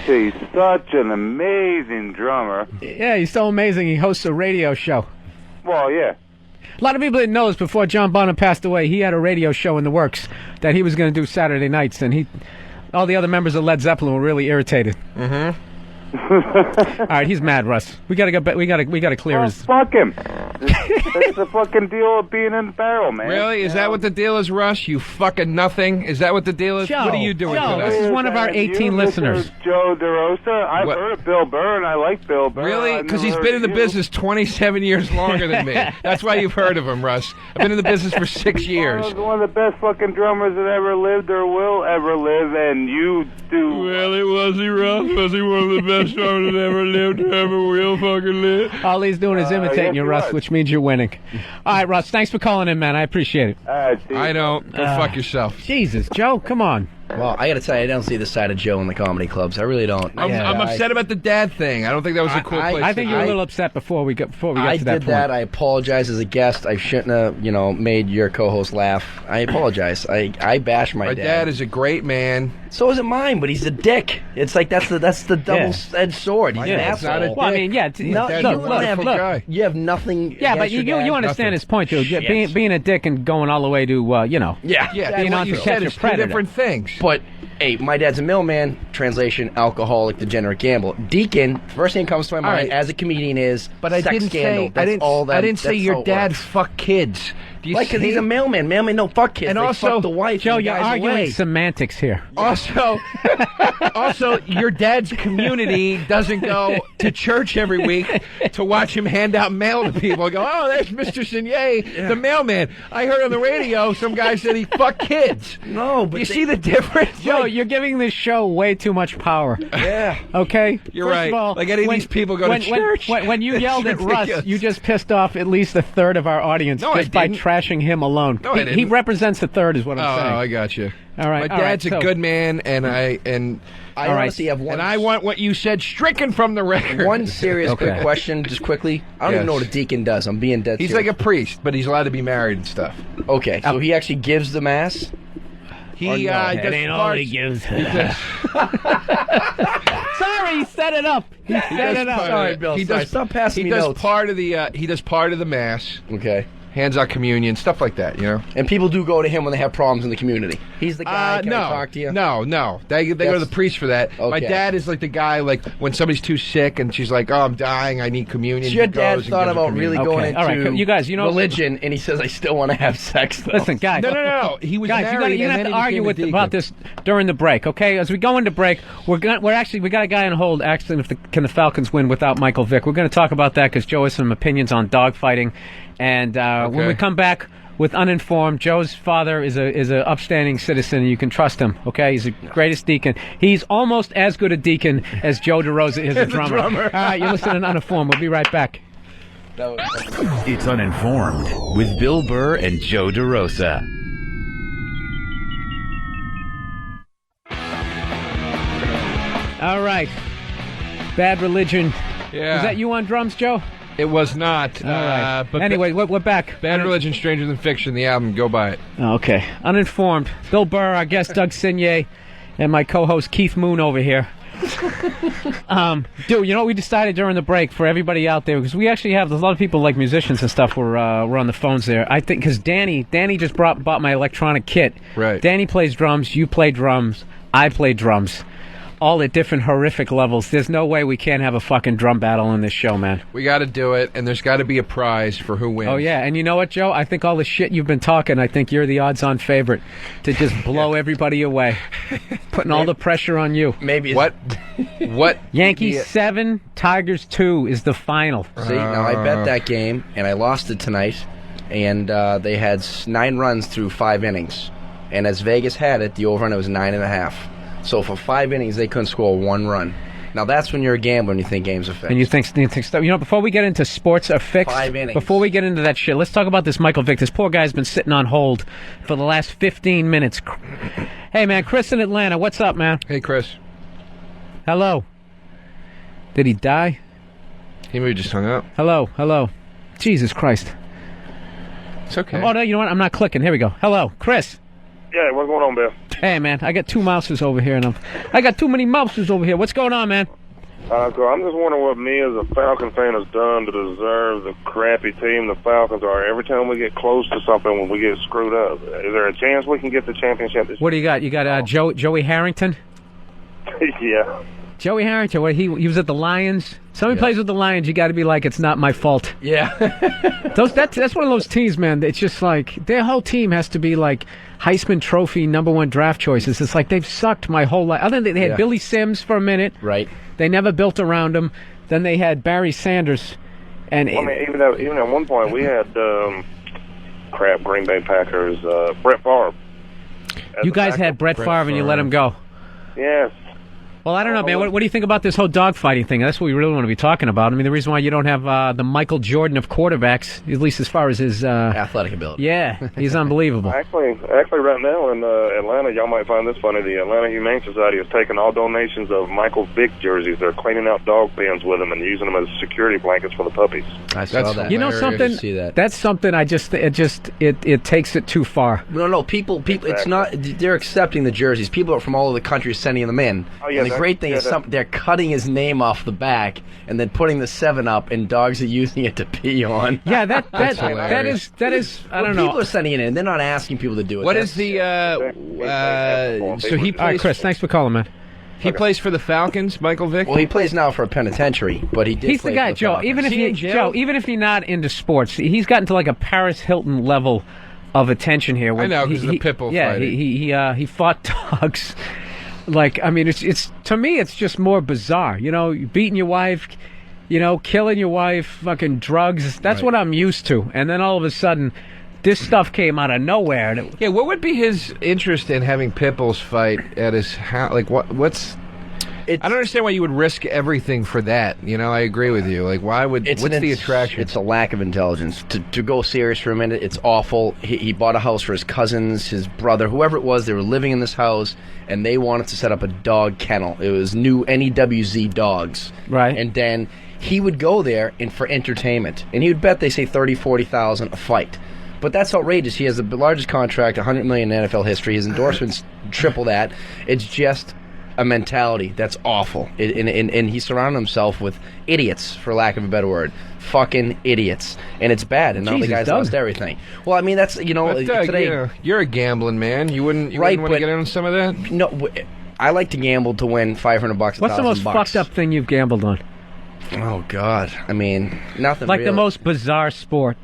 Speaker 13: He's such an amazing drummer.
Speaker 3: Yeah, he's so amazing. He hosts a radio show.
Speaker 13: Well, yeah.
Speaker 3: A lot of people didn't know this. Before John Bonham passed away, he had a radio show in the works that he was going to do Saturday nights, and all the other members of Led Zeppelin were really irritated.
Speaker 4: Mm-hmm.
Speaker 3: All right, he's mad, Russ. We gotta go. We gotta clear his.
Speaker 13: Fuck him. It's the fucking deal of being in the barrel, man.
Speaker 4: Really? Is that what the deal is, Russ? You fucking nothing? Is that what the deal is?
Speaker 3: Joe,
Speaker 4: What are you doing
Speaker 3: Joe,
Speaker 4: today?
Speaker 3: this is one of our 18
Speaker 13: You,
Speaker 3: listeners.
Speaker 13: Mr. Joe DeRosa, I've
Speaker 4: What?
Speaker 13: heard of Bill Burr, and I like Bill Burr.
Speaker 4: Really?
Speaker 13: I've
Speaker 4: Because
Speaker 13: never
Speaker 4: he's
Speaker 13: heard
Speaker 4: been in
Speaker 13: of
Speaker 4: the
Speaker 13: you.
Speaker 4: business 27 years longer than me. That's why you've heard of him, Russ. I've been in the business for 6 years.
Speaker 13: One of the best fucking drummers that ever lived or will ever live, and you do.
Speaker 5: Well, it was he, Russ? Was he one of the best drummers that ever lived, ever will fucking live?
Speaker 3: All he's doing is imitating
Speaker 13: yes,
Speaker 3: you,
Speaker 13: he
Speaker 3: Russ,
Speaker 13: was.
Speaker 3: which means you're winning. All right, Russ, thanks for calling in, man. I appreciate it.
Speaker 4: I don't. Go fuck yourself.
Speaker 3: Jesus, Joe, come on.
Speaker 11: Well, I got to tell you, I don't see the side of Joe in the comedy clubs. I really don't.
Speaker 4: I'm upset about the dad thing. I don't think that was a cool place.
Speaker 3: I think
Speaker 4: to
Speaker 3: you were a
Speaker 4: do.
Speaker 3: little upset before we got to that
Speaker 11: I
Speaker 3: point.
Speaker 11: did that. I apologize as a guest. I shouldn't have, made your co-host laugh. I apologize. I bash my
Speaker 4: My dad is a great man.
Speaker 11: So is it mine, but he's a dick. It's like that's the double-edged sword. He's an
Speaker 4: dad's not a
Speaker 11: asshole.
Speaker 3: Well, I mean, yeah.
Speaker 11: No,
Speaker 4: Dad's
Speaker 11: you
Speaker 4: a
Speaker 11: don't
Speaker 4: wonderful
Speaker 11: have,
Speaker 4: guy.
Speaker 11: you have nothing.
Speaker 3: Yeah, but
Speaker 11: against your dad.
Speaker 3: you understand
Speaker 4: Nothing.
Speaker 3: his point, too.
Speaker 11: Shit.
Speaker 3: Being a dick and going all the way to,
Speaker 11: Yeah,
Speaker 4: Yeah,
Speaker 3: being
Speaker 4: what
Speaker 3: on
Speaker 4: you
Speaker 3: to
Speaker 4: said
Speaker 3: catch a
Speaker 4: is two
Speaker 3: predator.
Speaker 4: different things.
Speaker 11: But hey, my dad's a mailman. Translation: alcoholic, degenerate, gambler. Deacon. First thing that comes to my mind
Speaker 4: right.
Speaker 11: as a comedian is
Speaker 4: But I
Speaker 11: sex
Speaker 4: didn't
Speaker 11: scandal.
Speaker 4: say
Speaker 11: That's all that.
Speaker 4: I didn't say
Speaker 11: that's
Speaker 4: your
Speaker 11: how it
Speaker 4: dad
Speaker 11: works.
Speaker 4: fuck kids. Do you
Speaker 11: Like, because he's
Speaker 4: see-
Speaker 11: a mailman. Mailman don't fuck kids.
Speaker 4: And
Speaker 11: They
Speaker 4: also-
Speaker 11: fuck the wife.
Speaker 3: Joe,
Speaker 11: and the
Speaker 3: you're
Speaker 11: guy's
Speaker 3: arguing
Speaker 11: away.
Speaker 3: semantics here.
Speaker 4: Also, your dad's community doesn't go to church every week to watch him hand out mail to people. Go, oh, there's Mr. Simay, the mailman. I heard on the radio some guy said he fucked kids.
Speaker 11: No, but
Speaker 4: You see the difference?
Speaker 3: Joe, you're giving this show way too much power.
Speaker 11: Yeah.
Speaker 3: Okay?
Speaker 4: You're
Speaker 3: First
Speaker 4: right.
Speaker 3: Of all,
Speaker 4: Like any of these people go to church.
Speaker 3: When you
Speaker 4: It's
Speaker 3: yelled at Russ,
Speaker 4: ridiculous.
Speaker 3: you just pissed off at least a third of our audience
Speaker 4: No, I
Speaker 3: just by
Speaker 4: didn't.
Speaker 3: trashing him alone.
Speaker 4: No, I
Speaker 3: he
Speaker 4: didn't.
Speaker 3: represents a third, is what I'm saying.
Speaker 4: Oh, I got you.
Speaker 3: All right.
Speaker 4: My
Speaker 3: all right,
Speaker 4: dad's a
Speaker 3: so-
Speaker 4: good man, and I
Speaker 11: I
Speaker 3: All right.
Speaker 11: honestly have one.
Speaker 4: and I want what you said stricken from the record.
Speaker 11: One serious
Speaker 3: Okay.
Speaker 11: quick question, just quickly. I don't even
Speaker 4: Yes.
Speaker 11: know what a deacon does. I'm being dead
Speaker 4: He's
Speaker 11: serious.
Speaker 4: like a priest, but he's allowed to be married and stuff.
Speaker 11: Okay, so he actually gives the mass?
Speaker 4: He
Speaker 11: Or no?
Speaker 4: does
Speaker 11: It
Speaker 3: ain't all
Speaker 4: parts-
Speaker 3: he gives. Sorry, he set it up. He set it up.
Speaker 11: Sorry, Bill.
Speaker 4: He
Speaker 11: sorry.
Speaker 4: does.
Speaker 11: Stop passing
Speaker 4: He
Speaker 11: me
Speaker 4: does
Speaker 11: notes.
Speaker 4: part of the. He does part of the mass,
Speaker 11: Okay.
Speaker 4: hands out communion, stuff like that, you know.
Speaker 11: And people do go to him when they have problems in the community. He's the guy. Can I talk to you?
Speaker 4: No. They go to the priest for that.
Speaker 11: Okay.
Speaker 4: My dad is like the guy, like when somebody's too sick and she's like, "Oh, I'm dying. I need communion."
Speaker 11: So your dad thought about really going into
Speaker 3: all right, you guys,
Speaker 11: religion, and he says, "I still want to have sex." Though.
Speaker 3: Listen, guys.
Speaker 4: No. He was
Speaker 3: guys,
Speaker 4: married.
Speaker 3: you
Speaker 4: and
Speaker 3: have
Speaker 4: then
Speaker 3: to
Speaker 4: he
Speaker 3: argue
Speaker 4: became a
Speaker 3: about
Speaker 4: deacon.
Speaker 3: this during the break, okay? As we go into break, we got a guy on hold asking can the Falcons win without Michael Vick. We're going to talk about that because Joe has some opinions on dogfighting, and when we come back with Uninformed, Joe's father is a upstanding citizen, and you can trust him. Okay, he's the greatest deacon. He's almost as good a deacon as Joe DeRosa is a drummer. All right, you're listening to Uninformed. We'll be right back.
Speaker 1: It's Uninformed with Bill Burr and Joe DeRosa.
Speaker 3: All right, Bad Religion.
Speaker 4: Yeah.
Speaker 3: Was that you on drums, Joe?
Speaker 4: It was not.
Speaker 3: All right.
Speaker 4: But
Speaker 3: anyway, we're back.
Speaker 4: Bad Religion, Stranger Than Fiction, the album. Go buy it.
Speaker 3: Okay. Uninformed. Bill Burr, our guest Doug Simay, and my co-host Keith Moon over here. Dude, you know what we decided during the break for everybody out there, because we actually have a lot of people like musicians and stuff were on the phones there. I think because Danny just bought my electronic kit.
Speaker 4: Right.
Speaker 3: Danny plays drums, you play drums, I play drums. All at different horrific levels. There's no way we can't have a fucking drum battle on this show, man.
Speaker 4: We got to do it, and there's got to be a prize for who wins.
Speaker 3: Oh, yeah, and you know what, Joe? I think all the shit you've been talking, I think you're the odds-on favorite to just blow everybody away. Putting all the pressure on you.
Speaker 11: Maybe.
Speaker 4: What?
Speaker 3: Yankees 7, Tigers 2 is the final.
Speaker 11: See, now I bet that game, and I lost it tonight, and they had 9 runs through 5 innings. And as Vegas had it, the over-run was 9.5. So for 5 innings, they couldn't score 1 run. Now that's when you're a gambler and you think games are fixed.
Speaker 3: And you think stuff. You know, before we get into sports are fixed,
Speaker 11: 5 innings.
Speaker 3: Before we get into that shit, let's talk about this Michael Vick. This poor guy's been sitting on hold for the last 15 minutes. Hey, man, Chris in Atlanta, what's up, man?
Speaker 4: Hey, Chris.
Speaker 3: Hello. Did he die?
Speaker 4: He maybe just hung up.
Speaker 3: Hello. Jesus Christ.
Speaker 4: It's okay.
Speaker 3: Oh, no, you know what? I'm not clicking. Here we go. Hello, Chris.
Speaker 7: Yeah, what's going on, Bill?
Speaker 3: Hey, man, I got 2 mouses over here, and I got too many mouses over here. What's going on, man?
Speaker 7: So I'm just wondering what me as a Falcon fan has done to deserve the crappy team the Falcons are. Every time we get close to something, when we get screwed up, is there a chance we can get the championship this year?
Speaker 3: What do you got? You got Joey Harrington?
Speaker 7: Yeah.
Speaker 3: Joey Harrington, what, he was at the Lions. Somebody plays with the Lions, you got to be like, it's not my fault.
Speaker 11: Yeah.
Speaker 3: That's one of those teams, man. It's just like their whole team has to be like Heisman Trophy #1 draft choices. It's like they've sucked my whole life. Other than they had Billy Sims for a minute,
Speaker 11: right?
Speaker 3: They never built around him. Then they had Barry Sanders, and
Speaker 7: I mean, even at one point we had Green Bay Packers, Brett Favre.
Speaker 3: You guys had Brett Favre and you let him go.
Speaker 7: Yes.
Speaker 3: Well, I don't know, man. What do you think about this whole dogfighting thing? That's what we really want to be talking about. I mean, the reason why you don't have the Michael Jordan of quarterbacks, at least as far as his
Speaker 11: athletic ability.
Speaker 3: Yeah, he's unbelievable.
Speaker 7: Actually, right now in Atlanta, y'all might find this funny. The Atlanta Humane Society has taken all donations of Michael Vick jerseys. They're cleaning out dog pens with them and using them as security blankets for the puppies.
Speaker 11: I saw that.
Speaker 3: You know something? That's something. It takes it too far.
Speaker 11: No. People.
Speaker 7: Exactly.
Speaker 11: It's not. They're accepting the jerseys. People from all over the country are sending them in.
Speaker 7: Oh, yeah,
Speaker 11: and the great thing is they're cutting his name off the back and then putting the 7 up, and dogs are using it to pee on.
Speaker 3: Yeah, that is. I don't know.
Speaker 11: People are sending it in. They're not asking people to do it.
Speaker 4: What is the? So he plays.
Speaker 3: All right, Chris. Thanks for calling, man.
Speaker 4: He plays for the Falcons, Michael Vick.
Speaker 11: Well, he plays now for a penitentiary, but he did.
Speaker 3: He's the guy, Joe. Even if you're not into sports, he's gotten to like a Paris Hilton level of attention here.
Speaker 4: I know, because of the pit bull fighting.
Speaker 3: He fought dogs. Like, I mean, it's to me, it's just more bizarre. You know, beating your wife, you know, killing your wife, fucking drugs. That's what I'm used to. And then all of a sudden, this stuff came out of nowhere.
Speaker 4: Yeah, what would be his interest in having pit bulls fight at his house? Like, what's... I don't understand why you would risk everything for that. You know, I agree with you. Like, why would... What's the attraction?
Speaker 11: It's a lack of intelligence. To go serious for a minute, it's awful. He bought a house for his cousins, his brother, whoever it was. They were living in this house, and they wanted to set up a dog kennel. It was new NEWZ dogs.
Speaker 3: Right.
Speaker 11: And then he would go there for entertainment. And he would bet, they say, $30,000, $40,000 a fight. But that's outrageous. He has the largest contract, $100 million in NFL history. His endorsements triple that. It's just... a mentality that's awful. And he surrounded himself with idiots, for lack of a better word. Fucking idiots. And it's bad. And now the guy's lost everything. Well, I mean, that's, today...
Speaker 4: You're a gambling man. You wouldn't want to get in on some of that?
Speaker 11: No, I like to gamble to win $500.
Speaker 3: What's the most fucked up thing you've gambled on?
Speaker 11: Oh, God. I mean, nothing
Speaker 3: Like
Speaker 11: real.
Speaker 3: the most bizarre sport.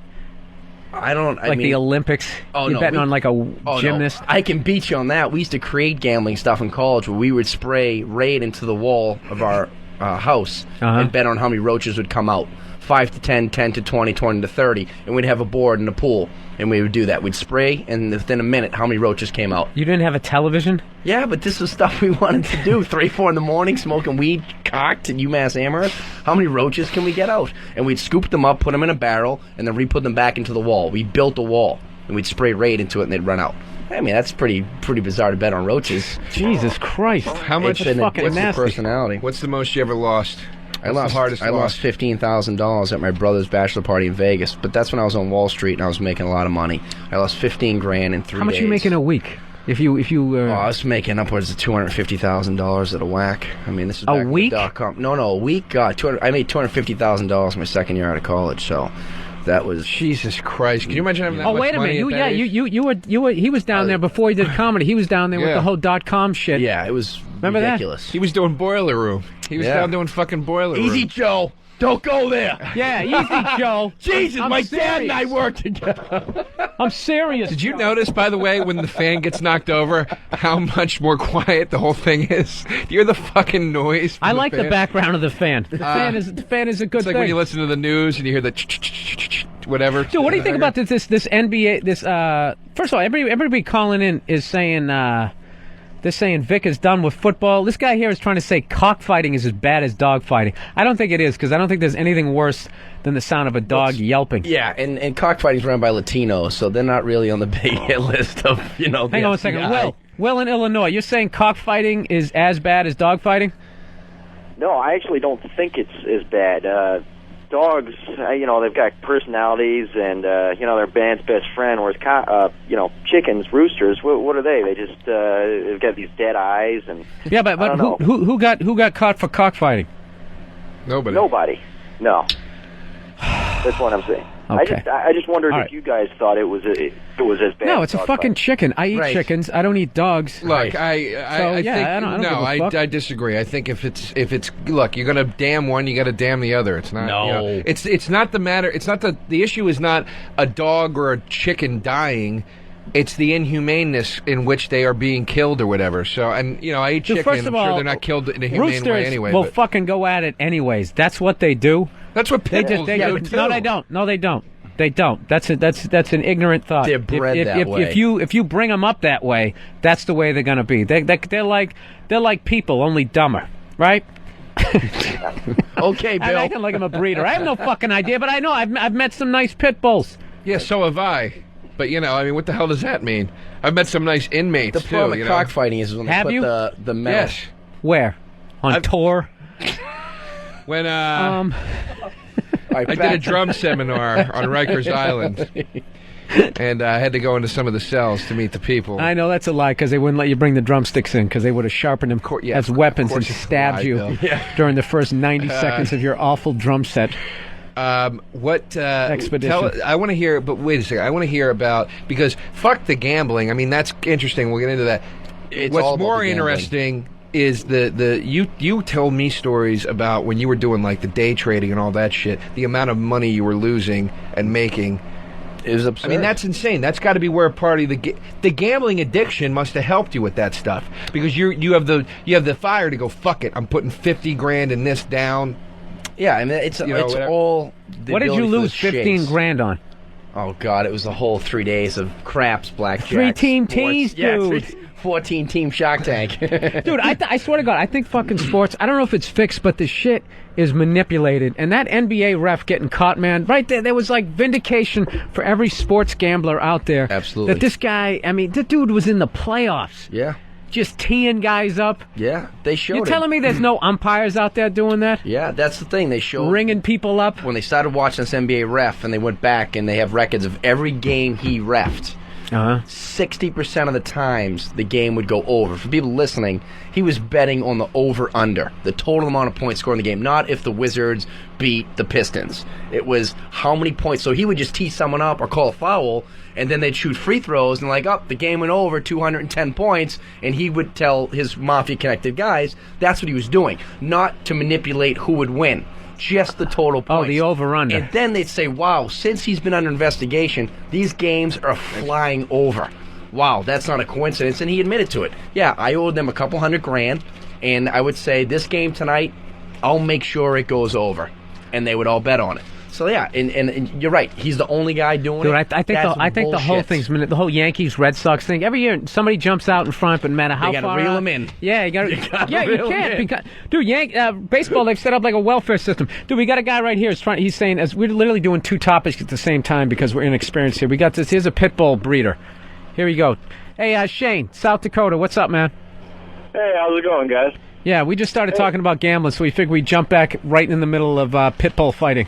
Speaker 11: I
Speaker 3: mean, the Olympics. You're betting on like a gymnast.
Speaker 11: No. I can beat you on that. We used to create gambling stuff in college where we would spray Raid into the wall of our house and bet on how many roaches would come out. 5 to 10, 10 to 20, 20 to 30, and we'd have a board in the pool, and we would do that. We'd spray, and within a minute, how many roaches came out.
Speaker 3: You didn't have a television?
Speaker 11: Yeah, but this was stuff we wanted to do. 3, 4 in the morning, smoking weed, cocked at UMass Amherst. How many roaches can we get out? And we'd scoop them up, put them in a barrel, and then re-put them back into the wall. We built a wall, and we'd spray Raid into it, and they'd run out. I mean, that's pretty bizarre to bet on roaches.
Speaker 3: Jesus Christ.
Speaker 4: How much?
Speaker 11: It's
Speaker 3: fucking nasty.
Speaker 11: Personality.
Speaker 4: What's the most you ever lost?
Speaker 11: I lost $15,000 at my brother's bachelor party in Vegas, but that's when I was on Wall Street and I was making a lot of money. I lost $15,000 in 3 days.
Speaker 3: How much are you making a week? If you
Speaker 11: I was making upwards of $250,000 at a whack. I mean, this is back
Speaker 3: a week?
Speaker 11: No, a week. God, I made $250,000 my second year out of college, so that was
Speaker 4: Jesus Christ. Can you imagine having that much
Speaker 3: wait a
Speaker 4: money
Speaker 3: minute.
Speaker 4: at that age?
Speaker 3: You were. He was down there before he did comedy. He was down there with the whole .com shit.
Speaker 11: Yeah, it was
Speaker 3: Remember
Speaker 11: ridiculous.
Speaker 4: He was doing Boiler Room. He was down doing fucking Boiler Room.
Speaker 11: Easy, Joe. Don't go there.
Speaker 3: Yeah, easy, Joe.
Speaker 11: Jesus,
Speaker 3: I'm
Speaker 11: my
Speaker 3: serious.
Speaker 11: dad and I worked together.
Speaker 3: I'm serious.
Speaker 4: Did you notice, by the way, when the fan gets knocked over, how much more quiet the whole thing is? Do you hear the fucking noise?
Speaker 3: I like the background of the fan. The fan is a good
Speaker 4: It's like
Speaker 3: thing.
Speaker 4: when you listen to the news and you hear the whatever.
Speaker 3: Dude, what do you think about this NBA? First of all, everybody calling in is saying they're saying Vic is done with football. This guy here is trying to say cockfighting is as bad as dogfighting. I don't think it is, because I don't think there's anything worse than the sound of a dog yelping.
Speaker 11: Yeah, and cockfighting's run by Latinos, so they're not really on the big hit list of, Hang
Speaker 3: on a second. Will in Illinois, you're saying cockfighting is as bad as dogfighting?
Speaker 14: No, I actually don't think it's as bad. Dogs, they've got personalities, and they're band's best friend. Whereas, chickens, roosters, what are they? They just they've got these dead eyes, and
Speaker 3: yeah, but who got caught for cockfighting?
Speaker 4: Nobody.
Speaker 14: No. That's what I'm saying.
Speaker 3: Okay.
Speaker 14: I just wondered if you guys thought it was as bad.
Speaker 3: No, it's a fucking chicken. I eat chickens. I don't eat dogs.
Speaker 4: Look, I disagree. I think if it's look, you're gonna damn one, you got to damn the other. It's not.
Speaker 11: No.
Speaker 4: It's not the matter. It's not the issue is not a dog or a chicken dying. It's the inhumaneness in which they are being killed or whatever. So, and I eat chicken.
Speaker 3: First of all,
Speaker 4: I'm sure they're not killed in a humane way anyway.
Speaker 3: Will fucking go at it anyways. That's what they do.
Speaker 4: That's what pit bulls do.
Speaker 3: No, they don't. No, they don't. They don't. That's an ignorant thought.
Speaker 11: They're bred that way.
Speaker 3: If you bring them up that way, that's the way they're gonna be. They're like people, only dumber, right?
Speaker 11: Okay, Bill.
Speaker 3: I'm acting like I'm a breeder. I have no fucking idea, but I know I've met some nice pit bulls.
Speaker 4: Yeah, so have I. But what the hell does that mean? I've met some nice inmates
Speaker 11: the
Speaker 4: too.
Speaker 11: problem with cockfighting is when they put the metal.
Speaker 4: Yes.
Speaker 3: Where? On tour?
Speaker 4: When I did a drum seminar on Rikers Island, and I had to go into some of the cells to meet the people.
Speaker 3: I know that's a lie, because they wouldn't let you bring the drumsticks in, because they would have sharpened them as weapons and stabbed you during the first 90 seconds of your awful drum set.
Speaker 4: Expedition? I want to hear, but wait a second. I want to hear about, because fuck the gambling. I mean, that's interesting. We'll get into that. What's more interesting is you told me stories about when you were doing like the day trading and all that shit, the amount of money you were losing and making.
Speaker 11: It was absurd.
Speaker 4: I mean, that's insane. That's got to be where a part of the gambling addiction must have helped you with that stuff, because you have the fire to go, fuck it, I'm putting $50,000 in this down.
Speaker 11: Yeah, I mean, it's all.
Speaker 3: What did you lose $15,000 on?
Speaker 11: Oh God, it was the whole 3 days of craps, blackjack,
Speaker 3: 3-team tees, dude.
Speaker 11: 14-team Shark Tank.
Speaker 3: Dude, I swear to God, I think fucking sports, I don't know if it's fixed, but the shit is manipulated. And that NBA ref getting caught, man, right there was like vindication for every sports gambler out there.
Speaker 11: Absolutely.
Speaker 3: That this guy, I mean, the dude was in the playoffs.
Speaker 11: Yeah.
Speaker 3: Just teeing guys up.
Speaker 11: Yeah, they showed
Speaker 3: You're telling me there's no umpires out there doing that?
Speaker 11: Yeah, that's the thing. They showed
Speaker 3: ringing people up.
Speaker 11: When they started watching this NBA ref, and they went back and they have records of every game he reffed. 60% of the times the game would go over. For people listening, he was betting on the over-under, the total amount of points scored in the game, not if the Wizards beat the Pistons. It was how many points. So he would just tee someone up or call a foul, and then they'd shoot free throws, and like, the game went over 210 points, and he would tell his Mafia-connected guys that's what he was doing, not to manipulate who would win. Just the total points.
Speaker 3: Oh, the over-under.
Speaker 11: And then they'd say, wow, since he's been under investigation, these games are flying over. Wow, that's not a coincidence. And he admitted to it. Yeah, I owed them a couple $100,000, and I would say, this game tonight, I'll make sure it goes over. And they would all bet on it. So yeah, and you're right. He's the only guy doing
Speaker 3: Dude,
Speaker 11: it.
Speaker 3: I think the whole thing's the whole Yankees Red Sox thing. Every year somebody jumps out in front, but no matter how
Speaker 11: They
Speaker 3: far
Speaker 11: gotta reel
Speaker 3: out,
Speaker 11: him in.
Speaker 3: Yeah, you got. Yeah, you
Speaker 11: reel him
Speaker 3: can't.
Speaker 11: in.
Speaker 3: Because, dude, baseball they've set up like a welfare system. Dude, we got a guy right here. He's saying as we're literally doing two topics at the same time because we're inexperienced here. We got this. Here's a pit bull breeder. Here we go. Hey, Shane, South Dakota. What's up, man?
Speaker 9: Hey, how's it going, guys?
Speaker 3: Yeah, we just started talking about gambling, so we figured we'd jump back right in the middle of pit bull fighting.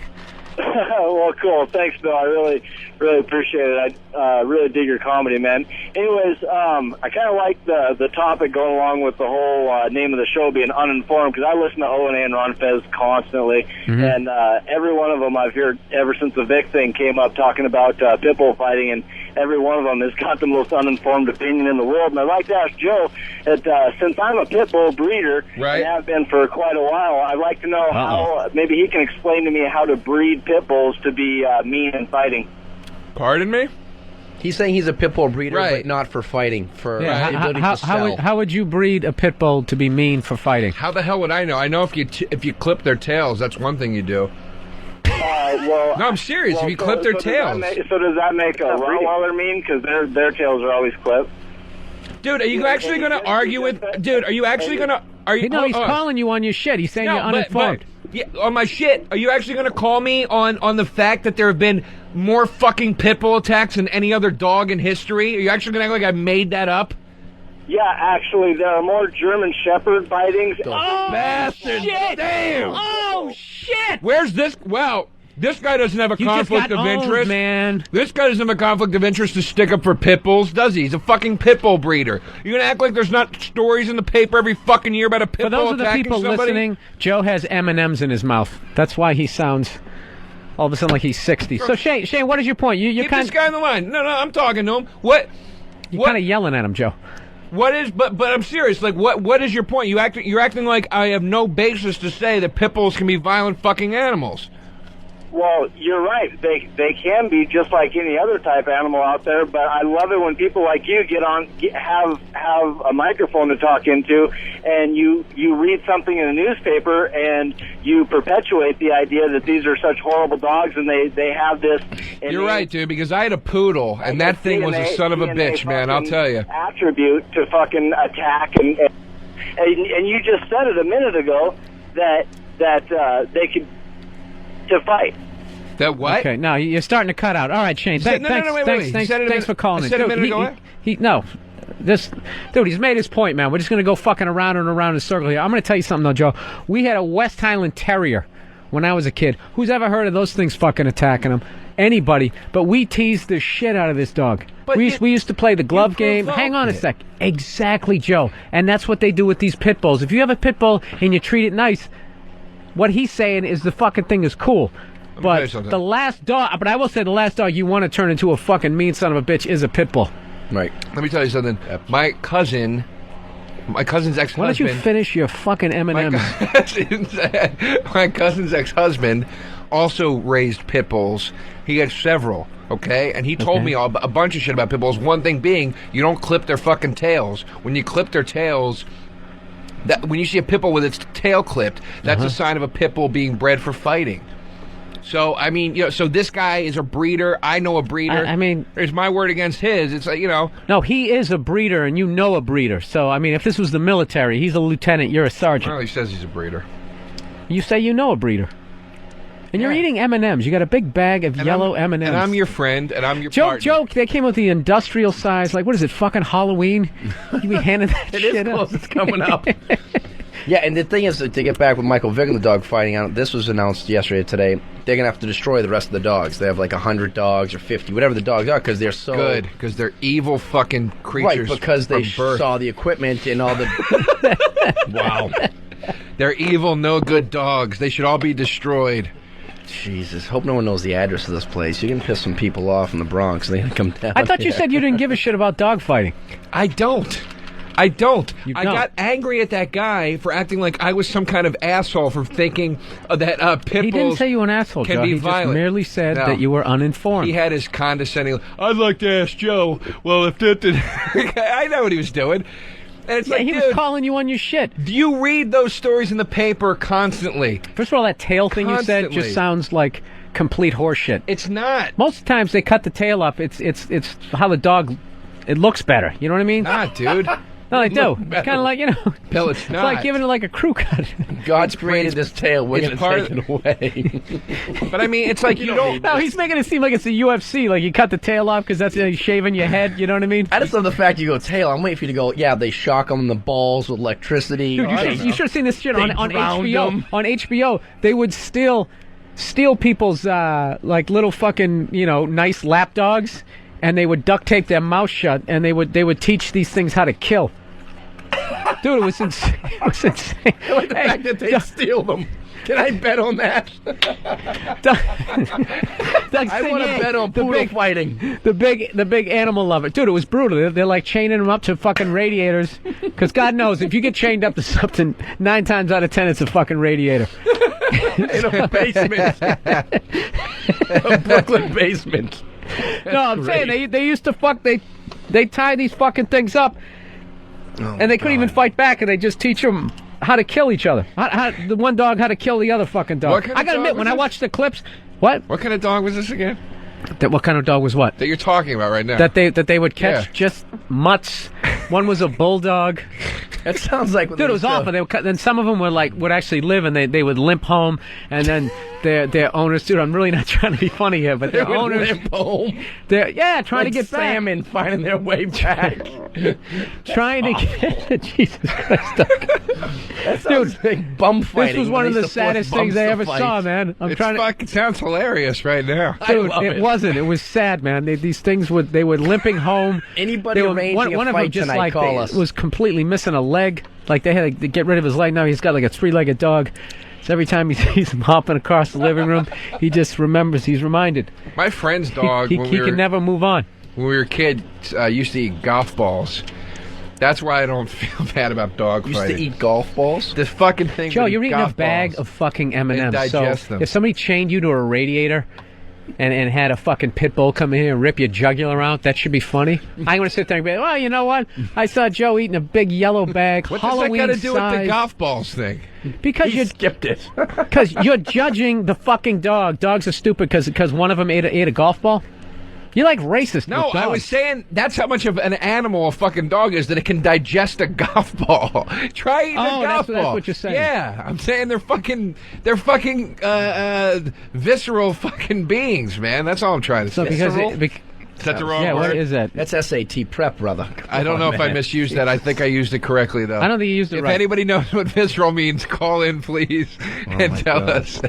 Speaker 9: Well, cool. Thanks, Bill. I really appreciate it. I really dig your comedy, man. Anyways, I kind of like the topic going along with the whole name of the show being Uninformed, because I listen to O&A and Ron Fez constantly, and every one of them I've heard ever since the Vic thing came up talking about pit bull fighting, and every one of them has got the most uninformed opinion in the world. And I'd like to ask Joe that since I'm a pit bull breeder and have been for quite a while, I'd like to know how maybe he can explain to me how to breed pit bulls to be mean and fighting.
Speaker 4: Pardon me?
Speaker 11: He's saying he's a pit bull breeder, but not for fighting. For the ability to sell.
Speaker 3: How would you breed a pit bull to be mean for fighting?
Speaker 4: How the hell would I know? I know if you clip their tails, that's one thing you do.
Speaker 9: Well,
Speaker 4: no, I'm serious. If you clip their tails.
Speaker 9: Does that make a Rottweiler mean? Because their tails are always clipped.
Speaker 4: Dude, are you actually going to argue with... Dude, are you actually going to...
Speaker 3: No, he's calling you on your shit. He's saying you're uninformed.
Speaker 4: Yeah, on my shit. Are you actually going to call me on the fact that there have been more fucking pit bull attacks than any other dog in history? Are you actually going to act like I made that up?
Speaker 9: Yeah, actually, there are more German Shepherd bitings.
Speaker 3: Oh,
Speaker 4: bastard.
Speaker 3: shit!
Speaker 4: Damn!
Speaker 3: Oh, shit!
Speaker 4: Where's this? Well, this guy doesn't have a conflict of interest.
Speaker 3: Man.
Speaker 4: This guy doesn't have a conflict of interest to stick up for pit bulls, does he? He's a fucking pit bull breeder. You're going to act like there's not stories in the paper every fucking year about a pit bull attacking somebody?
Speaker 3: For those of the people listening, Joe has M&Ms in his mouth. That's why he sounds all of a sudden like he's 60. So, Shane, what is your point? You're
Speaker 4: Keep this guy on the line. No, I'm talking to him. What?
Speaker 3: You're kind of yelling at him, Joe.
Speaker 4: What is? But I'm serious. Like, what is your point? You're acting like I have no basis to say that pit bulls can be violent fucking animals.
Speaker 9: Well, you're right. They can be just like any other type of animal out there. But I love it when people like you have a microphone to talk into, and you read something in the newspaper, and you perpetuate the idea that these are such horrible dogs, and they have this.
Speaker 4: You're right, dude. Because I had a poodle, and that thing was a son of a bitch, man. I'll tell you.
Speaker 9: Attribute to fucking attack, and you just said it a minute ago that they could. To fight.
Speaker 4: That what?
Speaker 3: Okay, now you're starting to cut out. All right, Shane. Thanks for calling.
Speaker 4: I said a minute ago.
Speaker 3: Dude, he's made his point, man. We're just gonna go fucking around and around in a circle here. I'm gonna tell you something though, Joe. We had a West Highland Terrier when I was a kid. Who's ever heard of those things fucking attacking him? Anybody? But we teased the shit out of this dog. We used to play the glove game. Hang on a sec. Exactly, Joe. And that's what they do with these pit bulls. If you have a pit bull and you treat it nice. What he's saying is the fucking thing is cool. But the last dog, but I will say the last dog you want to turn into a fucking mean son of a bitch is a pit bull.
Speaker 4: Right. Let me tell you something. My cousin's ex-husband.
Speaker 3: Why don't you finish your fucking M&M's?
Speaker 4: My cousin's ex-husband also raised pit bulls. He had several, okay? And he told me a bunch of shit about pit bulls. One thing being, you don't clip their fucking tails. When you clip their tails... when you see a pit bull with its tail clipped, that's a sign of a pit bull being bred for fighting. So, I mean, so this guy is a breeder. I know a breeder.
Speaker 3: I mean...
Speaker 4: It's my word against his. It's like,
Speaker 3: No, he is a breeder, and you know a breeder. So, I mean, if this was the military, he's a lieutenant, you're a sergeant.
Speaker 4: Well, he says he's a breeder.
Speaker 3: You say you know a breeder. And you're eating M&Ms. You got a big bag of yellow M&Ms.
Speaker 4: And I'm your friend, and I'm your partner.
Speaker 3: Joe, they came with the industrial size. Like, what is it, fucking Halloween? You be handing that
Speaker 11: it
Speaker 3: shit
Speaker 11: is close.
Speaker 3: up.
Speaker 11: It's coming up. Yeah, and the thing is, to get back with Michael Vick and the dog fighting, this was announced yesterday or today, they're going to have to destroy the rest of the dogs. They have like 100 dogs or 50, whatever the dogs are, because they're so...
Speaker 4: Good, because they're evil fucking creatures.
Speaker 11: Right, because they
Speaker 4: from birth.
Speaker 11: saw the equipment and all the... Wow.
Speaker 4: They're evil, no good dogs. They should all be destroyed.
Speaker 11: Jesus, hope no one knows the address of this place. You're going to piss some people off in the Bronx. They're going to come down
Speaker 3: I thought you
Speaker 11: here.
Speaker 3: said you didn't give a shit about dog fighting.
Speaker 4: I don't. I don't.
Speaker 3: You
Speaker 4: I
Speaker 3: don't.
Speaker 4: got angry at that guy for acting like I was some kind of asshole for thinking that pit
Speaker 3: He didn't
Speaker 4: bulls
Speaker 3: say you were an asshole,
Speaker 4: can
Speaker 3: Joe.
Speaker 4: be
Speaker 3: He
Speaker 4: violent.
Speaker 3: just merely said
Speaker 4: No.
Speaker 3: that you were uninformed.
Speaker 4: He had his condescending... I'd like to ask Joe, well, if that did... I know what he was doing. And it's
Speaker 3: Yeah,
Speaker 4: like,
Speaker 3: he
Speaker 4: dude,
Speaker 3: was calling you on your shit.
Speaker 4: do you read those stories in the paper constantly?
Speaker 3: First of all, that tail thing you said
Speaker 4: Constantly.
Speaker 3: just sounds like complete horseshit.
Speaker 4: It's not.
Speaker 3: Most times they cut the tail up. It's how the dog... It looks better. You know what I mean?
Speaker 4: Not, dude.
Speaker 3: No, they do.
Speaker 4: Look
Speaker 3: It's
Speaker 4: better.
Speaker 3: kind of like, you know...
Speaker 4: Bill, it's
Speaker 3: It's
Speaker 4: not.
Speaker 3: like giving it like a crew cut.
Speaker 11: God's created this tail. We're
Speaker 4: it's
Speaker 11: going to
Speaker 4: part
Speaker 11: take it away.
Speaker 4: But I mean, it's like you don't...
Speaker 3: No, he's making it seem like it's the UFC. Like you cut the tail off because that's shaving your head. You know what I mean?
Speaker 11: I just love the fact you go tail. I'm waiting for you to go, yeah, they shock them in the balls with electricity.
Speaker 3: Dude, you should have seen this shit on
Speaker 11: drowned
Speaker 3: HBO.
Speaker 11: them.
Speaker 3: On HBO, they would steal people's like little fucking nice lap dogs, and they would duct tape their mouth shut, and they would teach these things how to kill. Dude, it was insane. It was insane.
Speaker 11: I like the fact that they steal them. Can I bet on that? I want to bet on poodle fighting.
Speaker 3: The big animal lover. Dude, it was brutal. They're like chaining them up to fucking radiators. Because God knows, if you get chained up to something, 9 times out of 10, it's a fucking radiator.
Speaker 11: In a basement. A Brooklyn basement.
Speaker 3: No, I'm saying they used to fuck. They tie these fucking things up, and they couldn't even fight back, and they just teach them how to kill each other. The one dog how to kill the other fucking dog.
Speaker 4: What kind of
Speaker 3: I gotta
Speaker 4: dog
Speaker 3: admit,
Speaker 4: was
Speaker 3: when I
Speaker 4: this?
Speaker 3: watched the clips, what
Speaker 4: kind of dog was this again?
Speaker 3: What kind of dog was what?
Speaker 4: That you're talking about right now.
Speaker 3: That they would catch
Speaker 4: Yeah.
Speaker 3: just mutts. One was a bulldog.
Speaker 11: That sounds like...
Speaker 3: Dude, it was awful. They would then some of them would actually live, and they would limp home, and then their owners. Dude, I'm really not trying to be funny here, but their owners
Speaker 11: limp home.
Speaker 3: They're trying to get back.
Speaker 11: salmon finding their way back.
Speaker 3: Trying to get Jesus Christ, Doug.
Speaker 11: That sounds like bum fighting.
Speaker 3: This was one of
Speaker 11: when
Speaker 3: the
Speaker 11: they used to force
Speaker 3: saddest things
Speaker 11: bums
Speaker 3: I
Speaker 11: to
Speaker 3: ever
Speaker 11: fight.
Speaker 3: saw, man. I'm
Speaker 4: It
Speaker 3: trying to.
Speaker 4: fucking sounds hilarious right now.
Speaker 3: Dude,
Speaker 11: love
Speaker 3: it
Speaker 11: it.
Speaker 3: wasn't. It was sad, man. These things they were limping home.
Speaker 11: Anybody
Speaker 3: They were,
Speaker 11: arranging
Speaker 3: one
Speaker 11: a
Speaker 3: of them
Speaker 11: fight
Speaker 3: just
Speaker 11: tonight,
Speaker 3: like
Speaker 11: call us.
Speaker 3: was completely missing a leg. Like they had to get rid of his leg. Now he's got like a 3-legged dog. So every time he sees him hopping across the living room, he just remembers. He's reminded.
Speaker 4: My friend's dog,
Speaker 3: He
Speaker 4: when we were,
Speaker 3: can never move on.
Speaker 4: when we were kids, used to eat golf balls. That's why I don't feel bad about dog
Speaker 11: Used
Speaker 4: fighting.
Speaker 11: to eat golf balls?
Speaker 4: The fucking thing.
Speaker 3: Joe,
Speaker 4: with
Speaker 3: you're eating a
Speaker 4: golf
Speaker 3: bag
Speaker 4: balls.
Speaker 3: of fucking M&Ms.
Speaker 4: And digest
Speaker 3: so
Speaker 4: them.
Speaker 3: if somebody chained you to a radiator and had a fucking pit bull come in here and rip your jugular out, that should be funny. I'm going to sit there and be like, well, you know what? I saw Joe eating a big yellow bag,
Speaker 4: What does
Speaker 3: Halloween
Speaker 4: that got to do with the
Speaker 3: size.
Speaker 4: golf balls thing?
Speaker 3: Because you
Speaker 11: skipped it.
Speaker 3: Because you're judging the fucking dog. Dogs are stupid because one of them ate a golf ball. You're like racist.
Speaker 4: No,
Speaker 3: with
Speaker 4: I
Speaker 3: dogs.
Speaker 4: was saying that's how much of an animal a fucking dog is, that it can digest a golf ball. Try eating a golf
Speaker 3: that's
Speaker 4: ball.
Speaker 3: what you're saying.
Speaker 4: Yeah, I'm saying they're fucking visceral fucking beings, man. That's all I'm trying to
Speaker 3: So
Speaker 4: say.
Speaker 3: because
Speaker 4: Visceral? Is that the wrong
Speaker 3: yeah,
Speaker 4: word?
Speaker 3: what is that?
Speaker 11: That's SAT prep, brother.
Speaker 4: I don't know if I misused that. I think I used it correctly, though.
Speaker 3: I don't think you used it
Speaker 4: If
Speaker 3: right.
Speaker 4: anybody knows what visceral means, call in, please, and tell us.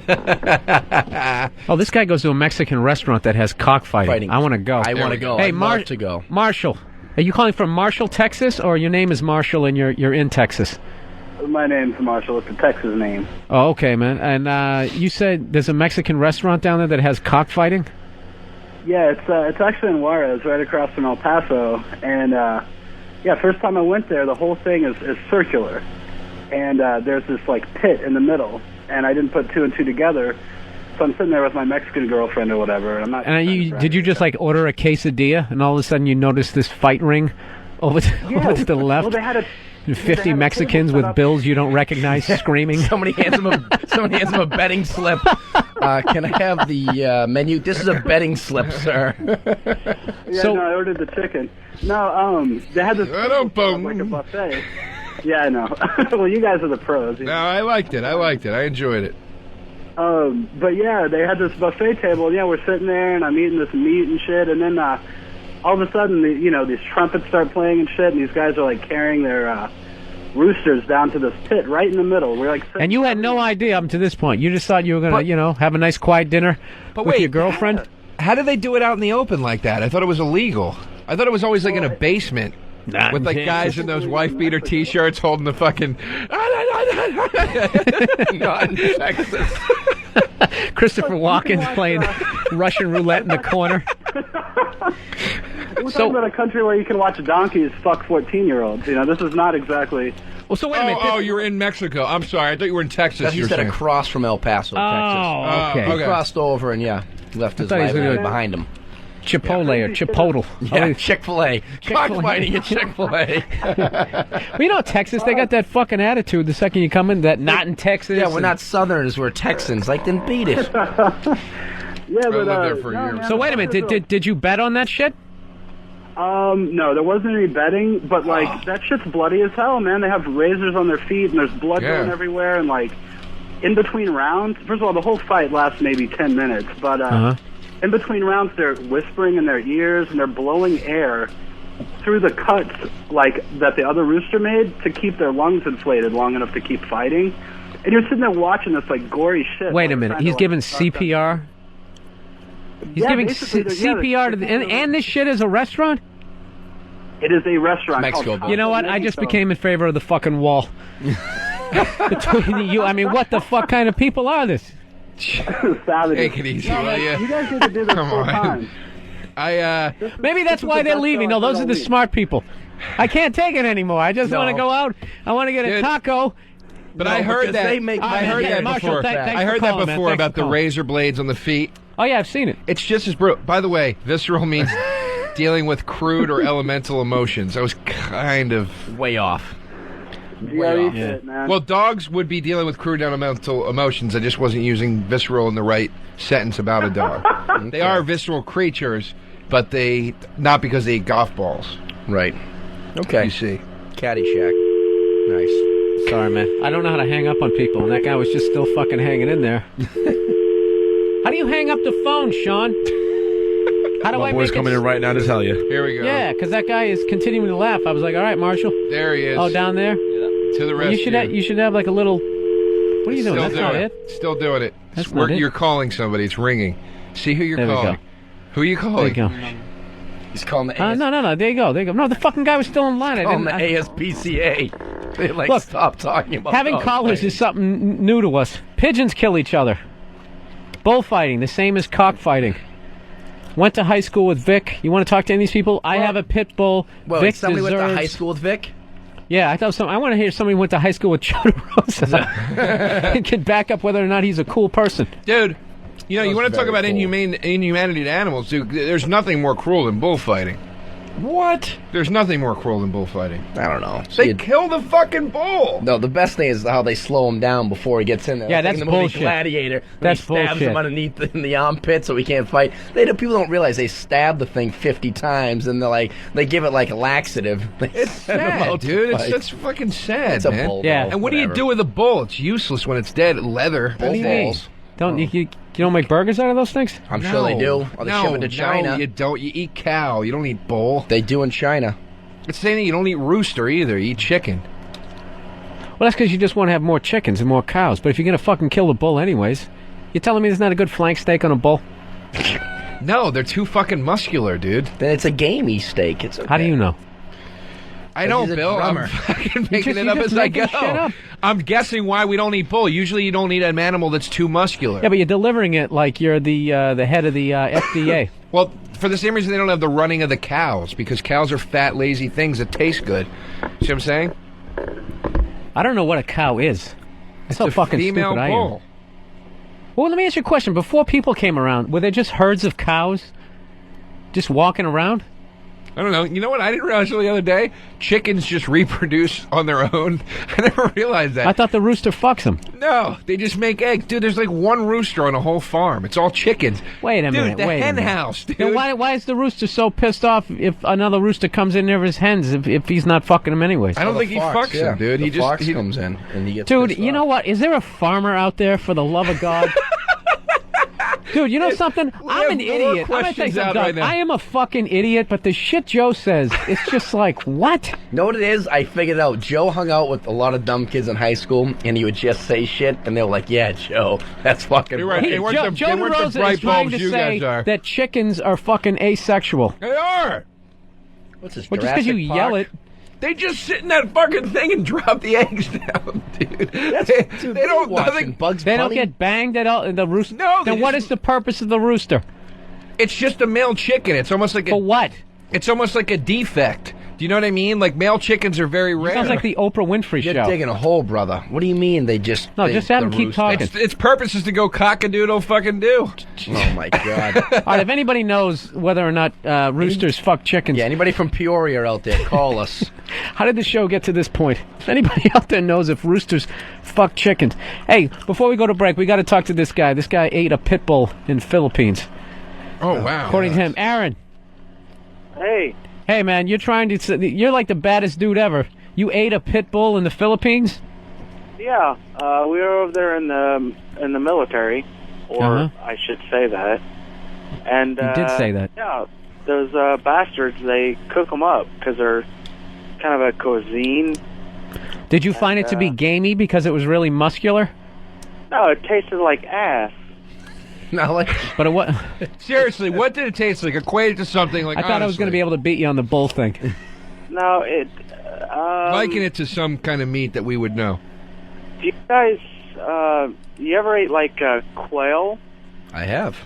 Speaker 3: Oh, this guy goes to a Mexican restaurant that has cockfighting.
Speaker 11: Fighting.
Speaker 3: I want to go.
Speaker 11: I want to go.
Speaker 3: Hey,
Speaker 11: I'd love to go.
Speaker 3: Marshall. Are you calling from Marshall, Texas, or your name is Marshall and you're in Texas?
Speaker 15: My name's Marshall. It's a Texas name.
Speaker 3: Oh, okay, man. And you said there's a Mexican restaurant down there that has cockfighting?
Speaker 15: Yeah, it's actually in Juarez, right across from El Paso. And yeah, first time I went there, the whole thing is circular, and there's this like pit in the middle, and I didn't put 2 and 2 together. So I'm sitting there with my Mexican girlfriend or whatever. And I'm not.
Speaker 3: And did you just like order a quesadilla, and all of a sudden you notice this fight ring over to the left?
Speaker 15: Well, they had a.
Speaker 3: And 50 Mexicans with bills you don't recognize screaming.
Speaker 11: Somebody hands him a betting slip. Can I have the menu? This is a betting slip, sir.
Speaker 15: Yeah, no, I ordered the chicken. No, they had this like a buffet. Yeah, I know. Well, you guys are the pros.
Speaker 4: No, I liked it. I enjoyed it.
Speaker 15: But yeah, they had this buffet table, and yeah, we're sitting there, and I'm eating this meat and shit, and then all of a sudden, these trumpets start playing and shit, and these guys are like carrying their roosters down to this pit right in the middle. We're like,
Speaker 3: And you had no idea up to this point. You just thought you were going to, have a nice quiet dinner with your girlfriend?
Speaker 4: How did they do it out in the open like that? I thought it was illegal. I thought it was always like in a basement. With like guys in those wife beater T-shirts holding the fucking. Not in Texas.
Speaker 3: Christopher Walken's playing Russian roulette in the corner.
Speaker 15: We're talking about a country where you can watch donkeys fuck 14-year-olds. This is not exactly.
Speaker 3: Well, so wait a minute.
Speaker 4: Oh, you were in Mexico. I'm sorry. I thought you were in Texas.
Speaker 11: He said across from El Paso, Texas.
Speaker 3: Okay.
Speaker 11: He crossed over and left his livelihood behind him.
Speaker 3: Chipotle or Chipotle.
Speaker 11: Yeah, Chick-fil-A. Cockfighting at Chick-fil-A.
Speaker 3: Well, Texas, they got that fucking attitude the second you come in, that not in Texas.
Speaker 11: Yeah, we're not Southerners, we're Texans. Like, then beat it.
Speaker 15: Yeah, but
Speaker 4: there for a year.
Speaker 3: So wait a minute, did you bet on that shit?
Speaker 15: No, there wasn't any betting, but that shit's bloody as hell, man. They have razors on their feet and there's blood going everywhere, and in between rounds, first of all, the whole fight lasts maybe 10 minutes, but in between rounds they're whispering in their ears and they're blowing air through the cuts that the other rooster made to keep their lungs inflated long enough to keep fighting. And you're sitting there watching this gory shit.
Speaker 3: Wait a minute, he's giving CPR? He's giving CPR to and this shit is a restaurant?
Speaker 15: It is a restaurant.
Speaker 11: Mexico.
Speaker 3: You know what? I just became in favor of the fucking wall. Between you, what the fuck kind of people are this?
Speaker 15: Savage.
Speaker 4: Take it easy, will you?
Speaker 15: You guys need to do this full time.
Speaker 3: Maybe that's why they're leaving. No, those are the smart people. I can't take it anymore. I just want to go out. I want to get a taco.
Speaker 4: But I heard that. I heard that before. I heard that before about the razor blades on the feet.
Speaker 3: Oh yeah, I've seen it.
Speaker 4: It's just as brutal. By the way, visceral means dealing with crude or elemental emotions. I was kind of
Speaker 11: way off.
Speaker 15: Man.
Speaker 4: Well, dogs would be dealing with crude elemental emotions. I just wasn't using visceral in the right sentence about a dog. Okay. They are visceral creatures, but they not because they eat golf balls.
Speaker 11: Right. Okay.
Speaker 4: You see.
Speaker 11: Caddyshack. Nice.
Speaker 3: Sorry, man. I don't know how to hang up on people, and that guy was just still fucking hanging in there. How do you hang up the phone, Sean? How do I
Speaker 5: boy's
Speaker 3: make
Speaker 5: coming in right now to tell you.
Speaker 4: Here we go.
Speaker 3: Yeah, because that guy is continuing to laugh. I was like, all right, Marshall.
Speaker 4: There he is.
Speaker 3: Oh, down there?
Speaker 4: To the rescue.
Speaker 3: You should have like a little... What are you doing? That's not it.
Speaker 4: Still doing it.
Speaker 3: That's not it.
Speaker 4: You're calling somebody. It's ringing. See who you're
Speaker 3: there
Speaker 4: calling.
Speaker 3: We go.
Speaker 4: Who are you calling?
Speaker 3: There you go.
Speaker 11: He's calling the
Speaker 3: No. There you go. No, the fucking guy was still in line.
Speaker 11: Calling the ASPCA. They
Speaker 3: Look,
Speaker 11: stop talking about
Speaker 3: having callers is something new to us. Pigeons kill each other. Bullfighting, the same as cockfighting. Went to high school with Vic. You want to talk to any of these people? I have a pit bull.
Speaker 11: Well,
Speaker 3: Vic
Speaker 11: somebody
Speaker 3: deserves...
Speaker 11: went to high school with Vic?
Speaker 3: Yeah, I want to hear somebody went to high school with Joe DeRosa and can back up whether or not he's a cool person.
Speaker 4: Dude, you want to talk about inhumanity to animals, dude. There's nothing more cruel than bullfighting.
Speaker 11: What?
Speaker 4: There's nothing more cruel than bullfighting.
Speaker 11: I don't know.
Speaker 4: They kill the fucking bull.
Speaker 11: No, the best thing is how they slow him down before he gets in there.
Speaker 3: Yeah,
Speaker 11: like
Speaker 3: that's
Speaker 11: in the movie
Speaker 3: bullshit.
Speaker 11: Gladiator.
Speaker 3: That's
Speaker 11: he stabs
Speaker 3: bullshit.
Speaker 11: him underneath in the armpit so he can't fight. People don't realize they stab the thing 50 times and they give it like a laxative.
Speaker 4: It's sad, dude. That's fucking sad,
Speaker 11: it's a
Speaker 4: man.
Speaker 11: bull.
Speaker 3: Yeah.
Speaker 4: And what do you do with a bull? It's useless when it's dead. Leather.
Speaker 11: Bull balls.
Speaker 3: You don't make burgers out of those things?
Speaker 11: I'm sure they do. Or they ship it to China.
Speaker 4: No, you don't. You eat cow. You don't eat bull.
Speaker 11: They do in China.
Speaker 4: It's saying that you don't eat rooster either. You eat chicken.
Speaker 3: Well, that's because you just want to have more chickens and more cows. But if you're going to fucking kill the bull anyways, you're telling me there's not a good flank steak on a bull?
Speaker 4: No, they're too fucking muscular, dude.
Speaker 11: Then it's a gamey steak. It's okay.
Speaker 3: How do you know?
Speaker 4: I know, Bill. I'm fucking making it up as I go. I'm guessing why we don't eat bull. Usually you don't eat an animal that's too muscular.
Speaker 3: Yeah, but you're delivering it like you're the head of the FDA.
Speaker 4: Well, for the same reason they don't have the running of the cows, because cows are fat, lazy things that taste good. See what I'm saying?
Speaker 3: I don't know what a cow is. That's how fucking
Speaker 4: female
Speaker 3: stupid I am.
Speaker 4: bull.
Speaker 3: Well, let me ask you a question. Before people came around, were there just herds of cows just walking around?
Speaker 4: I don't know. You know what I didn't realize the other day? Chickens just reproduce on their own. I never realized that.
Speaker 3: I thought the rooster fucks them.
Speaker 4: No, they just make eggs. Dude, there's like one rooster on a whole farm. It's all chickens.
Speaker 3: Wait a minute.
Speaker 4: Dude, the
Speaker 3: wait
Speaker 4: hen
Speaker 3: a minute.
Speaker 4: house, dude.
Speaker 3: Then why is the rooster so pissed off if another rooster comes in near his hens if he's not fucking them anyways?
Speaker 4: I don't think he fucks them, dude.
Speaker 11: The fox comes in and he gets
Speaker 3: Dude,
Speaker 11: pissed
Speaker 3: you
Speaker 11: off.
Speaker 3: know what? Is there a farmer out there, for the love of God? Dude, you know something? I'm an idiot. I'm gonna tell you something, Doug. I am a fucking idiot, but the shit Joe says, it's just like, what?
Speaker 11: Know what it is? I figured it out. Joe hung out with a lot of dumb kids in high school, and he would just say shit, and they were like, yeah, Joe, that's fucking right.
Speaker 3: Joe DeRosa is trying to say that chickens are fucking asexual.
Speaker 4: They are.
Speaker 11: What's this,
Speaker 3: Well, just because you yell it.
Speaker 4: They just sit in that fucking thing and drop the eggs down, dude. They don't. Nothing.
Speaker 3: They don't get banged at all. The rooster.
Speaker 4: No.
Speaker 3: Then what is the purpose of the rooster?
Speaker 4: It's just a male chicken. It's almost like
Speaker 3: For what?
Speaker 4: It's almost like a defect. Do you know what I mean? Like male chickens are very rare.
Speaker 3: Sounds like the Oprah Winfrey
Speaker 11: You're
Speaker 3: show.
Speaker 11: digging a hole, brother. What do you mean they just...
Speaker 3: No, just have them keep talking.
Speaker 4: Its purpose is to go cock-a-doodle fucking do.
Speaker 11: Oh, my God.
Speaker 3: All right, if anybody knows whether or not roosters fuck chickens...
Speaker 11: Yeah, anybody from Peoria out there, call us.
Speaker 3: How did the show get to this point? If anybody out there knows if roosters fuck chickens... Hey, before we go to break, we got to talk to this guy. This guy ate a pit bull in Philippines.
Speaker 4: Oh, wow.
Speaker 3: According to him. Aaron.
Speaker 9: Hey.
Speaker 3: Hey, man, you're like the baddest dude ever. You ate a pit bull in the Philippines?
Speaker 9: Yeah, we were over there in the military, or I should say that. And
Speaker 3: You did say that.
Speaker 9: Yeah, those bastards, they cook them up because they're kind of a cuisine.
Speaker 3: Did you find it to be gamey because it was really muscular?
Speaker 9: No, it tasted like ass.
Speaker 11: No, like,
Speaker 3: but what?
Speaker 4: Seriously, what did it taste like? Equate it to something like.
Speaker 3: I thought I was going to be able to beat you on the bull thing.
Speaker 9: No, it.
Speaker 4: Liken it to some kind of meat that we would know.
Speaker 9: Do you guys, you ever ate like quail?
Speaker 11: I have.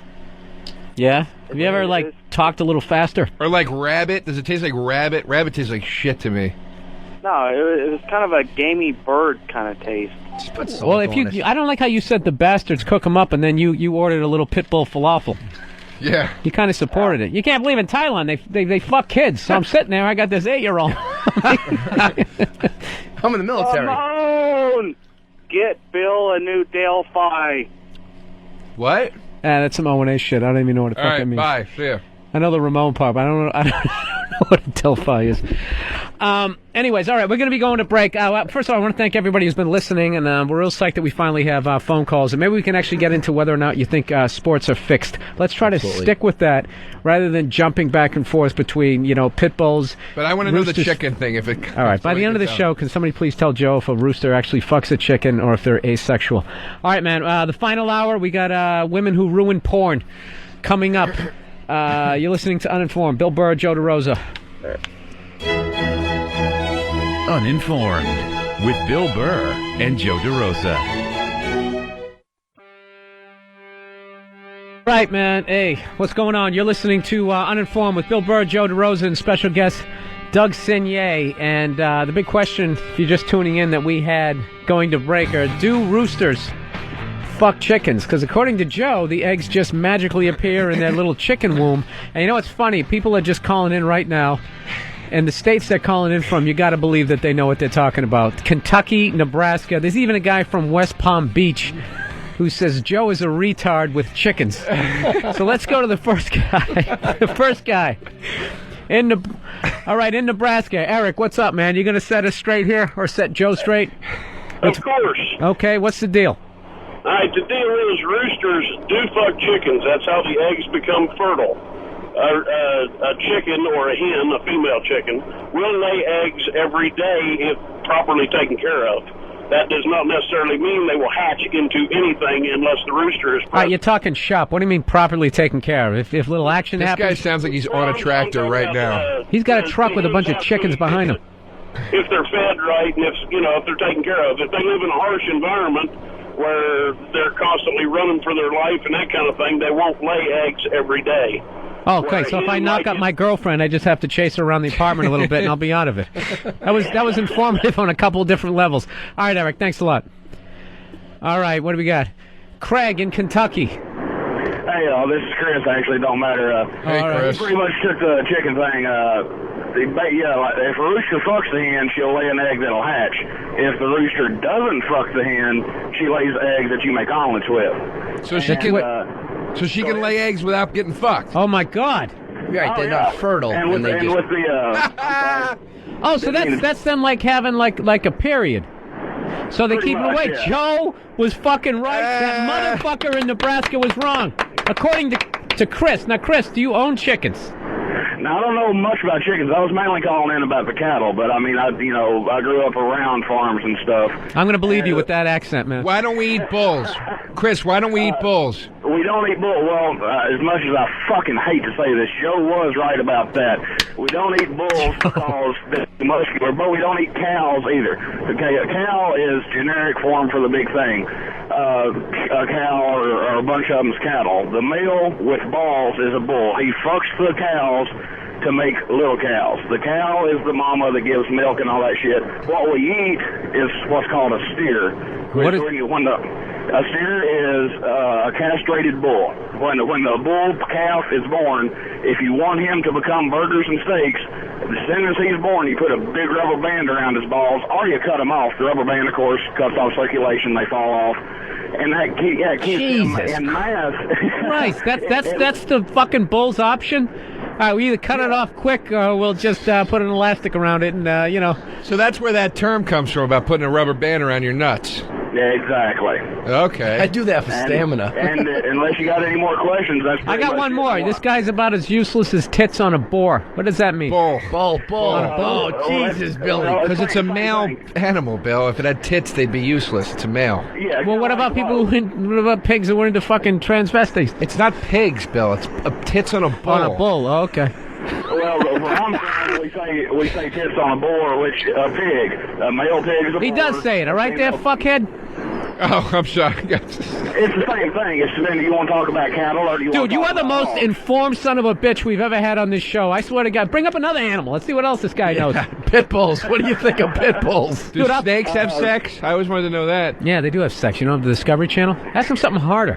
Speaker 3: Yeah? Have you ever talked a little faster?
Speaker 4: Or like rabbit? Does it taste like rabbit? Rabbit tastes like shit to me.
Speaker 9: No, it was kind of a gamey bird kind of taste.
Speaker 3: Well, if I don't like how you said the bastards cook them up, and then you ordered a little pit bull falafel.
Speaker 4: Yeah.
Speaker 3: You kind of supported it. You can't believe in Thailand they fuck kids. So I'm sitting there, I got this 8-year-old.
Speaker 11: I'm in the military.
Speaker 9: Come on! Get Bill a new Delphi.
Speaker 4: What?
Speaker 3: That's some O&A shit. I don't even know what the fuck that means.
Speaker 4: Bye. See ya.
Speaker 3: I know the Ramon part, but I don't know what a Delphi is. Anyways, all right, we're going to be going to break. First of all, I want to thank everybody who's been listening, and we're real psyched that we finally have phone calls, and maybe we can actually get into whether or not you think sports are fixed. Let's try to stick with that rather than jumping back and forth between, pit bulls.
Speaker 4: But I want to know the chicken thing. If it.
Speaker 3: All right, by the end of the show, can somebody please tell Joe if a rooster actually fucks a chicken or if they're asexual? All right, man, the final hour, we got women who ruin porn coming up. You're listening to Uninformed. Bill Burr, Joe DeRosa.
Speaker 1: Uninformed with Bill Burr and Joe DeRosa.
Speaker 3: Right, man. Hey, what's going on? You're listening to Uninformed with Bill Burr, Joe DeRosa, and special guest Doug Simay. And the big question, if you're just tuning in, that we had going to break are, do roosters fuck chickens? Because according to Joe, the eggs just magically appear in their little chicken womb. And you know what's funny? People are just calling in right now. And the states they're calling in from, you got to believe that they know what they're talking about. Kentucky, Nebraska. There's even a guy from West Palm Beach who says Joe is a retard with chickens. So let's go to the first guy. The first guy. All right, in Nebraska. Eric, what's up, man? You going to set us straight here or set Joe straight?
Speaker 16: Of course.
Speaker 3: Okay, what's the deal?
Speaker 16: All right, the deal is roosters do fuck chickens. That's how the eggs become fertile. A chicken or a hen, a female chicken, will lay eggs every day if properly taken care of. That does not necessarily mean they will hatch into anything unless the rooster is present.
Speaker 3: All right, you're talking shop. What do you mean properly taken care of? If little action happens?
Speaker 4: This guy sounds like he's on a tractor right now.
Speaker 3: He's got a truck with a bunch of chickens behind him.
Speaker 16: If they're fed right and if they're taken care of. If they live in a harsh environment where they're constantly running for their life and that kind of thing, they won't lay eggs every day.
Speaker 3: Oh, okay, so if I knock up my girlfriend, I just have to chase her around the apartment a little bit and I'll be out of it. That was informative on a couple of different levels. All right, Eric, thanks a lot. All right, what do we got? Craig in Kentucky.
Speaker 17: Hey, this is Chris. Actually, don't matter.
Speaker 4: Hey, Chris.
Speaker 17: Pretty much took the chicken thing. If a rooster fucks the hen, she'll lay an egg that'll hatch. If the rooster doesn't fuck the hen, she lays eggs that you make omelets with.
Speaker 4: So she can lay eggs without getting fucked.
Speaker 3: Oh my God!
Speaker 11: Right, they're not fertile.
Speaker 17: And with the
Speaker 3: oh, so that's them like having like a period. So they
Speaker 17: Pretty
Speaker 3: keep it
Speaker 17: much,
Speaker 3: away.
Speaker 17: yeah.
Speaker 3: Joe was fucking right. That motherfucker in Nebraska was wrong, according to Chris. Now, Chris, do you own chickens?
Speaker 17: Now, I don't know much about chickens. I was mainly calling in about the cattle, but I mean, I grew up around farms and stuff.
Speaker 3: I'm going to believe you with that accent, man.
Speaker 4: Why don't we eat bulls? Chris, why don't we eat bulls?
Speaker 17: We don't eat bull. Well, as much as I fucking hate to say this, Joe was right about that. We don't eat bulls because they're muscular, but we don't eat cows either. Okay, a cow is generic form for the big thing. A cow or a bunch of them's cattle. The male with balls is a bull. He fucks the cows to make little cows. The cow is the mama that gives milk and all that shit. What we eat is what's called a steer. A steer is a castrated bull. When the bull calf is born, if you want him to become burgers and steaks, as soon as he's born, you put a big rubber band around his balls, or you cut them off. The rubber band, of course, cuts off circulation; they fall off, and that keeps them in mass.
Speaker 3: Christ, that's the fucking bull's option. We either cut it off quick, or we'll just put an elastic around it, and
Speaker 4: So that's where that term comes from about putting a rubber band around your nuts.
Speaker 17: Yeah, exactly.
Speaker 4: Okay.
Speaker 11: I do that for stamina.
Speaker 17: And unless you got any more questions, that's
Speaker 3: I got one more. This guy's about as useless as tits on a boar. What does that mean?
Speaker 4: Bull.
Speaker 11: Bull.
Speaker 3: On a bull.
Speaker 11: Oh, Jesus, Billy.
Speaker 4: Because it's a male animal, Bill. If it had tits, they'd be useless. It's a male.
Speaker 17: Yeah.
Speaker 3: Well, what about people what about pigs who are into fucking transvestites?
Speaker 4: It's not pigs, Bill. It's tits on a bull.
Speaker 3: On a bull. Oh, okay.
Speaker 17: Well, where I'm from, we say tits on a bull, which a pig, a male pig is a
Speaker 3: He
Speaker 17: bull.
Speaker 3: does say it, all right there, fuckhead?
Speaker 4: Oh, I'm sorry.
Speaker 17: It's the same thing. It's then, do you want to talk about cattle or do you want
Speaker 3: Dude,
Speaker 17: to
Speaker 3: you
Speaker 17: talk
Speaker 3: are the
Speaker 17: about
Speaker 3: most
Speaker 17: dogs?
Speaker 3: informed son of a bitch we've ever had on this show. I swear to God. Bring up another animal. Let's see what else this guy knows.
Speaker 11: Pit bulls. What do you think of pit bulls?
Speaker 4: Do snakes have sex? I always wanted to know that.
Speaker 3: Yeah, they do have sex. You know, the Discovery Channel? Ask them something harder.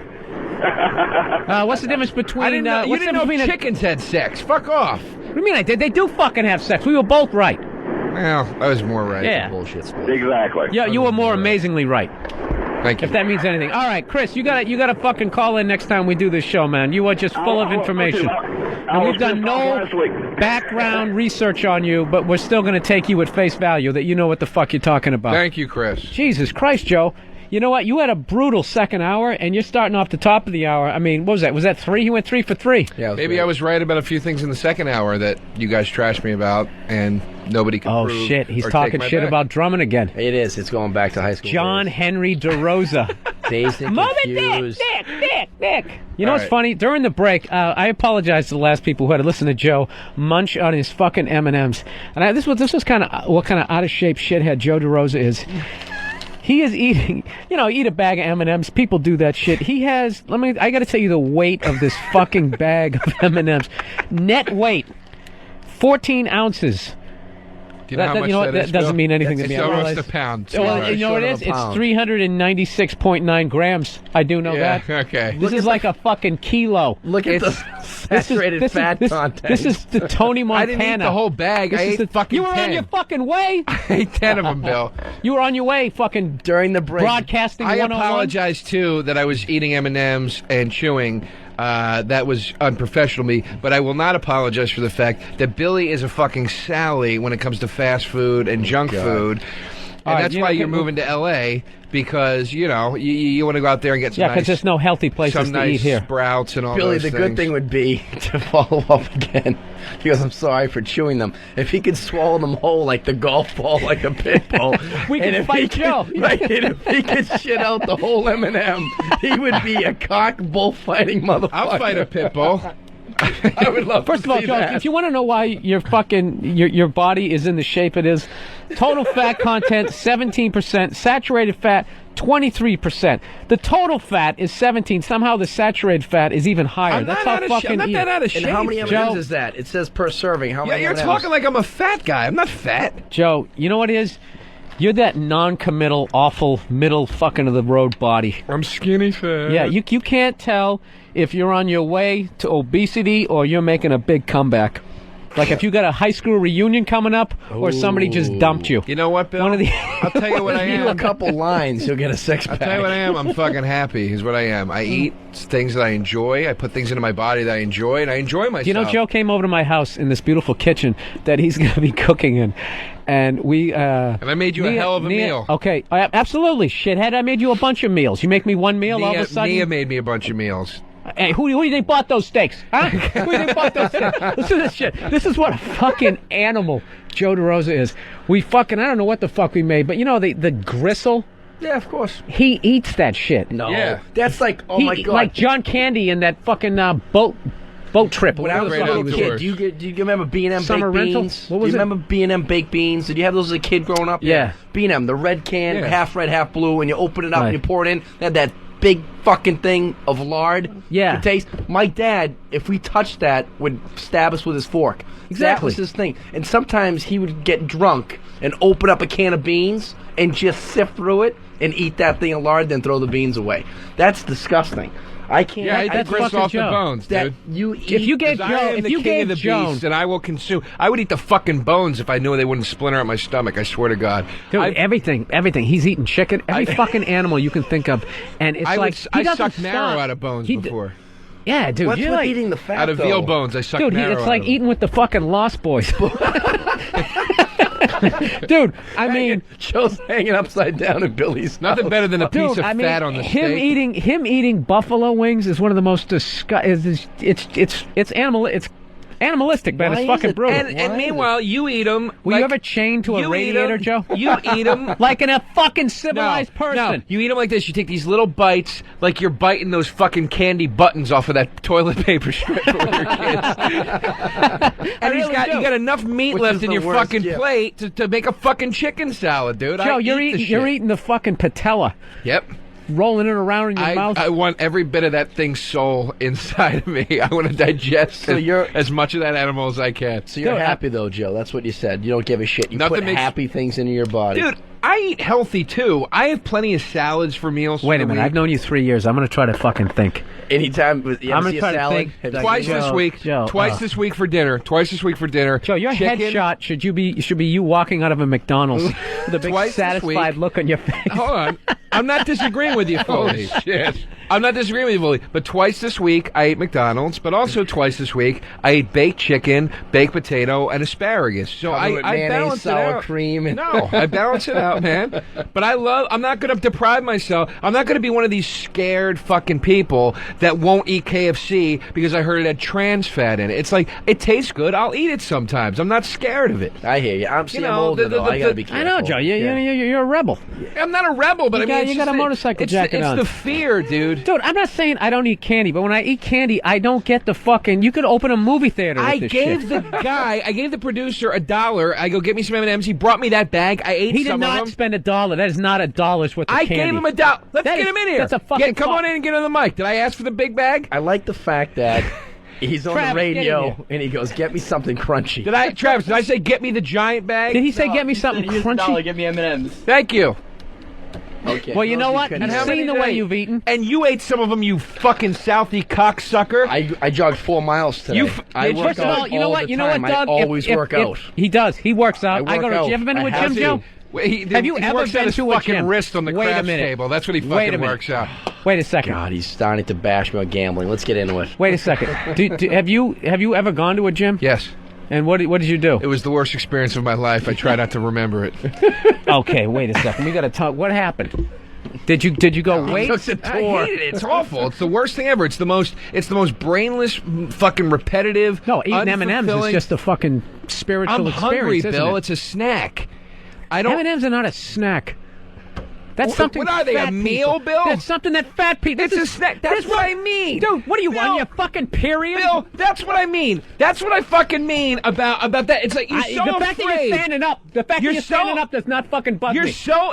Speaker 3: What's the difference between...
Speaker 4: I didn't know, you
Speaker 3: what's
Speaker 4: didn't
Speaker 3: the
Speaker 4: know
Speaker 3: difference between
Speaker 4: chickens had sex. Fuck off.
Speaker 3: What do you mean I did? They do fucking have sex. We were both right.
Speaker 4: Well, I was more right.
Speaker 3: Yeah.
Speaker 11: Bullshit.
Speaker 17: Exactly.
Speaker 3: Yeah, you were more amazingly right.
Speaker 4: Thank you.
Speaker 3: If that means anything. All right, Chris, you gotta fucking call in next time we do this show, man. You are just full of information. And we've done no background research on you, but we're still going to take you at face value that you know what the fuck you're talking about.
Speaker 4: Thank you, Chris.
Speaker 3: Jesus Christ, Joe. You know what? You had a brutal second hour, and you're starting off the top of the hour. I mean, what was that? Was that 3? He went 3 for 3.
Speaker 11: Yeah.
Speaker 4: Maybe I was right about a few things in the second hour that you guys trashed me about, and nobody can
Speaker 3: Oh,
Speaker 4: prove
Speaker 3: shit. He's
Speaker 4: or
Speaker 3: talking
Speaker 4: take my
Speaker 3: shit
Speaker 4: back.
Speaker 3: about drumming again.
Speaker 11: It is. It's going back to high school.
Speaker 3: John Henry DeRosa.
Speaker 11: Dazed and
Speaker 3: Move it,
Speaker 11: confused.
Speaker 3: Nick. You know
Speaker 4: All
Speaker 3: what's
Speaker 4: right.
Speaker 3: funny? During the break, I apologize to the last people who had to listen to Joe munch on his fucking M&Ms. And this was kind of what kind of out of shape shithead Joe DeRosa is. He is eating, eat a bag of M&Ms. People do that shit. He has, I got to tell you the weight of this fucking bag of M&Ms. Net weight, 14 ounces.
Speaker 4: Do you know how much that is,
Speaker 3: that doesn't
Speaker 4: Bill?
Speaker 3: mean anything to
Speaker 4: It's
Speaker 3: me. I
Speaker 4: almost
Speaker 3: realize.
Speaker 4: a pound.
Speaker 3: Well, you know what it is? It's 396.9 grams. I do know that.
Speaker 4: Okay.
Speaker 3: This is like a fucking kilo.
Speaker 11: Look at the saturated fat content.
Speaker 3: This is the Tony Montana.
Speaker 4: I didn't eat the whole bag. I ate fucking
Speaker 3: You were
Speaker 4: 10.
Speaker 3: on your fucking way.
Speaker 4: I ate 10 of them, Bill.
Speaker 3: You were on your way, fucking
Speaker 11: during the break.
Speaker 3: broadcasting.
Speaker 4: I
Speaker 3: 101.
Speaker 4: apologize too that I was eating M&Ms and chewing. That was unprofessional of me, but I will not apologize for the fact that Billy is a fucking Sally when it comes to fast food and junk food. And
Speaker 3: All right,
Speaker 4: that's why you're moving to L.A. because, you want to go out there and get some
Speaker 3: Yeah, because
Speaker 4: nice,
Speaker 3: there's no healthy places
Speaker 4: some
Speaker 3: to
Speaker 4: nice
Speaker 3: eat here.
Speaker 4: sprouts and all
Speaker 11: Billy,
Speaker 4: those
Speaker 11: the
Speaker 4: things.
Speaker 11: good thing would be to follow up again. Because I'm sorry for chewing them. If he could swallow them whole like the golf ball, like a pit bull,
Speaker 3: We can
Speaker 11: and if
Speaker 3: fight
Speaker 11: he
Speaker 3: Joe.
Speaker 11: Could, right, and if he could shit out the whole M&M, he would be a cock bullfighting motherfucker.
Speaker 4: I'll fight a pit bull.
Speaker 11: I would love
Speaker 3: First
Speaker 11: to
Speaker 3: of all,
Speaker 11: see
Speaker 3: Joe,
Speaker 11: that.
Speaker 3: if you want to know why your body is in the shape it is, total fat content 17%, saturated fat 23%. The total fat is 17. Somehow the saturated fat is even higher.
Speaker 4: I'm
Speaker 3: That's
Speaker 4: not
Speaker 3: how
Speaker 4: out of
Speaker 3: fucking
Speaker 4: I'm not
Speaker 3: eat.
Speaker 4: that out of shape.
Speaker 11: And how many
Speaker 3: Joe.
Speaker 11: M&Ms is that? It says per serving. How
Speaker 4: Yeah,
Speaker 11: many
Speaker 4: you're
Speaker 11: M&Ms?
Speaker 4: talking like I'm a fat guy. I'm not fat.
Speaker 3: Joe, you know what it is? You're that non-committal, awful, middle fucking of the road body.
Speaker 4: I'm skinny fat.
Speaker 3: Yeah, you can't tell if you're on your way to obesity or you're making a big comeback. Like if you got a high school reunion coming up, or somebody just dumped you.
Speaker 4: You know what, Bill?
Speaker 3: One of the
Speaker 4: I'll tell you what I am.
Speaker 11: A couple lines, you'll get a six-pack.
Speaker 4: I'll tell you what I am. I'm fucking happy is what I am. I eat things that I enjoy. I put things into my body that I enjoy, and I enjoy myself.
Speaker 3: You know, Joe came over to my house in this beautiful kitchen that he's going to be cooking in. And we...
Speaker 4: and I made you a hell of a meal.
Speaker 3: Okay, absolutely, shithead. I made you a bunch of meals. You make me one meal, all of a sudden...
Speaker 4: Nia made me a bunch of meals.
Speaker 3: Hey, who do you think bought those steaks? Huh? Who do you think bought those steaks? Listen to this shit. This is what a fucking animal Joe DeRosa is. We fucking... I don't know what the fuck we made, but you know, the gristle...
Speaker 11: Yeah, of course.
Speaker 3: He eats that shit.
Speaker 11: No.
Speaker 4: Yeah.
Speaker 11: That's like, oh my God.
Speaker 3: Like John Candy in that fucking boat trip.
Speaker 11: When I was a little kid, do you remember B&M
Speaker 3: Summer
Speaker 11: baked
Speaker 3: rental?
Speaker 11: beans?
Speaker 3: What was
Speaker 11: do you
Speaker 3: it?
Speaker 11: remember B&M baked beans? Did you have those as a kid growing up?
Speaker 3: Yeah.
Speaker 11: B&M, the red can,
Speaker 4: Yeah.
Speaker 11: half red, half blue, and you open it up
Speaker 3: Right.
Speaker 11: and you pour it in. They had that big fucking thing of lard.
Speaker 3: Yeah.
Speaker 11: To taste. My dad, if we touched that, would stab us with his fork. That
Speaker 3: Exactly.
Speaker 11: was his thing. And sometimes he would get drunk and open up a can of beans and just sift through it and eat that thing of lard, then throw the beans away. That's disgusting. I can't.
Speaker 4: Yeah, I eat the grist off the bones, dude.
Speaker 3: If you gave Joe,
Speaker 4: if you gave the beast, and I will consume. I would eat the fucking bones if I knew they wouldn't splinter out my stomach. I swear to God.
Speaker 3: Dude, everything. He's eating chicken, every fucking animal you can think of, and it's
Speaker 4: I
Speaker 3: doesn't
Speaker 4: sucked marrow
Speaker 3: stop.
Speaker 4: out of bones before.
Speaker 3: Yeah, dude.
Speaker 11: What's
Speaker 3: you're
Speaker 11: with
Speaker 3: like,
Speaker 11: eating the fat,
Speaker 4: Out of
Speaker 11: though?
Speaker 4: veal bones, I sucked
Speaker 3: dude,
Speaker 4: marrow
Speaker 3: it's
Speaker 4: out
Speaker 3: like
Speaker 4: of
Speaker 3: eating with the fucking Lost Boys. Dude, I mean,
Speaker 11: Joe's hanging upside down in Billy's.
Speaker 4: Nothing better than a piece of fat on the
Speaker 3: him
Speaker 4: steak.
Speaker 3: him eating buffalo wings is one of the most disgusting. It's animalistic, man.
Speaker 11: Why
Speaker 3: It's
Speaker 11: is
Speaker 3: fucking
Speaker 11: it?
Speaker 3: brutal.
Speaker 4: And meanwhile, you eat them.
Speaker 3: Were you ever chained to a radiator, Joe?
Speaker 4: You eat them
Speaker 3: like in a fucking civilized person.
Speaker 4: No, you eat them like this. You take these little bites, like you're biting those fucking candy buttons off of that toilet paper strip when you're kids. And you got enough meat
Speaker 11: Which
Speaker 4: left
Speaker 11: is
Speaker 4: in
Speaker 11: the
Speaker 4: your
Speaker 11: worst
Speaker 4: fucking
Speaker 11: gift.
Speaker 4: plate to make a fucking chicken salad, dude.
Speaker 3: Joe,
Speaker 4: I
Speaker 3: you're
Speaker 4: eat the
Speaker 3: you're
Speaker 4: shit.
Speaker 3: eating the fucking patella.
Speaker 4: Yep.
Speaker 3: Rolling it around in your mouth.
Speaker 4: I want every bit of that thing's soul inside of me. I want to digest as much of that animal as I can.
Speaker 11: So you're happy, though, Joe. That's what you said. You don't give a shit. You put happy things into your body.
Speaker 4: Dude, I eat healthy, too. I have plenty of salads for meals.
Speaker 3: Wait a minute. I've known you 3 years. I'm going to try to fucking think.
Speaker 11: Anytime you
Speaker 3: I'm
Speaker 11: ever
Speaker 3: gonna
Speaker 11: see a
Speaker 3: try to
Speaker 11: salad,
Speaker 3: think.
Speaker 4: Twice this week.
Speaker 3: Joe,
Speaker 4: Twice this week for dinner. Twice this week for dinner.
Speaker 3: Joe, your
Speaker 4: Chicken.
Speaker 3: headshot should be you walking out of a McDonald's with a big
Speaker 4: Twice this
Speaker 3: satisfied
Speaker 4: week.
Speaker 3: look on your face.
Speaker 4: Hold on. I'm not disagreeing with you fully.
Speaker 11: shit.
Speaker 4: I'm not disagreeing with you fully. But twice this week, I ate McDonald's. But also twice this week, I ate baked chicken, baked potato, and asparagus. So I
Speaker 11: mayonnaise,
Speaker 4: balance it
Speaker 11: sour
Speaker 4: out.
Speaker 11: cream.
Speaker 4: No, I balance it out, man. But I'm not going to deprive myself. I'm not going to be one of these scared fucking people that won't eat KFC because I heard it had trans fat in it. It's like, it tastes good. I'll eat it sometimes. I'm not scared of it.
Speaker 11: I hear you. I'm older, though. I got to be careful.
Speaker 3: I know, Joe. You're a rebel.
Speaker 4: I'm not a rebel, but
Speaker 3: You got a motorcycle jacket on.
Speaker 4: It's the fear, dude.
Speaker 3: Dude, I'm not saying I don't eat candy, but when I eat candy, I don't get the fucking... You could open a movie theater with this shit.
Speaker 4: I gave the producer $1. I go, get me some M&Ms. He brought me that bag. I ate
Speaker 3: He
Speaker 4: some
Speaker 3: did
Speaker 4: of
Speaker 3: not
Speaker 4: them.
Speaker 3: spend $1. That is not $1 worth of
Speaker 4: I
Speaker 3: candy.
Speaker 4: gave him $1. Let's
Speaker 3: That
Speaker 4: get
Speaker 3: is-
Speaker 4: him in here.
Speaker 3: that's a fucking
Speaker 4: Come on in and get on the mic. Did I ask for the big bag?
Speaker 11: I like the fact that he's on
Speaker 3: Travis,
Speaker 11: the
Speaker 3: get in
Speaker 11: radio
Speaker 3: here.
Speaker 11: and he goes, "Get me something crunchy."
Speaker 4: Travis, did I say get me the giant bag?
Speaker 3: Did he say get me something crunchy?
Speaker 18: Give me M&M's.
Speaker 4: Thank you.
Speaker 11: Okay.
Speaker 3: Well, you know what?
Speaker 11: couldn't
Speaker 3: I've
Speaker 11: say.
Speaker 3: seen the way you've eaten.
Speaker 4: And you ate some of them, you fucking Southie cocksucker.
Speaker 11: I jogged 4 miles today. I work
Speaker 3: First of
Speaker 11: out
Speaker 3: all, you know what?
Speaker 11: the
Speaker 3: You know what,
Speaker 11: time.
Speaker 3: Doug?
Speaker 11: I always work out.
Speaker 3: He does. He works out.
Speaker 11: I
Speaker 3: go
Speaker 11: work
Speaker 3: to.
Speaker 11: out.
Speaker 3: You ever been to
Speaker 11: I
Speaker 3: a
Speaker 11: have
Speaker 3: gym,
Speaker 11: to.
Speaker 3: Joe? Have you
Speaker 4: he
Speaker 3: ever
Speaker 4: works
Speaker 3: been
Speaker 4: at his
Speaker 3: to a
Speaker 4: fucking
Speaker 3: gym?
Speaker 4: wrist on the
Speaker 3: Wait a
Speaker 4: crafts
Speaker 3: minute.
Speaker 4: table. That's what he
Speaker 3: Wait a
Speaker 4: fucking
Speaker 3: minute.
Speaker 4: works out.
Speaker 3: Wait a second.
Speaker 11: God, he's starting to bash me on gambling. Let's get into it.
Speaker 3: Wait a second. Have you ever gone to a gym?
Speaker 4: Yes.
Speaker 3: And what did you do?
Speaker 4: It was the worst experience of my life. I try not to remember it.
Speaker 3: Okay, wait a second. We got to talk. What happened? Did you go wait?
Speaker 4: I hate it. It's awful. It's the worst thing ever. It's the most brainless, fucking repetitive.
Speaker 3: No, eating M&Ms is
Speaker 4: unfulfilling-
Speaker 3: just a fucking spiritual
Speaker 4: I'm
Speaker 3: experience,
Speaker 4: hungry,
Speaker 3: isn't
Speaker 4: Bill.
Speaker 3: it?
Speaker 4: It's a snack. I don't.
Speaker 3: M&Ms are not a snack. That's something.
Speaker 4: What are they? A
Speaker 3: fat
Speaker 4: meal,
Speaker 3: people-
Speaker 4: Bill?
Speaker 3: That's something that fat people.
Speaker 4: It's a snack. That's what I mean.
Speaker 3: Dude, what are you
Speaker 4: Bill,
Speaker 3: on your fucking period?
Speaker 4: Bill, that's what I mean. That's what I fucking mean about that. It's like you're so
Speaker 3: the fact
Speaker 4: afraid.
Speaker 3: that you're standing up. The fact
Speaker 4: You're
Speaker 3: that you're
Speaker 4: so-
Speaker 3: standing up does not fucking bug me.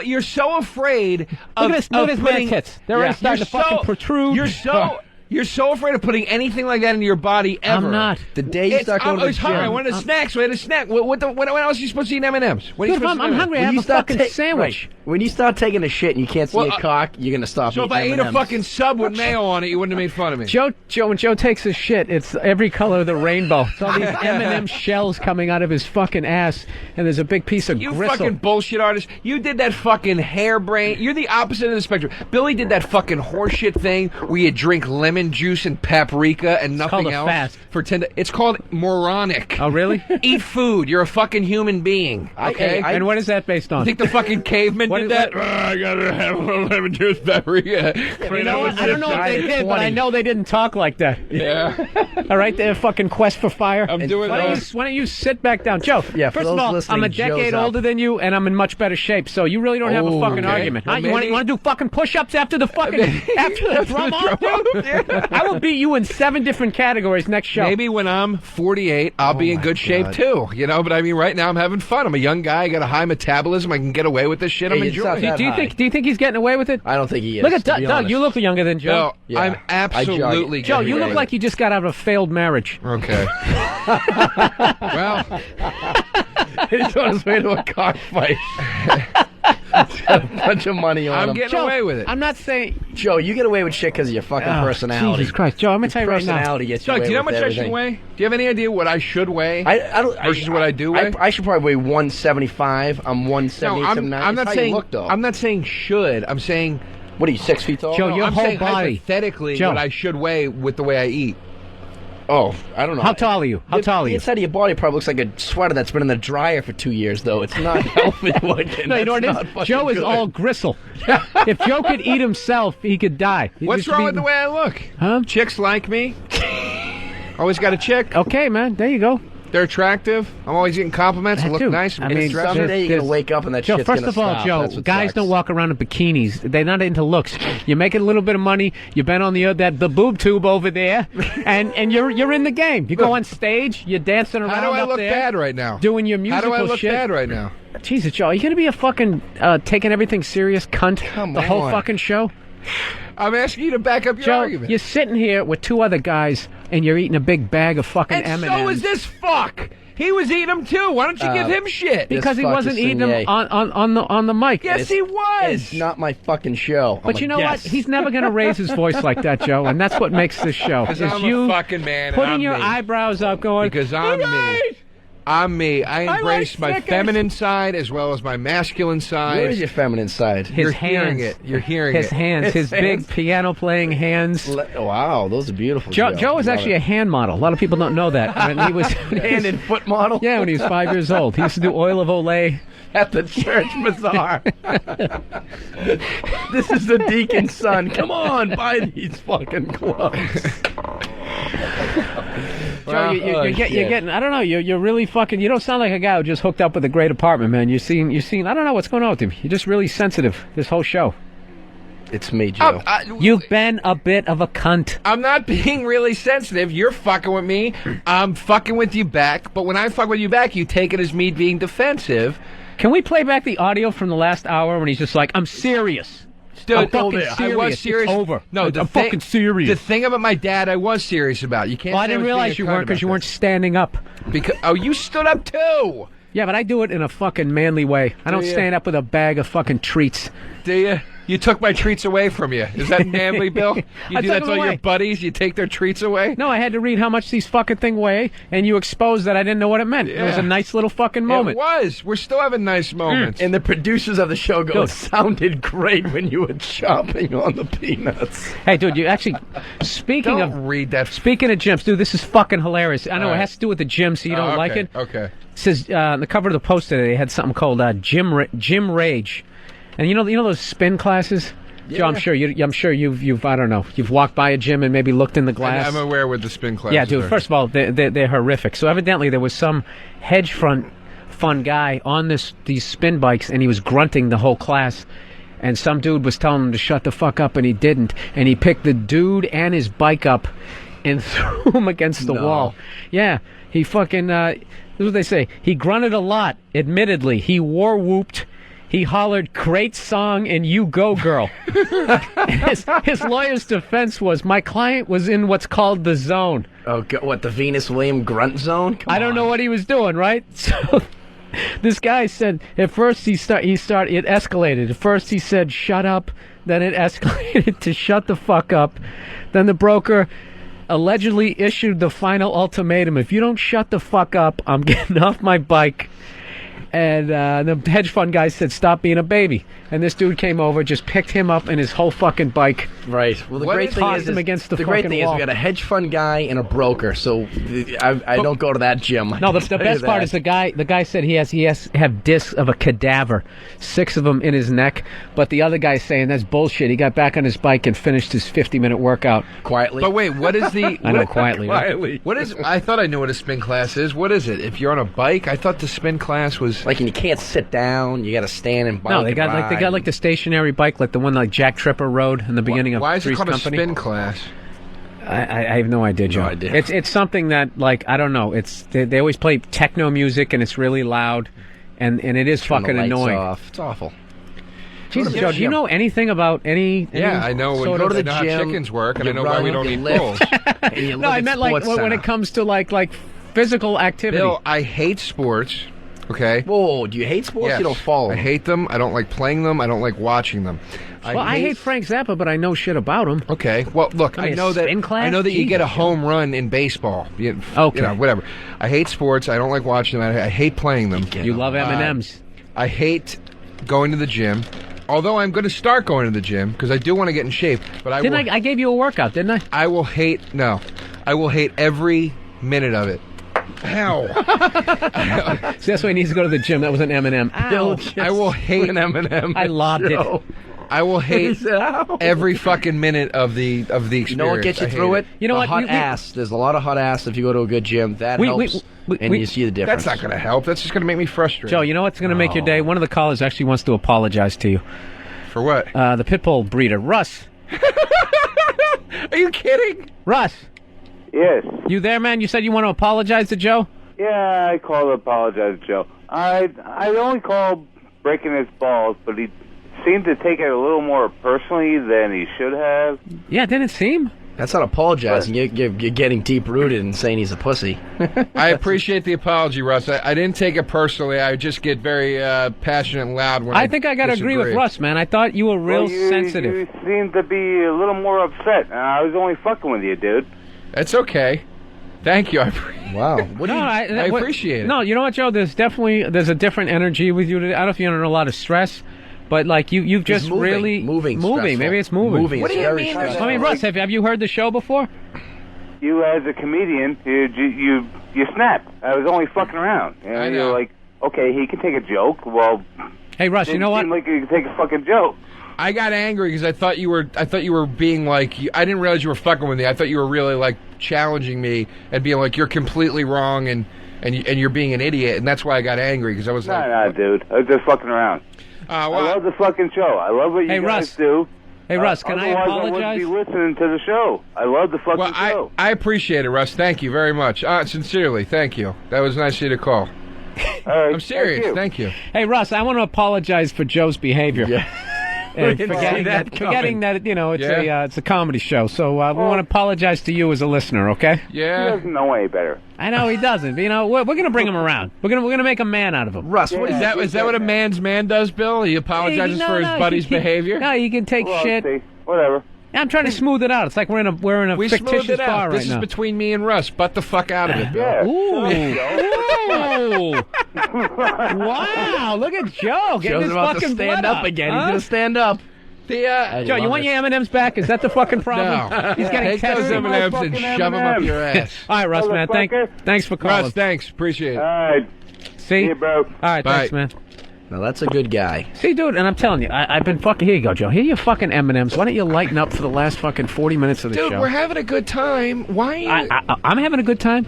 Speaker 4: You're so afraid of
Speaker 3: Look at his
Speaker 4: putting
Speaker 3: man's tits. They're already starting to fucking protrude.
Speaker 4: You're so You're so afraid of putting anything like that into your body ever.
Speaker 3: I'm not.
Speaker 11: The day you start going to the
Speaker 4: hungry. I
Speaker 11: gym.
Speaker 4: wanted a snack, so I had a snack. When else are you supposed to eat M&Ms? When are you
Speaker 3: Dude,
Speaker 4: supposed
Speaker 3: I'm
Speaker 4: to eat
Speaker 3: hungry. I
Speaker 11: When
Speaker 3: have
Speaker 11: you
Speaker 3: a
Speaker 11: start
Speaker 3: fucking sandwich.
Speaker 11: Right. When you start taking a shit and you can't see a cock, you're gonna stop.
Speaker 4: So if I ate a fucking sub with mayo on it, you wouldn't have made fun of me.
Speaker 3: When Joe takes his shit, it's every color of the rainbow. It's all these M&M shells coming out of his fucking ass, and there's a big piece of
Speaker 4: You
Speaker 3: gristle.
Speaker 4: fucking bullshit artist. You did that fucking harebrained. You're the opposite of the spectrum. Billy did that fucking horseshit thing where you drink lemon juice and paprika and nothing
Speaker 3: called a
Speaker 4: else
Speaker 3: fast.
Speaker 4: for 10 days. It's called moronic.
Speaker 3: Oh, really?
Speaker 4: Eat food. You're a fucking human being. Okay?
Speaker 3: And what is that based on?
Speaker 4: You think the fucking caveman
Speaker 3: What
Speaker 4: did
Speaker 3: is
Speaker 4: that?
Speaker 3: that?
Speaker 5: I gotta have a little lemon juice, paprika.
Speaker 3: You know what? I don't know if they did, but I know they didn't talk like that.
Speaker 5: Yeah.
Speaker 3: All right, their fucking quest for fire.
Speaker 5: I'm doing
Speaker 3: Why
Speaker 5: those.
Speaker 3: don't you sit back down, Joe?
Speaker 11: Yeah, for
Speaker 3: First of
Speaker 11: those
Speaker 3: all,
Speaker 11: listening,
Speaker 3: I'm a
Speaker 11: Joe's
Speaker 3: decade
Speaker 11: out.
Speaker 3: older than you, and I'm in much better shape. So you really don't have a
Speaker 11: Oh,
Speaker 3: fucking
Speaker 11: okay.
Speaker 3: argument.
Speaker 4: Well,
Speaker 3: Huh? You want
Speaker 4: maybe-
Speaker 3: to do fucking push-ups after the fucking after the drum off, dude? I will beat you in 7 different categories next show.
Speaker 4: Maybe when I'm 48, I'll be in good shape too. You know, but I mean, right now I'm having fun. I'm a young guy. I got a high metabolism. I can get away with this shit. I'm
Speaker 11: Hey, it's not
Speaker 4: enjoying it.
Speaker 11: that
Speaker 3: Do you think he's getting away with it?
Speaker 11: I don't think he is.
Speaker 3: Look at
Speaker 11: to
Speaker 3: Doug.
Speaker 11: be
Speaker 3: Doug,
Speaker 11: honest.
Speaker 3: you look younger than Joe.
Speaker 4: No,
Speaker 11: Yeah.
Speaker 4: I'm absolutely
Speaker 3: Joe,
Speaker 4: getting
Speaker 3: you look
Speaker 4: away
Speaker 3: like you just got out of a failed marriage.
Speaker 4: Okay. Well,
Speaker 11: He's on his way to a cockfight. He's got a bunch of money on
Speaker 4: I'm
Speaker 11: him.
Speaker 4: getting away with it.
Speaker 3: I'm not saying.
Speaker 11: Joe, you get away with shit because of your fucking
Speaker 3: Oh,
Speaker 11: personality.
Speaker 3: Jesus Christ, Joe, I'm gonna tell you right now.
Speaker 11: Personality gets you
Speaker 4: Doug,
Speaker 11: away
Speaker 4: do you know how
Speaker 11: with
Speaker 4: much I should
Speaker 11: everything.
Speaker 4: weigh? Do you have any idea what I should weigh?
Speaker 11: I don't.
Speaker 4: Versus what I do weigh?
Speaker 11: I should probably weigh 175. I'm
Speaker 4: No,
Speaker 11: 178.
Speaker 4: I'm not
Speaker 11: How
Speaker 4: saying.
Speaker 11: You look, though.
Speaker 4: I'm not saying should. I'm saying.
Speaker 11: What are you, 6 feet tall?
Speaker 3: Joe,
Speaker 4: No,
Speaker 3: your
Speaker 4: I'm
Speaker 3: whole
Speaker 4: saying
Speaker 3: body.
Speaker 4: hypothetically
Speaker 3: Joe.
Speaker 4: what I should weigh with the way I eat.
Speaker 11: Oh, I don't know.
Speaker 3: How tall are you? How tall are
Speaker 11: The
Speaker 3: you?
Speaker 11: inside of your body probably looks like a sweater that's been in the dryer for 2 years, though. It's not healthy looking.
Speaker 3: No, you know what
Speaker 11: That's
Speaker 3: it
Speaker 11: not
Speaker 3: is?
Speaker 11: fucking
Speaker 3: Joe is
Speaker 11: good.
Speaker 3: all gristle. If Joe could eat himself, he could die. He'd
Speaker 4: What's
Speaker 3: just
Speaker 4: wrong
Speaker 3: be-
Speaker 4: with the way I look?
Speaker 3: Huh?
Speaker 4: Chicks like me. Always got a chick.
Speaker 3: Okay, man. There you go.
Speaker 4: They're attractive. I'm always getting compliments. I look
Speaker 3: Dude,
Speaker 4: nice.
Speaker 3: I mean,
Speaker 4: dressed.
Speaker 11: Someday you're
Speaker 3: there's-
Speaker 11: gonna wake up and that
Speaker 3: Joe,
Speaker 11: shit's
Speaker 3: first
Speaker 11: gonna
Speaker 3: of all,
Speaker 11: stop.
Speaker 3: Joe,
Speaker 11: That's what
Speaker 3: guys
Speaker 11: sucks.
Speaker 3: don't walk around in bikinis. They're not into looks. You're making a little bit of money. You've been on the boob tube over there, and you're in the game. You go on stage. You're dancing around.
Speaker 4: How do I
Speaker 3: up
Speaker 4: look
Speaker 3: there,
Speaker 4: bad right now?
Speaker 3: Doing your
Speaker 4: How
Speaker 3: musical
Speaker 4: do I look
Speaker 3: shit.
Speaker 4: bad right now?
Speaker 3: Jesus, Joe, are you gonna be a fucking taking everything serious cunt the whole
Speaker 4: on.
Speaker 3: fucking show?
Speaker 4: I'm asking you to back up your
Speaker 3: Joe,
Speaker 4: argument.
Speaker 3: you're sitting here with 2 other guys, and you're eating a big bag of fucking
Speaker 4: And
Speaker 3: M&Ms.
Speaker 4: so is this fuck. He was eating them too. Why don't you give him shit?
Speaker 3: because he wasn't eating them on the mic.
Speaker 4: Yes, he was.
Speaker 11: It's not my fucking show.
Speaker 3: But
Speaker 11: I'm
Speaker 3: you
Speaker 11: a
Speaker 3: know
Speaker 11: guest.
Speaker 3: what? He's never going to raise his voice like that, Joe, and that's what makes this show.
Speaker 4: 'Cause
Speaker 3: Is
Speaker 4: I'm
Speaker 3: you
Speaker 4: a fucking man. and
Speaker 3: putting
Speaker 4: I'm
Speaker 3: your
Speaker 4: me.
Speaker 3: eyebrows up, going
Speaker 4: Because I'm me. I'm me. I
Speaker 3: like
Speaker 4: embrace my
Speaker 3: Snickers.
Speaker 4: feminine side as well as my masculine side.
Speaker 11: Where is your feminine side?
Speaker 3: His
Speaker 4: You're
Speaker 3: hands.
Speaker 4: hearing it. You're hearing
Speaker 3: his
Speaker 4: it.
Speaker 3: hands, his big piano-playing hands.
Speaker 11: Wow, those are beautiful.
Speaker 3: Joe was
Speaker 11: Love
Speaker 3: actually
Speaker 11: it.
Speaker 3: a hand model. A lot of people don't know that. When he was
Speaker 11: hand and foot model.
Speaker 3: Yeah, when he was 5 years old, he used to do Oil of Olay.
Speaker 11: At the church bazaar. This is the deacon's son. Come on, buy these fucking clothes.
Speaker 3: Joe, you're getting. I don't know. You're really fucking. You don't sound like a guy who just hooked up with a great apartment, man. You're seeing. I don't know what's going on with him. You're just really sensitive this whole show.
Speaker 11: It's me, Joe.
Speaker 3: You've been a bit of a cunt.
Speaker 4: I'm not being really sensitive. You're fucking with me. I'm fucking with you back. But when I fuck with you back, you take it as me being defensive.
Speaker 3: Can we play back the audio from the last hour when he's just like, "I'm serious."
Speaker 4: Dude,
Speaker 3: I'm fucking
Speaker 4: I
Speaker 3: serious.
Speaker 4: was serious.
Speaker 3: It's over.
Speaker 4: No,
Speaker 3: I'm fucking serious.
Speaker 4: The thing about my dad, I was serious about. You can't.
Speaker 3: Well, I
Speaker 4: say
Speaker 3: didn't
Speaker 4: was being
Speaker 3: realize
Speaker 4: a
Speaker 3: you
Speaker 4: cunt
Speaker 3: weren't because
Speaker 4: about
Speaker 3: you weren't
Speaker 4: this.
Speaker 3: standing up.
Speaker 4: Because you stood up too.
Speaker 3: Yeah, but I do it in a fucking manly way. I don't
Speaker 4: you?
Speaker 3: stand up with a bag of fucking treats.
Speaker 4: Do you? You took my treats away from you. Is that manly, Bill? You
Speaker 3: I
Speaker 4: do
Speaker 3: took
Speaker 4: that
Speaker 3: them
Speaker 4: to all
Speaker 3: away.
Speaker 4: your buddies? You take their treats away?
Speaker 3: No, I had to read how much these fucking thing weigh, and you exposed that I didn't know what it meant. It was
Speaker 4: Yeah.
Speaker 3: a nice little fucking moment.
Speaker 4: It was. We're still having nice moments.
Speaker 11: And the producers of the show go,
Speaker 3: Dude.
Speaker 11: it sounded great when you were chopping on the peanuts.
Speaker 3: Hey, dude, you actually, speaking
Speaker 4: Don't read that.
Speaker 3: Speaking of gyms, dude, this is fucking hilarious. I know
Speaker 4: All
Speaker 3: it
Speaker 4: right.
Speaker 3: has to do with the gym, so you don't
Speaker 4: Oh,
Speaker 3: like
Speaker 4: okay,
Speaker 3: it.
Speaker 4: Okay.
Speaker 3: It says on the cover of the post today, they had something called Gym Rage, and you know those spin classes. Joe, I'm sure you've I don't know, you've walked by a gym and maybe looked in the glass.
Speaker 4: I'm aware with the spin class.
Speaker 3: Yeah, dude. First of all, they're horrific. So evidently there was some hedge fund guy on these spin bikes, and he was grunting the whole class. And some dude was telling him to shut the fuck up, and he didn't. And he picked the dude and his bike up and threw him against the wall. Yeah, he fucking. This is what they say. He grunted a lot. Admittedly, he war whooped. He hollered, "Great song," and "You go, girl." his lawyer's defense was, "My client was in what's called the zone."
Speaker 11: Oh, what, the Venus William grunt zone? Come
Speaker 3: I don't know what he was doing, right? So this guy said, at first it escalated. At first he said, "Shut up." Then it escalated to "Shut the fuck up." Then the broker allegedly issued the final ultimatum: "If you don't shut the fuck up, I'm getting off my bike." And the hedge fund guy said, "Stop being a baby." And this dude came over, just picked him up and his whole fucking bike.
Speaker 11: Right. Well, the great thing is,
Speaker 3: him against the
Speaker 11: great
Speaker 3: fucking
Speaker 11: thing is
Speaker 3: wall.
Speaker 11: we got a hedge fund guy and a broker, so I don't go to that gym.
Speaker 3: No, the best part is the guy said he has to have discs of a cadaver, 6 of them in his neck. But the other guy's saying that's bullshit. He got back on his bike and finished his 50-minute workout
Speaker 11: quietly.
Speaker 4: But wait, what is the?
Speaker 3: I know, quietly. Right?
Speaker 4: Quietly. What is? I thought I knew what a spin class is. What is it? If you're on a bike, I thought the spin class was
Speaker 11: like, and you can't sit down. You got to stand and bike.
Speaker 3: No, they got like the stationary bike, like the one like Jack Tripper rode in the beginning of
Speaker 4: Why is it
Speaker 3: Three's
Speaker 4: called
Speaker 3: Company.
Speaker 4: a spin class?
Speaker 3: I have no idea, Joe.
Speaker 11: No idea.
Speaker 3: It's something that, like, I don't know. It's they always play techno music and it's really loud, and it is
Speaker 11: Turn the
Speaker 3: fucking
Speaker 11: lights
Speaker 3: annoying.
Speaker 11: off. It's awful.
Speaker 3: Jesus, Joe, do you know anything about any?
Speaker 4: Yeah, I know.
Speaker 11: So go to the
Speaker 4: I know how
Speaker 11: gym,
Speaker 4: chickens work, and
Speaker 11: you
Speaker 4: I know why we
Speaker 11: run,
Speaker 4: don't
Speaker 11: you
Speaker 4: eat
Speaker 11: lift,
Speaker 4: bulls.
Speaker 11: and you
Speaker 3: No,
Speaker 11: look
Speaker 3: I
Speaker 11: at
Speaker 3: meant like
Speaker 11: Sports
Speaker 3: when it
Speaker 11: Center.
Speaker 3: comes to like physical activity.
Speaker 4: Bill, I hate sports. Okay.
Speaker 11: Whoa, do you hate sports?
Speaker 4: Yes.
Speaker 11: You don't follow
Speaker 4: I
Speaker 11: them.
Speaker 4: hate them. I don't like playing them. I don't like watching them.
Speaker 3: I hate Frank Zappa, but I know shit about him.
Speaker 4: Okay. Well, look, I
Speaker 3: mean,
Speaker 4: know
Speaker 3: a
Speaker 4: that
Speaker 3: spin class?
Speaker 4: I know that you get a
Speaker 3: Jesus.
Speaker 4: home run in baseball.
Speaker 3: Okay.
Speaker 4: You know, whatever. I hate sports. I don't like watching them. I hate playing them.
Speaker 3: You love M&Ms.
Speaker 4: I hate going to the gym. Although I'm going to start going to the gym because I do want to get in shape. But I
Speaker 3: Didn't I gave you a workout, didn't I?
Speaker 4: I will hate every minute of it. Ow.
Speaker 3: See, that's why he needs to go to the gym. That was an M&M. Ow.
Speaker 4: I will hate
Speaker 11: an M&M.
Speaker 3: I lobbed it.
Speaker 4: I will hate every fucking minute of the experience.
Speaker 11: You know what gets you
Speaker 4: I hate
Speaker 11: through it?
Speaker 3: You know
Speaker 11: The
Speaker 3: what?
Speaker 11: hot ass. There's a lot of hot ass if you go to a good gym. That helps, and you see the difference.
Speaker 4: That's not going to help. That's just going to make me frustrated.
Speaker 3: Joe, you know what's going to make your day? One of the callers actually wants to apologize to you.
Speaker 4: For what?
Speaker 3: The pit bull breeder, Russ.
Speaker 4: Are you kidding?
Speaker 3: Russ.
Speaker 13: Yes.
Speaker 3: You there, man? You said you want to apologize to Joe?
Speaker 13: Yeah, I called to apologize, Joe. I only called breaking his balls, but he seemed to take it a little more personally than he should have.
Speaker 3: Yeah, didn't it seem?
Speaker 11: That's not apologizing. You're getting deep-rooted and saying he's a pussy.
Speaker 4: I appreciate the apology, Russ. I didn't take it personally. I just get very passionate and loud when
Speaker 3: I think I got to agree with Russ, man. I thought you were real sensitive.
Speaker 13: You seemed to be a little more upset. I was only fucking with you, dude.
Speaker 4: It's okay. Thank you.
Speaker 11: Wow.
Speaker 4: I appreciate it.
Speaker 3: No, you know what, Joe? There's a different energy with you today. I don't know if you're under a lot of stress, but like you've just
Speaker 11: moving.
Speaker 3: really
Speaker 11: Moving.
Speaker 3: Maybe it's moving.
Speaker 11: Moving.
Speaker 4: What do you
Speaker 11: very
Speaker 4: mean?
Speaker 11: stressful.
Speaker 3: I mean, Russ, have you heard the show before?
Speaker 13: You, as a comedian, you snapped. I was only fucking around. And you're like, okay, he can take a joke. Well,
Speaker 3: hey, Russ, you know what?
Speaker 13: Seemed like he could take a fucking joke.
Speaker 4: I got angry because I thought you were being like. I didn't realize you were fucking with me. I thought you were really like challenging me and being like, you're completely wrong and you're being an idiot, and that's why I got angry because I was like,
Speaker 13: Nah, dude. I was just fucking around. I love the fucking show. I love what you guys
Speaker 3: Russ.
Speaker 13: do.
Speaker 3: Hey, Russ, can I
Speaker 13: Otherwise,
Speaker 3: apologize?
Speaker 13: I wouldn't be listening to the show. I love the fucking show.
Speaker 4: I appreciate it, Russ. Thank you very much. Sincerely, thank you. That was nice of you to call. I'm serious. Thank you.
Speaker 3: Hey, Russ, I want to apologize for Joe's behavior.
Speaker 11: Yeah.
Speaker 3: And forgetting that it's a comedy show. So we want to apologize to you as a listener, okay?
Speaker 4: Yeah.
Speaker 13: He doesn't know any better.
Speaker 3: I know he doesn't, but we're gonna bring him around. We're gonna make a man out of him.
Speaker 11: Russ,
Speaker 4: What is that? Is that what a man's man does, Bill? He apologizes for his buddy's behavior.
Speaker 3: No, he can take shit.
Speaker 13: See, whatever.
Speaker 3: I'm trying to smooth it out. It's like we're in a
Speaker 4: We smoothed
Speaker 3: fictitious
Speaker 4: it out.
Speaker 3: bar
Speaker 4: This
Speaker 3: right
Speaker 4: is
Speaker 3: now.
Speaker 4: between me and Russ. Butt the fuck out of it, Bill.
Speaker 13: Yeah.
Speaker 3: Ooh. Wow! Look at Joe getting
Speaker 11: Joe's
Speaker 3: his
Speaker 11: about to
Speaker 3: fucking
Speaker 11: stand
Speaker 3: blood
Speaker 11: up again. He's gonna stand up.
Speaker 3: Joe, you want your M&Ms back? Is that the fucking problem?
Speaker 4: No.
Speaker 3: He's getting
Speaker 4: Take those
Speaker 3: tested.
Speaker 4: M&Ms and shove them up your ass.
Speaker 3: All right, Russ, man. Thanks for calling.
Speaker 4: Russ, thanks. Appreciate it.
Speaker 13: All right.
Speaker 3: See?
Speaker 13: See you, bro.
Speaker 3: All right,
Speaker 4: Bye.
Speaker 3: thanks, man.
Speaker 11: Now that's a good guy.
Speaker 3: See, dude, and I'm telling you, I've been fucking. Here you go, Joe. Here are your fucking M&Ms. Why don't you lighten up for the last fucking 40 minutes of the
Speaker 4: Dude,
Speaker 3: show?
Speaker 4: we're having a good time. Why?
Speaker 3: I'm having a good time.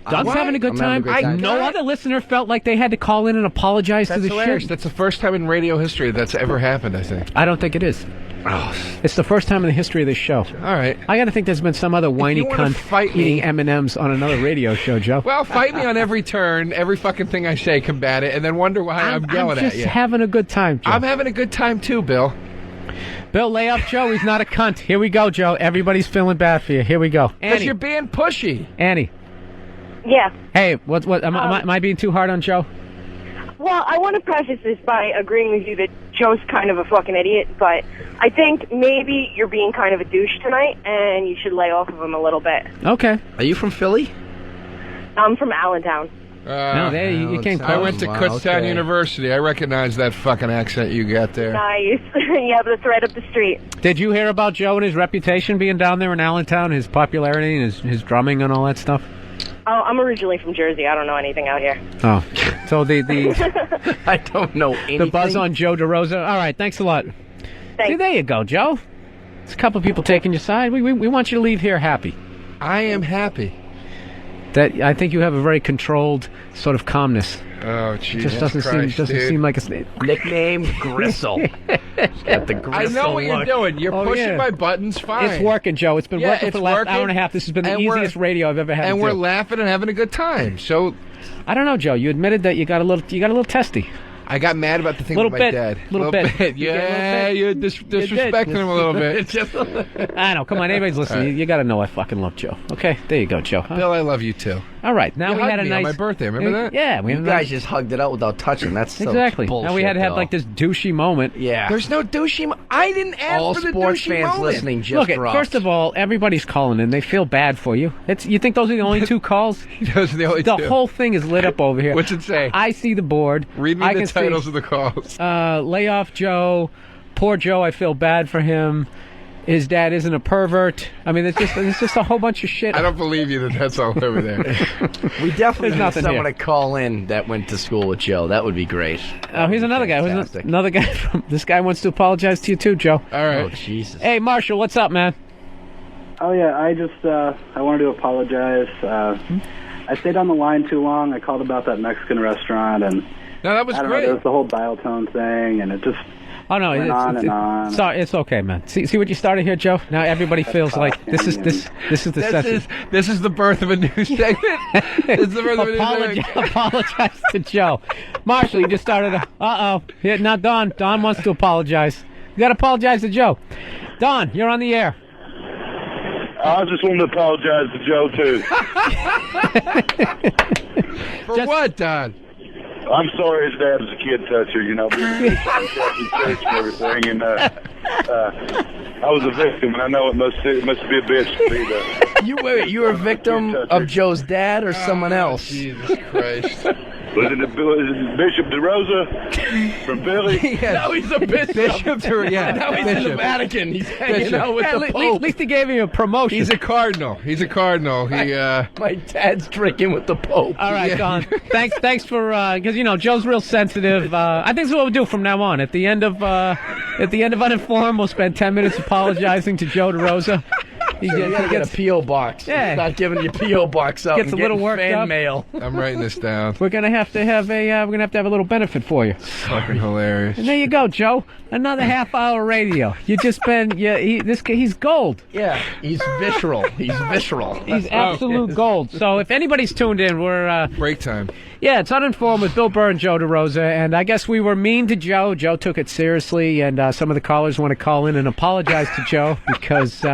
Speaker 3: Doug's
Speaker 4: Why?
Speaker 3: having a good
Speaker 11: I'm having
Speaker 3: time.
Speaker 11: a good time.
Speaker 3: No other listener felt like they had to call in and apologize
Speaker 4: That's
Speaker 3: to the
Speaker 4: hilarious.
Speaker 3: shit.
Speaker 4: That's the first time in radio history that's ever happened, I think.
Speaker 3: I don't think it is. It's the first time in the history of this show.
Speaker 4: All right.
Speaker 3: I got to think there's been some other whiny
Speaker 4: wanna
Speaker 3: cunt
Speaker 4: fight me-
Speaker 3: eating M&Ms on another radio show, Joe.
Speaker 4: Well, fight me on every turn, every fucking thing I say, combat it, and then wonder why I'm yelling
Speaker 3: I'm
Speaker 4: at
Speaker 3: just
Speaker 4: you.
Speaker 3: having a good time, Joe.
Speaker 4: I'm having a good time too, Bill.
Speaker 3: Bill, lay off Joe. He's not a cunt. Here we go, Joe. Everybody's feeling bad for you. Here we go.
Speaker 4: Because
Speaker 3: Annie.
Speaker 4: you're being pushy.
Speaker 3: Annie.
Speaker 18: Yeah.
Speaker 3: Hey, what? Am I being too hard on Joe?
Speaker 18: Well, I want to preface this by agreeing with you that Joe's kind of a fucking idiot, but I think maybe you're being kind of a douche tonight, and you should lay off of him a little bit.
Speaker 3: Okay.
Speaker 11: Are you from Philly?
Speaker 18: I'm from Allentown.
Speaker 3: No, there you can't
Speaker 4: I
Speaker 3: call
Speaker 4: went to
Speaker 11: Wow,
Speaker 4: Kutztown
Speaker 11: okay.
Speaker 4: University. I recognize that fucking accent you got there.
Speaker 18: Nice. Yeah, but it's right up the street.
Speaker 3: Did you hear about Joe and his reputation being down there in Allentown, his popularity and his drumming and all that stuff?
Speaker 18: Oh, I'm originally from Jersey. I don't know anything out here.
Speaker 3: Oh, so the
Speaker 11: I don't know anything.
Speaker 3: the buzz on Joe DeRosa. All right, thanks a lot. See, there you go, Joe. There's a couple of people taking your side. We want you to leave here happy.
Speaker 4: I am happy.
Speaker 3: That I think you have a very controlled sort of calmness.
Speaker 4: Oh,
Speaker 3: It
Speaker 4: Jesus
Speaker 3: just doesn't
Speaker 4: Christ,
Speaker 3: seem like it's
Speaker 11: Nickname Gristle. Got the Gristle
Speaker 4: I know what you're
Speaker 11: look.
Speaker 4: doing. You're
Speaker 3: Oh,
Speaker 4: pushing
Speaker 3: yeah.
Speaker 4: my buttons fine.
Speaker 3: It's working, Joe. It's been
Speaker 4: Yeah,
Speaker 3: working
Speaker 4: it's
Speaker 3: for the last
Speaker 4: working,
Speaker 3: hour and a half. This has been the
Speaker 4: and we're-
Speaker 3: easiest radio I've ever had.
Speaker 4: And
Speaker 3: to
Speaker 4: we're
Speaker 3: do.
Speaker 4: laughing and having a good time. So
Speaker 3: I don't know, Joe. You admitted that you got a little testy.
Speaker 4: I got mad about the thing
Speaker 3: Little
Speaker 4: with my
Speaker 3: bit,
Speaker 4: dad.
Speaker 3: little bit. You get a little
Speaker 4: Yeah,
Speaker 3: bit?
Speaker 4: you're disrespecting him a little bit.
Speaker 3: I know. Come on, anybody's listening.
Speaker 4: All right.
Speaker 3: You got to know I fucking love Joe. Okay, there you go, Joe. Huh?
Speaker 4: Bill, I love you too.
Speaker 3: All right, now
Speaker 4: You
Speaker 3: we
Speaker 4: hugged
Speaker 3: had a
Speaker 4: me
Speaker 3: nice
Speaker 4: on my birthday. Remember that?
Speaker 3: Yeah, we
Speaker 11: You
Speaker 3: had a
Speaker 11: guys
Speaker 3: nice-
Speaker 11: just hugged it out without touching. That's so
Speaker 3: exactly.
Speaker 11: bullshit,
Speaker 3: Now we had to have
Speaker 11: Bill.
Speaker 3: like this douchey moment.
Speaker 11: Yeah.
Speaker 4: There's no douchey. I didn't ask
Speaker 11: All
Speaker 4: for the
Speaker 11: sports
Speaker 4: douchey
Speaker 11: fans
Speaker 4: moment.
Speaker 11: listening just
Speaker 3: Look,
Speaker 11: dropped.
Speaker 3: first of all, everybody's calling in. They feel bad for you. You think those are the only two calls?
Speaker 4: Those are the only two.
Speaker 3: whole thing is lit up over here.
Speaker 4: What's it say?
Speaker 3: I see the board.
Speaker 4: Read me
Speaker 3: I
Speaker 4: the
Speaker 3: can
Speaker 4: titles
Speaker 3: see,
Speaker 4: of the calls.
Speaker 3: Lay off Joe. Poor Joe. I feel bad for him. His dad isn't a pervert. I mean, it's just a whole bunch of shit.
Speaker 4: I don't believe you that that's all over there.
Speaker 11: We definitely
Speaker 3: There's
Speaker 11: need
Speaker 3: nothing
Speaker 11: someone
Speaker 3: here.
Speaker 11: to call in that went to school with Joe. That would be great.
Speaker 3: Oh, here's another guy. Who's
Speaker 11: Fantastic.
Speaker 3: another guy from. This guy wants to apologize to you too, Joe.
Speaker 4: All right.
Speaker 11: Oh, Jesus.
Speaker 3: Hey, Marshall, what's up, man?
Speaker 15: Oh yeah, I just I wanted to apologize. I stayed on the line too long. I called about that Mexican restaurant, and
Speaker 4: No, that was
Speaker 15: I don't know.
Speaker 4: great.
Speaker 15: There was the whole dial tone thing, and it just
Speaker 3: Oh no,
Speaker 15: went on and on.
Speaker 3: Sorry, it's okay, man. See what you started here, Joe. Now everybody feels like this is the session.
Speaker 4: This is the birth of a new segment. This is the birth of a new segment.
Speaker 3: Apologize to Joe. Marshall, you just started. Yeah, now Don wants to apologize. You got to apologize to Joe. Don, you're on the air.
Speaker 16: I just wanted to apologize to Joe, too.
Speaker 4: For what, Don?
Speaker 16: I'm sorry his dad was a kid toucher, you know, being in church and everything, and I was a victim, and I know it must be a bitch to be the...
Speaker 11: You were a victim of Joe's dad or someone else?
Speaker 4: Jesus Christ.
Speaker 16: Was it Bishop DeRosa from Philly?
Speaker 11: Now he's a bishop. Now he's in the Vatican. He's hanging out with the Pope.
Speaker 3: At least he gave him a promotion.
Speaker 4: He's a cardinal. He
Speaker 11: My dad's drinking with the Pope.
Speaker 3: All right, Don. Thanks for because Joe's real sensitive. I think that's what we'll do from now on. At the end of Uninformed, we'll spend 10 minutes apologizing to Joe DeRosa. He
Speaker 11: get a P.O. box.
Speaker 3: Yeah.
Speaker 11: Not giving you P.O. box out.
Speaker 3: Gets
Speaker 11: and
Speaker 3: a little
Speaker 11: getting
Speaker 3: worked
Speaker 11: fan
Speaker 3: up.
Speaker 11: mail.
Speaker 4: I'm writing this down.
Speaker 3: We're gonna have to have a little benefit for you.
Speaker 4: Fucking hilarious.
Speaker 3: And there you go, Joe. Another half-hour radio. You just been he's gold.
Speaker 11: Yeah, he's visceral. He's visceral.
Speaker 3: He's absolute gold. So if anybody's tuned in, we're
Speaker 4: break time.
Speaker 3: Yeah, it's Uninformed with Bill Burr and Joe DeRosa, and I guess we were mean to Joe. Joe took it seriously, and some of the callers want to call in and apologize to Joe because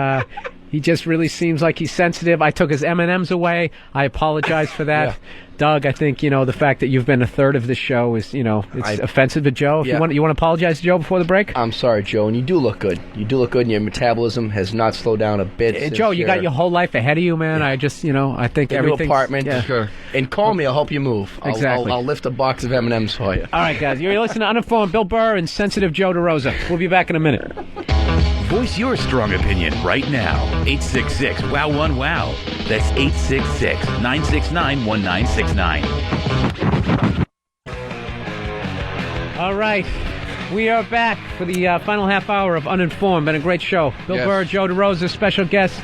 Speaker 3: he just really seems like he's sensitive. I took his M&Ms away. I apologize for that.
Speaker 11: Yeah.
Speaker 3: Doug, I think, the fact that you've been a third of the show is, it's offensive to Joe. If
Speaker 11: Yeah.
Speaker 3: you want to apologize to Joe before the break?
Speaker 11: I'm sorry, Joe, and you do look good. You do look good, and your metabolism has not slowed down a bit. since
Speaker 3: Joe, you got your whole life ahead of you, man. I just, I think
Speaker 11: Your new
Speaker 3: everything.
Speaker 11: apartment.
Speaker 3: Yeah.
Speaker 4: Sure.
Speaker 11: And call me. I'll help you move.
Speaker 3: Exactly.
Speaker 11: I'll lift a box of M&Ms for you.
Speaker 3: All right, guys. You're listening to Uninformed, Bill Burr and sensitive Joe DeRosa. We'll be back in a minute.
Speaker 1: Voice your strong opinion right now. 866-WOW-1-WOW. That's 866-969-1969.
Speaker 3: All right. We are back for the final half hour of Uninformed. Been a great show. Bill
Speaker 4: Yes.
Speaker 3: Burr, Joe DeRosa, special guest,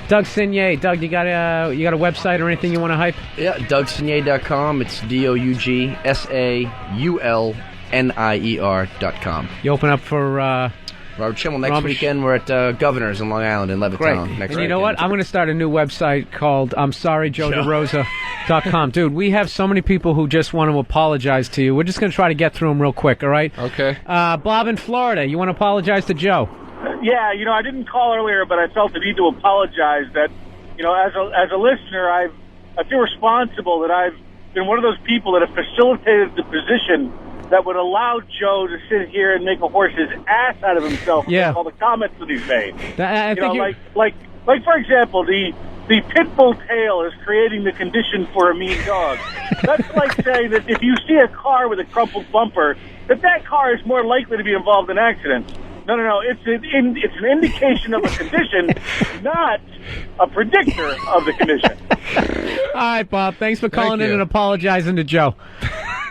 Speaker 3: Doug Simay. Doug, you got a website or anything you want to hype?
Speaker 11: Yeah, DougSanier.com. It's DougSaulnier.com.
Speaker 3: You open up for
Speaker 11: Robert Schimmel. Next
Speaker 3: Robert
Speaker 11: weekend, we're at Governor's in Long Island in Levittown.
Speaker 3: Great.
Speaker 11: Next
Speaker 3: And
Speaker 11: weekend.
Speaker 3: you know what? I'm going to start a new website called I'mSorryJoeDeRosa.com. Dude, we have so many people who just want to apologize to you. We're just going to try to get through them real quick, all right?
Speaker 4: Okay.
Speaker 3: Bob in Florida, you want to apologize to Joe?
Speaker 19: Yeah, I didn't call earlier, but I felt the need to apologize that, as a listener, I feel responsible that I've been one of those people that have facilitated the position that would allow Joe to sit here and make a horse's ass out of himself with all the comments that he's made. Like for example, the pit bull tail is creating the condition for a mean dog. That's like saying that if you see a car with a crumpled bumper, that car is more likely to be involved in accidents. No. It's an indication of a condition, not a predictor of the condition.
Speaker 3: All right, Bob. Thanks for calling in and apologizing to Joe.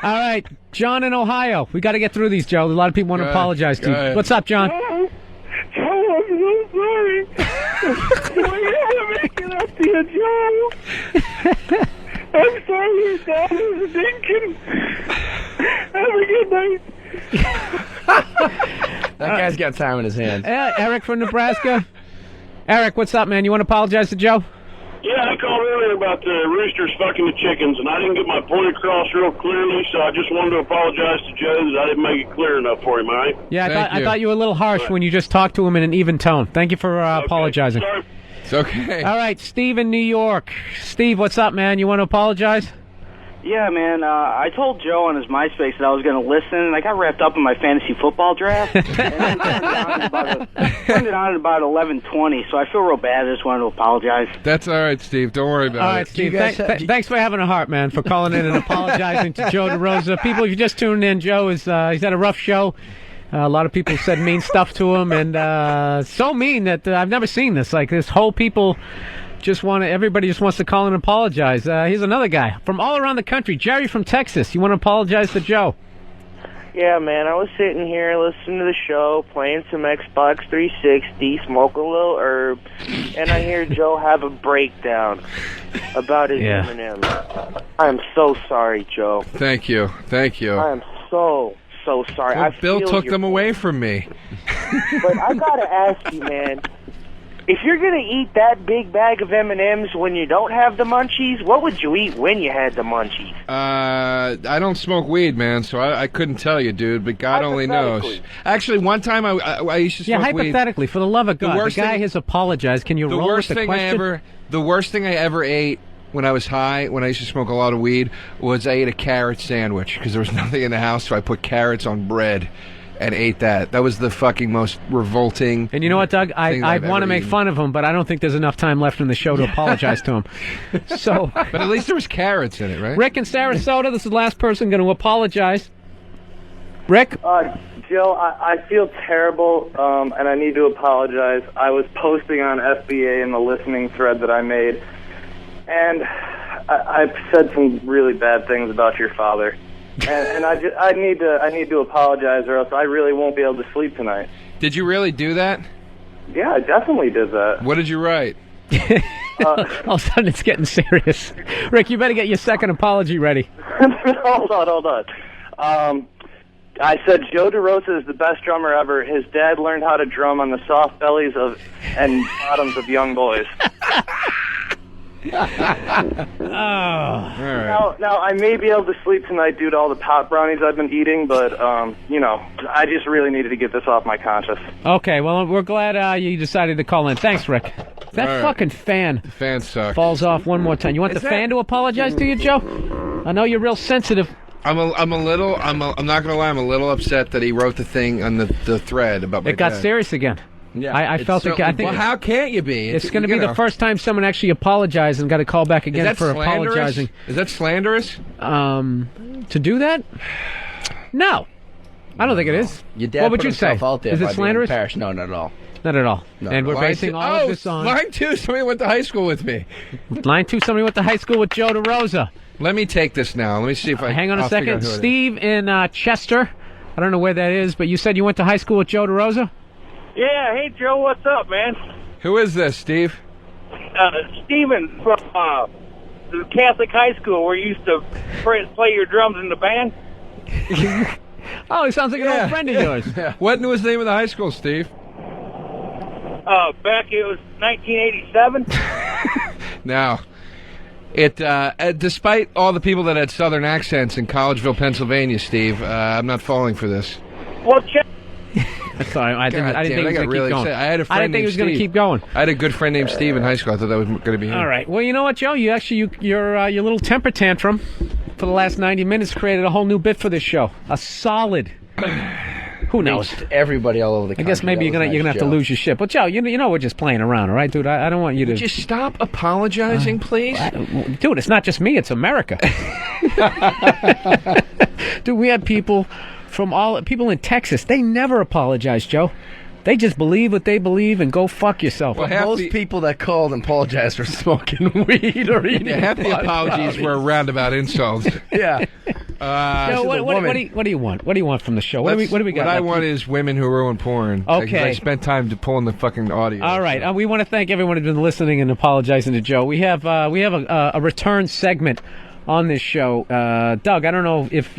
Speaker 3: All right, John in Ohio. We got to get through these, Joe. A lot of people want to apologize to you. What's up, John?
Speaker 6: Joe, I'm so sorry. We had to make it up to you, Joe. I'm sorry your dad is thinking. Have a good night.
Speaker 11: That guy's got time in his hands.
Speaker 3: Eric from Nebraska. Eric, what's up, man? You want to apologize to Joe?
Speaker 16: Yeah, I called earlier about the roosters fucking the chickens, and I didn't get my point across real clearly, so I just wanted to apologize to Joe that I didn't make it clear enough for him, all right?
Speaker 3: Yeah, I thought you were a little harsh when you just talked to him in an even tone. Thank you for apologizing.
Speaker 16: Sorry.
Speaker 4: It's okay.
Speaker 3: All right, Steve in New York. Steve, what's up, man? You want to apologize?
Speaker 20: Yeah, man. I told Joe on his MySpace that I was going to listen, and I got wrapped up in my fantasy football draft. And then turned it on at about 11:20, so I feel real bad. I just wanted to apologize.
Speaker 4: That's all right, Steve. Don't worry about it.
Speaker 3: All right, Steve. Thanks for having a heart, man, for calling in and apologizing to Joe DeRosa. People, if you just tuned in, Joe is he's had a rough show. A lot of people said mean stuff to him, and so mean that I've never seen this. Like, this whole people everybody just wants to call and apologize. Here's another guy from all around the country. Jerry from Texas. You want to apologize to Joe?
Speaker 21: Yeah, man, I was sitting here listening to the show, playing some Xbox 360, smoking a little herb, and I hear Joe have a breakdown about his M&Ms. I'm so sorry, Joe.
Speaker 4: Thank you.
Speaker 21: I am so sorry.
Speaker 4: Well, Bill took them away from me.
Speaker 21: But I gotta ask you, man, if you're gonna eat that big bag of M&Ms when you don't have the munchies, what would you eat when you had the munchies?
Speaker 4: I don't smoke weed, man, so I couldn't tell you, dude, but God only knows. Actually, one time I used to smoke weed.
Speaker 3: Hypothetically, for the love of God, the guy has apologized. Can you roll with the question?
Speaker 4: The worst thing I ever ate when I was high, when I used to smoke a lot of weed, was I ate a carrot sandwich because there was nothing in the house, so I put carrots on bread and ate that. That was the fucking most revolting.
Speaker 3: And you know what, Doug? I want to make fun of him, but I don't think there's enough time left in the show to apologize to him. So,
Speaker 4: but at least there was carrots in it, right?
Speaker 3: Rick in Sarasota, this is the last person going to apologize. Rick?
Speaker 22: Joe, I feel terrible, and I need to apologize. I was posting on FBA in the listening thread that I made, and I've said some really bad things about your father. And I need to apologize, or else I really won't be able to sleep tonight.
Speaker 4: Did you really do that?
Speaker 22: Yeah, I definitely did that.
Speaker 4: What did you write?
Speaker 3: All of a sudden, it's getting serious. Rick, you better get your second apology ready.
Speaker 22: Hold on. I said Joe DeRosa is the best drummer ever. His dad learned how to drum on the soft bellies and bottoms of young boys. Now I may be able to sleep tonight due to all the pot brownies I've been eating, but I just really needed to get this off my conscience.
Speaker 3: Okay, well, we're glad you decided to call in. Thanks, Rick. That fucking fan.
Speaker 4: The fan sucks.
Speaker 3: Falls off one more time. You want the fan to apologize to you, Joe? I know you're real sensitive.
Speaker 4: I'm not gonna lie. I'm a little upset that he wrote the thing on the thread about my
Speaker 3: It got
Speaker 4: dad.
Speaker 3: serious again.
Speaker 4: Yeah,
Speaker 3: I felt it. I think.
Speaker 4: Well, how can't you be?
Speaker 3: It's going to be the first time someone actually apologized and got a call back again for
Speaker 4: slanderous?
Speaker 3: apologizing.
Speaker 4: Is that slanderous?
Speaker 3: To do that? No, I don't think it is.
Speaker 11: Your dad
Speaker 3: what would
Speaker 11: put
Speaker 3: you say?
Speaker 11: himself out there
Speaker 3: Is
Speaker 11: by
Speaker 3: it
Speaker 11: being
Speaker 3: slanderous?
Speaker 11: embarrassed. No, not at all.
Speaker 3: Not at all.
Speaker 11: No.
Speaker 3: And we're basing all of this on
Speaker 4: line two. Somebody went to high school with me.
Speaker 3: Line two. Somebody went to high school with Joe DeRosa.
Speaker 4: Let me take this now. Let me see if I
Speaker 3: hang on a
Speaker 4: I'll figure out
Speaker 3: second.
Speaker 4: who it is.
Speaker 3: Steve in Chester. I don't know where that is, but you said you went to high school with Joe DeRosa.
Speaker 19: Yeah, hey, Joe, what's up, man?
Speaker 4: Who is this, Steve?
Speaker 19: Steven from the Catholic high school where you used to play your drums in the band.
Speaker 3: Oh, he sounds like an old friend of yours.
Speaker 4: What was the name of the high school, Steve?
Speaker 19: Back it was 1987.
Speaker 4: Now, despite all the people that had Southern accents in Collegeville, Pennsylvania, Steve, I'm not falling for this.
Speaker 19: Well, check.
Speaker 3: Sorry, I didn't think he was going to keep going.
Speaker 4: I had a friend
Speaker 3: I didn't think he was going to keep going.
Speaker 4: I had a good friend named Steve in high school. I thought that was going to be him.
Speaker 3: All right. Well, you know what, Joe? Your little temper tantrum for the last 90 minutes created a whole new bit for this show. A solid. Who knows?
Speaker 11: Everybody all over the country.
Speaker 3: I guess maybe you're gonna have to lose your shit. But Joe, you know we're just playing around, all right, dude? I don't want you to
Speaker 4: just stop apologizing, please.
Speaker 3: Dude, it's not just me; it's America. Dude, we had people people in Texas. They never apologize, Joe. They just believe what they believe and go fuck yourself.
Speaker 11: Well, most people that called and apologized for smoking weed or eating
Speaker 4: half the apologies were roundabout insults.
Speaker 11: Yeah.
Speaker 3: Joe, what do you want? What do you want from the show? What do we got?
Speaker 4: What I want is women who ruin porn.
Speaker 3: Okay.
Speaker 4: I spent time pulling the fucking audio.
Speaker 3: All right. We want to thank everyone who's been listening and apologizing to Joe. We have a return segment on this show. Doug, I don't know if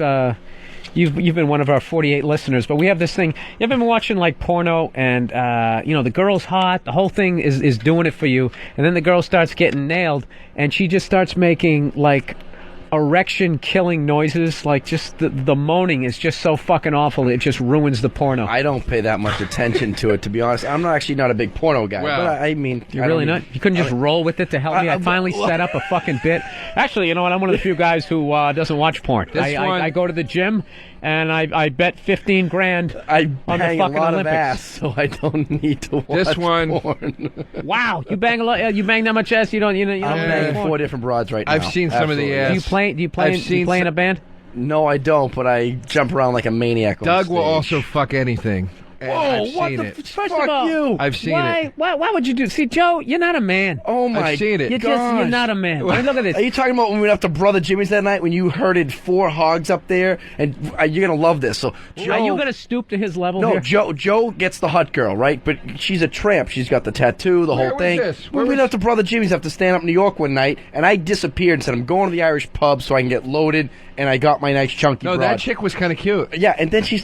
Speaker 3: you've been one of our 48 listeners, but we have this thing. You ever been watching like porno and the girl's hot, the whole thing is doing it for you, and then the girl starts getting nailed and she just starts making like erection killing noises, like just the moaning is just so fucking awful it just ruins the porno.
Speaker 11: I don't pay that much attention to it, to be honest. I'm actually not a big porno guy.
Speaker 3: Well,
Speaker 11: but I mean,
Speaker 3: you're really not? You couldn't just roll with it to help me? I finally set up a fucking bit. Actually, you know what? I'm one of the few guys who doesn't watch porn. I go to the gym and I bet 15 grand on the fucking
Speaker 11: a lot
Speaker 3: Olympics.
Speaker 11: Of ass, so I don't need to watch porn.
Speaker 3: Wow, you bang a lot. You bang that much ass? You don't. I'm
Speaker 11: banging 4 different broads right now.
Speaker 4: I've seen some of the ass.
Speaker 3: Do you play in a band?
Speaker 11: No, I don't. But I jump around like a maniac.
Speaker 4: Doug will also fuck anything.
Speaker 11: Whoa, what the
Speaker 3: First
Speaker 11: fuck
Speaker 3: of all,
Speaker 11: you?
Speaker 4: I've seen it.
Speaker 3: Why would you do? See, Joe, you're not a man.
Speaker 11: Oh my!
Speaker 4: I've seen it.
Speaker 3: You're not a man. I mean, look at this.
Speaker 11: Are you talking about when we went up to Brother Jimmy's that night when you herded 4 hogs up there? And you're gonna love this. So, Joe,
Speaker 3: are you gonna stoop to his level?
Speaker 11: No,
Speaker 3: here?
Speaker 11: Joe gets the hot girl, right? But she's a tramp. She's got the tattoo, the whole thing. We went up to Brother Jimmy's after stand up in New York one night, and I disappeared and said, "I'm going to the Irish pub so I can get loaded." And I got my nice chunky.
Speaker 4: No,
Speaker 11: broad.
Speaker 4: that chick was kind of cute.
Speaker 11: Yeah, and then she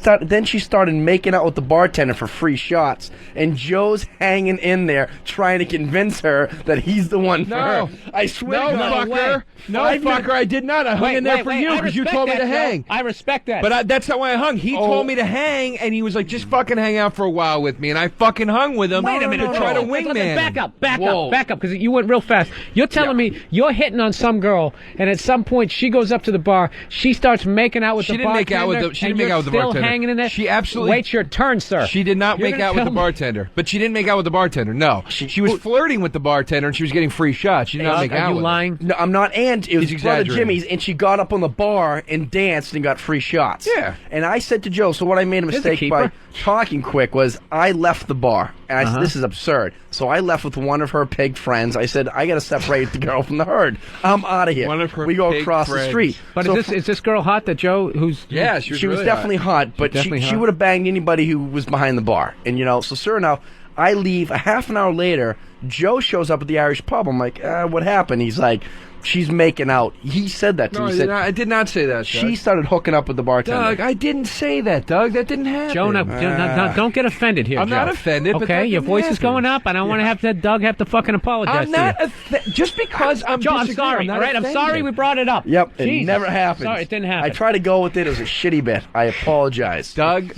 Speaker 11: started making out with the bartender for free shots, and Joe's hanging in there trying to convince her that he's the one for her. I swear to God.
Speaker 4: Fucker, I did not. I hung in there for you because you told me to hang.
Speaker 3: I respect that.
Speaker 4: But that's not why I hung. He told me to hang, and he was like, just fucking hang out for a while with me, and I fucking hung with him.
Speaker 3: Wait a minute.
Speaker 4: To try to
Speaker 3: Listen,
Speaker 4: wingman.
Speaker 3: Back up, because you went real fast. You're telling me you're hitting on some girl, and at some point she goes up to the bar, she starts making out with the bartender.
Speaker 4: She didn't make out with the bartender.
Speaker 3: Still hanging in there.
Speaker 4: She absolutely.
Speaker 3: Wait your turn, sir.
Speaker 4: She did not make out with the bartender, but she didn't make out with the bartender. No, she was flirting with the bartender, and she was getting free shots. She did not make out.
Speaker 3: Are you
Speaker 4: with
Speaker 3: lying?
Speaker 11: No, I'm not. And it was Brother Jimmy's, and she got up on the bar and danced and got free shots.
Speaker 4: Yeah.
Speaker 11: And I said to Joe, so what I made a mistake by talking quick was I left the bar, and I said, this is absurd. So I left with one of her pig friends. I said, I got to separate the girl from the herd. I'm out of here.
Speaker 4: One of her
Speaker 11: we go
Speaker 4: pig
Speaker 11: across
Speaker 4: friends.
Speaker 11: the street.
Speaker 3: But
Speaker 11: so
Speaker 3: is this girl hot? That Joe,
Speaker 4: Yeah,
Speaker 11: she was
Speaker 4: really
Speaker 11: definitely hot, but she would have banged anybody who was behind the bar. And so sure enough, I leave. A half an hour later, Joe shows up at the Irish pub. I'm like, what happened? He's like, she's making out. He said that to me.
Speaker 4: I did not say that, Doug.
Speaker 11: She started hooking up with the bartender.
Speaker 4: Doug, I didn't say that, Doug. That didn't happen.
Speaker 3: Joe, don't get offended here,
Speaker 4: I'm
Speaker 3: Joe.
Speaker 4: not offended, but
Speaker 3: okay?
Speaker 4: that
Speaker 3: Your
Speaker 4: didn't
Speaker 3: voice is
Speaker 4: happen.
Speaker 3: going up, and I want to have Doug have to fucking apologize
Speaker 4: I'm not
Speaker 3: to you.
Speaker 4: just because I'm
Speaker 3: Joe, I'm
Speaker 4: disagreeing,
Speaker 3: sorry,
Speaker 4: not
Speaker 3: all right? I'm
Speaker 4: offended.
Speaker 3: sorry we brought it up.
Speaker 11: Yep, it
Speaker 3: Jesus.
Speaker 11: never happened.
Speaker 3: Sorry, it didn't happen.
Speaker 11: I tried to go with it. It was a shitty bit. I apologize.
Speaker 4: Doug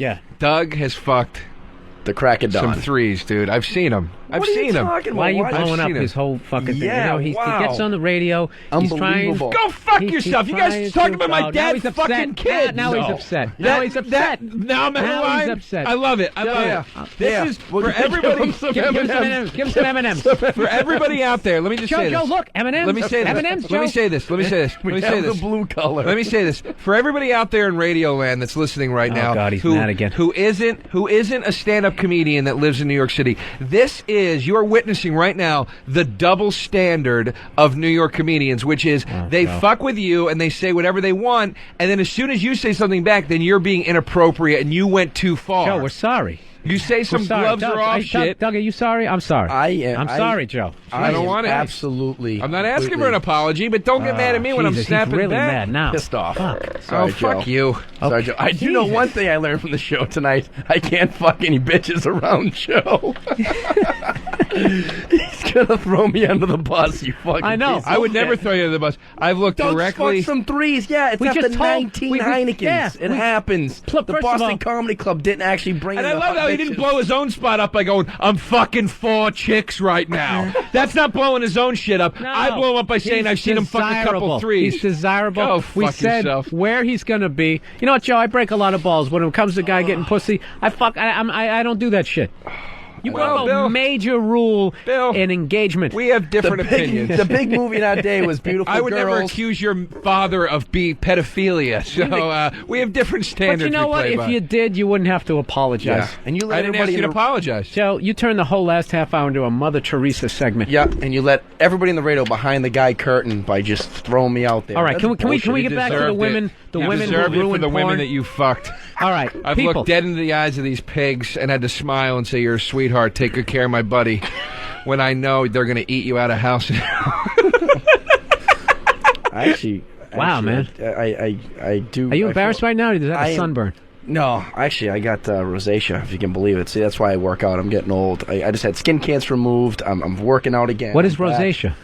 Speaker 4: has fucked
Speaker 11: the crack of dawn.
Speaker 4: Some threes, dude. I've seen him. I've
Speaker 11: What are you
Speaker 4: seen him.
Speaker 11: talking about?
Speaker 3: Why are you
Speaker 11: Why-
Speaker 3: blowing up
Speaker 4: seen
Speaker 3: his
Speaker 4: him.
Speaker 3: whole fucking thing?
Speaker 11: Yeah,
Speaker 3: He
Speaker 11: wow.
Speaker 3: gets on the radio. He's trying.
Speaker 11: Unbelievable.
Speaker 4: Go fuck
Speaker 3: He's
Speaker 4: yourself. You guys
Speaker 3: trying
Speaker 4: talking
Speaker 3: to-
Speaker 4: about my
Speaker 3: now
Speaker 4: dad's
Speaker 3: he's upset.
Speaker 4: fucking kid.
Speaker 3: Now he's
Speaker 4: No.
Speaker 3: upset. Now he's upset.
Speaker 4: Now I'm
Speaker 3: Now he's upset.
Speaker 4: I love it. I love it. This is for everybody.
Speaker 3: Give him some M&Ms. Give him some M&Ms.
Speaker 4: For everybody out there, let me just say this.
Speaker 3: Joe, look, M&Ms.
Speaker 4: Let me say this.
Speaker 3: M&Ms,
Speaker 4: Let me
Speaker 3: Joe.
Speaker 4: say this. Let me say this. Let me say
Speaker 11: have
Speaker 4: this.
Speaker 11: the blue color.
Speaker 4: Let me say this. For everybody out there in Radio Land that's listening right now,
Speaker 3: God, he's mad again.
Speaker 4: who isn't a stand-up comedian that lives in New York City, you are witnessing right now the double standard of New York comedians, which is they fuck with you and they say whatever they want, and then as soon as you say something back, then you're being inappropriate and you went too far.
Speaker 3: Joe, we're sorry.
Speaker 4: You say some
Speaker 3: We're sorry.
Speaker 4: gloves
Speaker 3: Doug,
Speaker 4: are off shit.
Speaker 3: Doug, are you sorry? I'm sorry. I'm sorry, Joe.
Speaker 4: I don't want it.
Speaker 11: Absolutely.
Speaker 4: I'm not asking for an apology, but don't get mad at me when I'm
Speaker 3: Jesus,
Speaker 4: snapping
Speaker 3: he's really
Speaker 4: back.
Speaker 3: mad now.
Speaker 11: Pissed off.
Speaker 3: Fuck.
Speaker 11: Sorry,
Speaker 4: fuck
Speaker 11: Joe.
Speaker 4: you.
Speaker 11: Sorry, Joe. I do know one thing I learned from the show tonight. I can't fuck any bitches around Joe. He's gonna throw me under the bus, you fucking
Speaker 3: I know.
Speaker 11: piece of
Speaker 4: I would
Speaker 11: shit.
Speaker 4: never throw you under the bus. I've looked
Speaker 11: Don't
Speaker 4: directly.
Speaker 11: fuck some threes. Yeah, it's
Speaker 3: We
Speaker 11: after
Speaker 3: just told-
Speaker 11: 19
Speaker 3: we-
Speaker 11: Heinekens.
Speaker 3: yeah,
Speaker 11: it
Speaker 3: we-
Speaker 11: happens. The
Speaker 3: First of
Speaker 11: Boston
Speaker 3: all-
Speaker 11: Comedy Club didn't actually bring
Speaker 4: And
Speaker 11: in
Speaker 4: I
Speaker 11: the
Speaker 4: love
Speaker 11: hot
Speaker 4: how he didn't
Speaker 11: bitches.
Speaker 4: blow his own spot up by going, I'm fucking 4 chicks right now. That's not blowing his own shit up.
Speaker 3: No,
Speaker 4: I blow him up by saying
Speaker 3: he's
Speaker 4: I've seen him fuck a couple
Speaker 3: desirable.
Speaker 4: threes.
Speaker 3: He's desirable.
Speaker 4: Go
Speaker 3: We
Speaker 4: fuck
Speaker 3: said
Speaker 4: yourself.
Speaker 3: where he's going to be. You know what, Joe? I break a lot of balls. When it comes to a guy getting pussy, I don't do that shit. You
Speaker 4: Well,
Speaker 3: broke a
Speaker 4: Bill.
Speaker 3: major rule in engagement.
Speaker 4: We have different opinions.
Speaker 11: The big movie that day was Beautiful
Speaker 4: I would never
Speaker 11: Girls.
Speaker 4: accuse your father of pedophilia. So we have different standards.
Speaker 3: But you know
Speaker 4: we
Speaker 3: what?
Speaker 4: play
Speaker 3: If
Speaker 4: by.
Speaker 3: you did, you wouldn't have to apologize.
Speaker 11: Yeah. And you let
Speaker 4: I didn't ask
Speaker 11: everybody
Speaker 4: you to
Speaker 11: in the-
Speaker 4: apologize.
Speaker 3: Joe, you turned the whole last half hour into a Mother Teresa segment.
Speaker 11: Yeah, and you let everybody in the radio behind the guy curtain by just throwing me out there.
Speaker 3: All right,
Speaker 11: That's
Speaker 3: can we
Speaker 11: bullshit.
Speaker 3: get back to the
Speaker 4: Deserved
Speaker 3: women?
Speaker 4: it.
Speaker 3: The
Speaker 4: You
Speaker 3: women
Speaker 4: deserved
Speaker 3: who
Speaker 4: it for
Speaker 3: ruined
Speaker 4: the women
Speaker 3: porn?
Speaker 4: that you fucked.
Speaker 3: All right,
Speaker 4: I've
Speaker 3: people.
Speaker 4: looked dead into the eyes of these pigs and had to smile and say, "You're a sweetheart. Take good care of my buddy." When I know they're going to eat you out of house.
Speaker 3: Wow, man.
Speaker 11: I do.
Speaker 3: Are you
Speaker 11: I
Speaker 3: embarrassed
Speaker 11: feel-
Speaker 3: right now? Or is that
Speaker 11: I
Speaker 3: a
Speaker 11: am-
Speaker 3: sunburn?
Speaker 11: No, actually, I got rosacea, if you can believe it. See, that's why I work out. I'm getting old. I just had skin cancer removed. I'm working out again.
Speaker 3: What is
Speaker 11: I'm back.
Speaker 3: rosacea?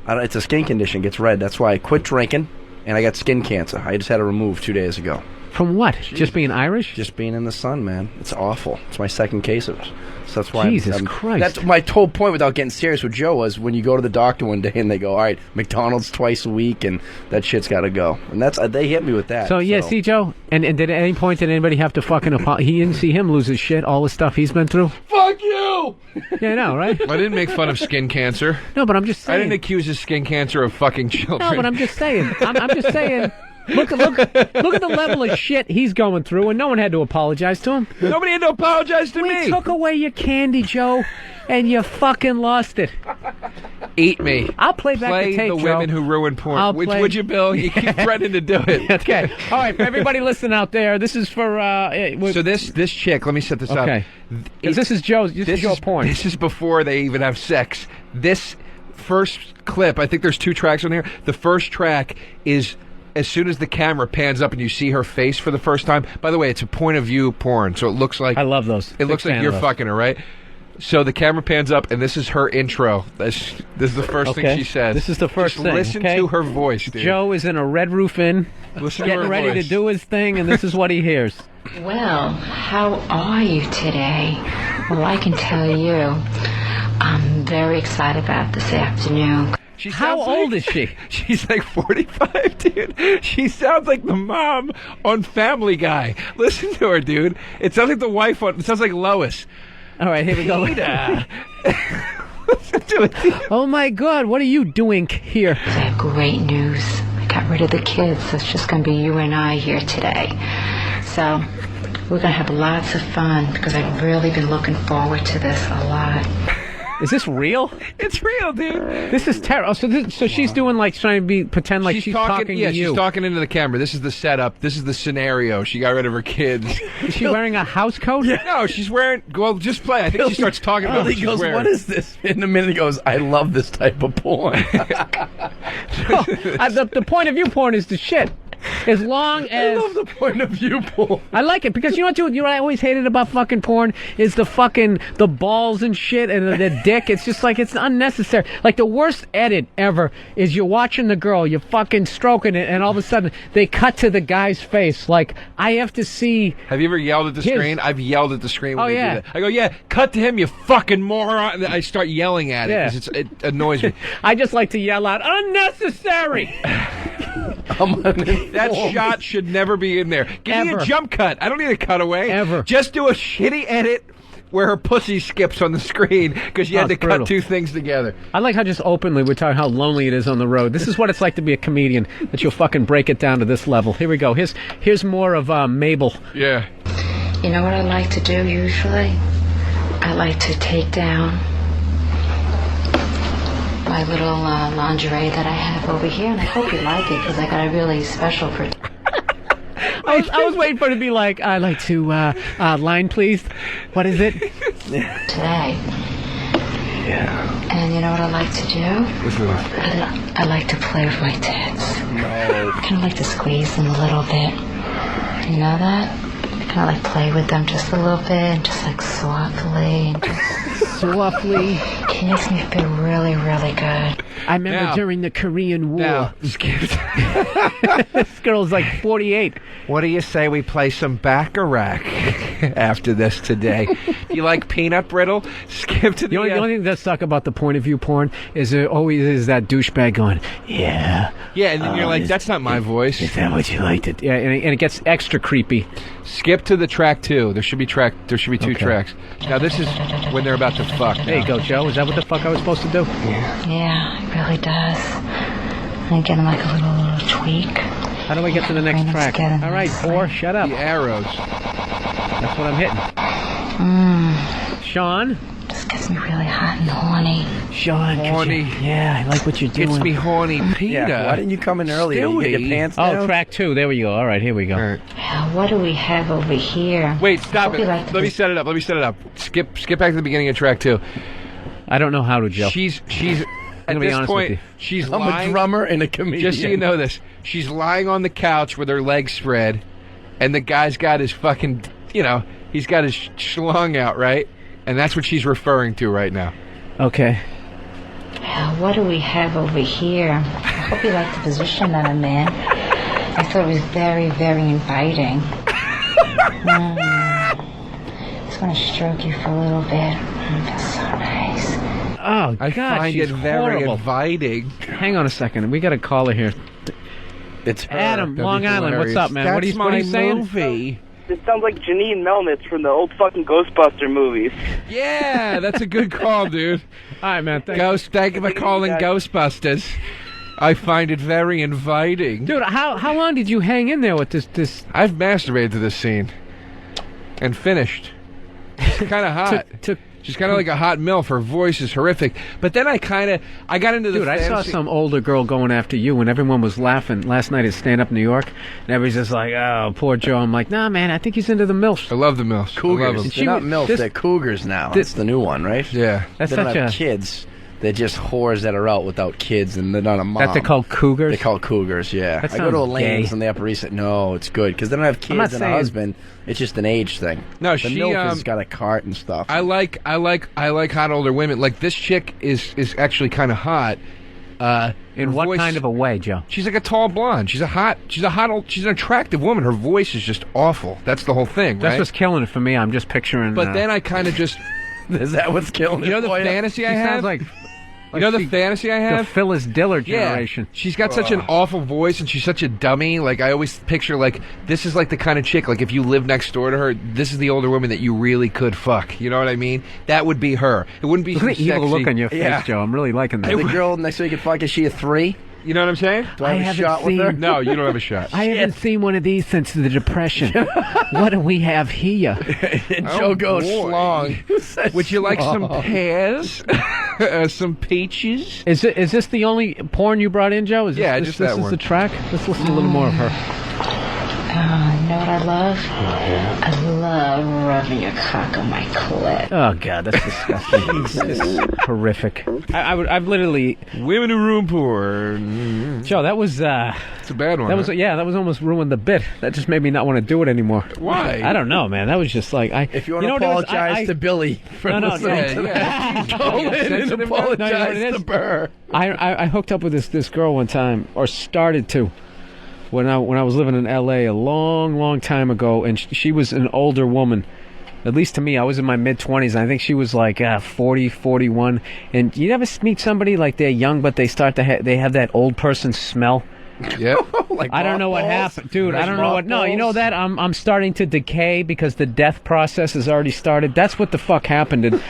Speaker 11: It's a skin condition. It gets red. That's why I quit drinking, and I got skin cancer. I just had it removed 2 days ago.
Speaker 3: From what? Just being Irish?
Speaker 11: Just being in the sun, man. It's awful. It's my second case of it. So that's why
Speaker 3: Jesus Christ.
Speaker 11: That's my whole point without getting serious with Joe was when you go to the doctor one day and they go, all right, McDonald's twice a week and that shit's got to go. And that's they hit me with that.
Speaker 3: So, yeah, see, Joe, and did at any point did anybody have to fucking apologize? He didn't see him lose his shit, all the stuff he's been through?
Speaker 4: Fuck you!
Speaker 3: Yeah, I know, right?
Speaker 4: I didn't make fun of skin cancer.
Speaker 3: No, but I'm just saying.
Speaker 4: I didn't accuse his skin cancer of fucking children.
Speaker 3: No, but I'm just saying. I'm just saying. Look at the level of shit he's going through, and no one had to apologize to him.
Speaker 4: Nobody had to apologize to me.
Speaker 3: We took away your candy, Joe, and you fucking lost it.
Speaker 4: Eat me.
Speaker 3: I'll play back
Speaker 4: Play
Speaker 3: the tape,
Speaker 4: the
Speaker 3: Joe.
Speaker 4: women who ruin porn.
Speaker 3: I'll
Speaker 4: Which
Speaker 3: play-
Speaker 4: would you, Bill? You keep threatening to do it.
Speaker 3: Okay. All right, for everybody listening out there, this is for...
Speaker 4: So this chick, let me set this up.
Speaker 3: Okay. 'Cause this is Joe's. This is your porn.
Speaker 4: This is before they even have sex. This first clip, I think there's 2 tracks on here. The first track is as soon as the camera pans up and you see her face for the first time. By the way, it's a point of view porn, so it looks like...
Speaker 3: I love those.
Speaker 4: It looks like you're fucking her, right? So the camera pans up, and this is her intro. This is the first thing she says.
Speaker 3: This is the first
Speaker 4: Just
Speaker 3: thing.
Speaker 4: listen
Speaker 3: okay?
Speaker 4: to her voice, dude.
Speaker 3: Joe is in a Red Roof Inn,
Speaker 4: Listen to
Speaker 3: getting
Speaker 4: her
Speaker 3: ready
Speaker 4: voice.
Speaker 3: to do his thing, and this is what he hears.
Speaker 2: Well, how are you today? Well, I can tell you, I'm very excited about this afternoon.
Speaker 3: How old is she?
Speaker 4: She's like 45, dude. She sounds like the mom on Family Guy. Listen to her, dude. It sounds like the wife on... It sounds like Lois.
Speaker 3: All right, here we go.
Speaker 4: Peter.
Speaker 2: Oh my God, what are you doing here? I have great news. I got rid of the kids, so it's just going to be you and I here today. So we're going to have lots of fun because I've really been looking forward to this a lot.
Speaker 3: Is this real?
Speaker 4: It's real, dude.
Speaker 3: This is terrible. So she's doing like trying to pretend like she's talking
Speaker 4: yeah,
Speaker 3: to you.
Speaker 4: she's talking into the camera. This is the setup. This is the scenario. She got rid of her kids.
Speaker 3: Is she wearing a house coat?
Speaker 4: No, she's wearing... Well, just play. I think she starts talking about what
Speaker 11: Billy
Speaker 4: she's
Speaker 11: goes,
Speaker 4: wearing.
Speaker 11: what is this? In a minute he goes, I love this type of porn.
Speaker 3: The point of view porn is the shit. As long as...
Speaker 11: I love the point of view porn.
Speaker 3: I like it because you know what I always hated about fucking porn is the balls and shit and the dick. It's just like it's unnecessary. Like the worst edit ever is you're watching the girl, you're fucking stroking it, and all of a sudden they cut to the guy's face. Like I have to see.
Speaker 4: Have you ever yelled at the screen? I've yelled at the screen when
Speaker 3: Oh,
Speaker 4: they
Speaker 3: yeah.
Speaker 4: do that. I go, yeah, cut to him, you fucking moron. And I start yelling at it because it annoys me.
Speaker 3: I just like to yell out, unnecessary!
Speaker 4: That shot should never be in there. Give me a jump cut. I don't need a cutaway.
Speaker 3: Ever.
Speaker 4: Just do a shitty edit where her pussy skips on the screen because you had to
Speaker 3: it's brutal.
Speaker 4: cut 2 things together.
Speaker 3: I like how just openly we're talking how lonely it is on the road. This is what it's like to be a comedian, that you'll fucking break it down to this level. Here we go. Here's more of Mabel.
Speaker 4: Yeah.
Speaker 2: You know what I like to do usually? I like to take down my little lingerie that I have over here, and I hope you like it because I got a really special
Speaker 3: I was waiting for it to be like, I'd like to, line please. What is it?
Speaker 2: Today.
Speaker 3: Yeah.
Speaker 2: And you know what I like to do? I like to play with my tits.
Speaker 11: No.
Speaker 2: I kind of like to squeeze them a little bit. You know that? Kind of like play with them just a little bit, and just like softly, and just
Speaker 3: softly.
Speaker 2: It makes me feel really, really good.
Speaker 3: I remember during the Korean War. This girl's like 48.
Speaker 4: What do you say we play some Baccarat after this today? You like peanut brittle? Skip to
Speaker 3: The only thing that suck about the point of view porn is there always is that douchebag going, yeah.
Speaker 4: Yeah, and then you're like, that's not my voice.
Speaker 3: Is that what you liked it? Yeah, and it gets extra creepy.
Speaker 4: Skip to the track 2. There should be two tracks. Now this is when they're about to fuck.
Speaker 3: There you go, Joe. Is that what the fuck I was supposed to do?
Speaker 2: Yeah, it really does. I'm getting like a little tweak.
Speaker 3: How do I get to the next track? All right, Burr, shut up.
Speaker 4: The arrows.
Speaker 3: That's what I'm hitting. Sean?
Speaker 2: Just gets me really hot and horny.
Speaker 3: Sean,
Speaker 4: horny.
Speaker 3: Yeah, I like what you're doing.
Speaker 4: Gets me horny, Peter.
Speaker 11: Yeah, why didn't you come in earlier? You get your pants down?
Speaker 3: Oh, track 2. There we go. All right, here we go.
Speaker 2: What do we have over here?
Speaker 4: Wait, stop it.
Speaker 2: Like
Speaker 4: Let me set it up. Skip back to the beginning of track 2.
Speaker 3: I don't know how to, Joe.
Speaker 4: She's
Speaker 3: I'm
Speaker 4: at
Speaker 3: be
Speaker 4: this
Speaker 3: honest
Speaker 4: point,
Speaker 3: with you.
Speaker 4: she's
Speaker 11: I'm
Speaker 4: lying.
Speaker 11: a drummer and a comedian.
Speaker 4: Just so you know this, she's lying on the couch with her legs spread, and the guy's got his fucking, he's got his schlong out, right? And that's what she's referring to right now.
Speaker 3: Okay.
Speaker 2: What do we have over here? I hope you like the position that I'm in. I thought it was very, very inviting. Just want to stroke you for a little bit. That's so nice.
Speaker 3: Oh,
Speaker 4: I
Speaker 3: God,
Speaker 4: find
Speaker 3: she's
Speaker 4: it very
Speaker 3: horrible.
Speaker 4: inviting.
Speaker 3: Hang on a second. We got a caller here.
Speaker 11: It's her.
Speaker 3: Adam, Long Island. What's up, man? What are you saying?
Speaker 4: Movie.
Speaker 20: It sounds like Janine Melnitz from the old fucking Ghostbuster movies.
Speaker 4: Yeah, that's a good call, dude.
Speaker 3: All right, man.
Speaker 4: Thank you for calling Ghostbusters. I find it very inviting.
Speaker 3: Dude, how long did you hang in there with this?
Speaker 4: I've masturbated to this scene. And finished. It's kind of hot. She's kind of like a hot MILF. Her voice is horrific. But then I got into the
Speaker 3: Dude, I saw
Speaker 4: fantasy-
Speaker 3: some older girl going after you when everyone was laughing last night at Stand-Up New York. And everybody's just like, oh, poor Joe. I'm like, nah, man, I think he's into the MILFs.
Speaker 4: I love the MILFs.
Speaker 11: Cougars.
Speaker 4: I love them.
Speaker 11: They're not MILFs, they're Cougars now. That's the new one, right?
Speaker 4: Yeah.
Speaker 3: That's
Speaker 11: they don't
Speaker 3: such
Speaker 11: have
Speaker 3: a...
Speaker 11: kids. They're just whores that are out without kids, and they're not a mom.
Speaker 3: That they're called Cougars?
Speaker 11: They're called Cougars, yeah.
Speaker 3: That
Speaker 11: I go to
Speaker 3: sounds
Speaker 11: Elaine's
Speaker 3: gay.
Speaker 11: on the Upper East Side. No, it's good, because they don't have
Speaker 3: I'm not
Speaker 11: kids and a
Speaker 3: saying-
Speaker 11: husband. It's just an age thing.
Speaker 4: No,
Speaker 11: the
Speaker 4: she,
Speaker 11: MILF has got a cart and stuff.
Speaker 4: I like hot older women. Like this chick is actually kind of hot.
Speaker 3: In what kind of a way, Joe?
Speaker 4: She's like a tall blonde. She's an attractive woman. Her voice is just awful. That's the whole thing,
Speaker 3: That's
Speaker 4: right?
Speaker 3: what's killing it for me. I'm just picturing...
Speaker 4: But then I kind of just...
Speaker 11: Is that what's killing it?
Speaker 4: You know the
Speaker 11: for you?
Speaker 4: fantasy I
Speaker 3: She
Speaker 4: have?
Speaker 3: sounds like
Speaker 4: You know the fantasy I have?
Speaker 3: the Phyllis Diller generation.
Speaker 4: Yeah. She's got such an awful voice, and she's such a dummy. Like, I always picture, like, this is like the kind of chick, like, if you live next door to her, this is the older woman that you really could fuck. You know what I mean? That would be her. It wouldn't be
Speaker 3: Look
Speaker 4: some
Speaker 3: at the evil
Speaker 4: sexy-
Speaker 3: look on your face,
Speaker 11: Yeah.
Speaker 3: Joe. I'm really liking that.
Speaker 11: The girl next week you could fuck, is she a 3?
Speaker 4: You know what I'm saying?
Speaker 11: Do I have a
Speaker 3: haven't
Speaker 11: shot with her?
Speaker 3: seen-
Speaker 4: No, you don't have a shot.
Speaker 3: I haven't seen one of these since the Depression. What do we have here?
Speaker 11: And Joe goes,
Speaker 4: boy.
Speaker 11: schlong.
Speaker 4: Would you like some pears? Some peaches?
Speaker 3: Is this the only porn you brought in, Joe? Is
Speaker 4: Yeah,
Speaker 3: this,
Speaker 4: just
Speaker 3: this
Speaker 4: that
Speaker 3: is
Speaker 4: one.
Speaker 3: the track? Let's listen to a little more of her.
Speaker 2: You know what I love? I love rubbing your cock on my clit.
Speaker 3: Oh God, that's disgusting. This is horrific. I've literally
Speaker 4: Women who room porn.
Speaker 3: Joe. That was
Speaker 4: It's a bad one.
Speaker 3: that was
Speaker 4: huh?
Speaker 3: that was almost ruined the bit. That just made me not want to do it anymore.
Speaker 4: Why?
Speaker 3: I don't know, man. That was just like
Speaker 11: If you want to
Speaker 3: know what it was?
Speaker 11: apologize to Billy for
Speaker 3: No,
Speaker 11: listening to
Speaker 4: yeah.
Speaker 11: that, go in and
Speaker 3: Sensitive guy? No, you know what it
Speaker 11: apologize
Speaker 3: is?
Speaker 11: to Burr.
Speaker 3: I hooked up with this girl one time, or started to, when I was living in L.A. a long time ago, and she was an older woman. At least to me, I was in my mid-20s, and I think she was like 40, 41. And you ever meet somebody like they're young, but they start to they have that old person smell?
Speaker 4: Yep.
Speaker 11: Like
Speaker 3: I don't know what
Speaker 11: mothballs?
Speaker 3: happened, dude. I
Speaker 11: Like
Speaker 3: don't know what. No, you know
Speaker 11: mothballs?
Speaker 3: that I'm starting to decay because the death process has already started. That's what the fuck happened. And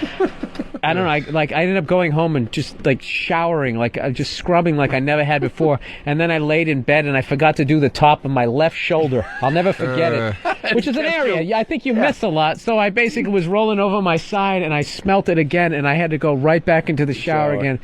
Speaker 3: I don't know. I ended up going home and just like showering, like just scrubbing like I never had before. And then I laid in bed and I forgot to do the top of my left shoulder. I'll never forget it. Which is an area I think you miss a lot. So I basically was rolling over my side and I smelt it again, and I had to go right back into the shower again.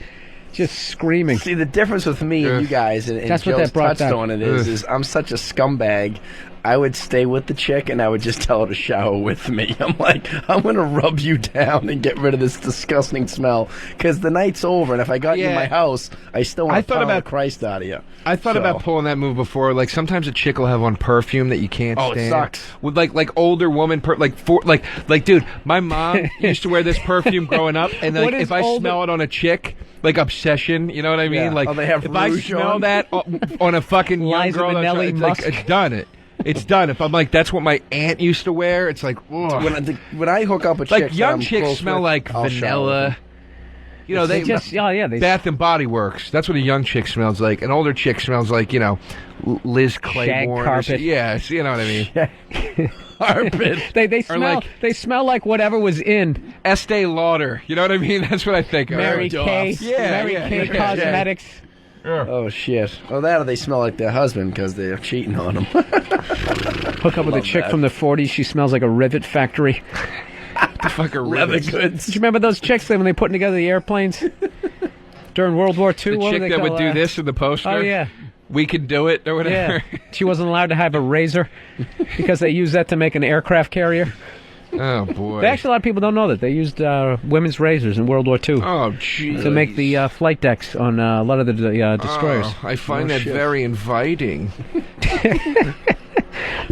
Speaker 3: Just screaming.
Speaker 11: See, the difference with me and you guys, and
Speaker 3: That's what
Speaker 11: Joe's
Speaker 3: that brought
Speaker 11: touched
Speaker 3: back.
Speaker 11: on it is I'm such a scumbag. I would stay with the chick and I would just tell her to shower with me. I'm like, I'm going to rub you down and get rid of this disgusting smell because the night's over, and if I got you in my house, I still want to pound Christ out of you.
Speaker 4: I thought about pulling that move before. Like sometimes a chick will have on perfume that you can't stand.
Speaker 11: It sucks.
Speaker 4: With like older woman, like dude, my mom used to wear this perfume growing up, and like if I smell it on a chick, like obsession, you know what I mean?
Speaker 11: Yeah.
Speaker 4: Like
Speaker 11: they have
Speaker 4: if I smell that on a fucking young girl, it's done. It's done. If I'm like, that's what my aunt used to wear, it's like, ugh.
Speaker 11: When I hook up a chick,
Speaker 4: like young chicks smell like vanilla. You know, they just Bath and Body Works. That's what a young chick smells like. An older chick smells like, you know, Liz Claiborne.
Speaker 3: Shag carpet.
Speaker 4: Yes, you know what I mean.
Speaker 3: Carpet. They smell like whatever was in
Speaker 4: Estee Lauder. You know what I mean? That's what I think.
Speaker 3: Mary Kay. Mary Kay Cosmetics.
Speaker 11: Oh shit! Oh, that or they smell like their husband because they're cheating on them.
Speaker 3: Hook up with a chick from the 40s. She smells like a rivet factory.
Speaker 4: The fucker
Speaker 11: leather
Speaker 4: rivets.
Speaker 11: goods.
Speaker 3: Do you remember those chicks when they putting together the airplanes during World War II?
Speaker 4: The chick that would do this in the poster.
Speaker 3: Oh yeah,
Speaker 4: we could do it or whatever.
Speaker 3: Yeah. She wasn't allowed to have a razor because they used that to make an aircraft carrier.
Speaker 4: Oh boy!
Speaker 3: Actually, a lot of people don't know that they used women's razors in World War II.
Speaker 4: Oh, jeez.
Speaker 3: To make the flight decks on a lot of the destroyers.
Speaker 4: Oh, I find that very inviting.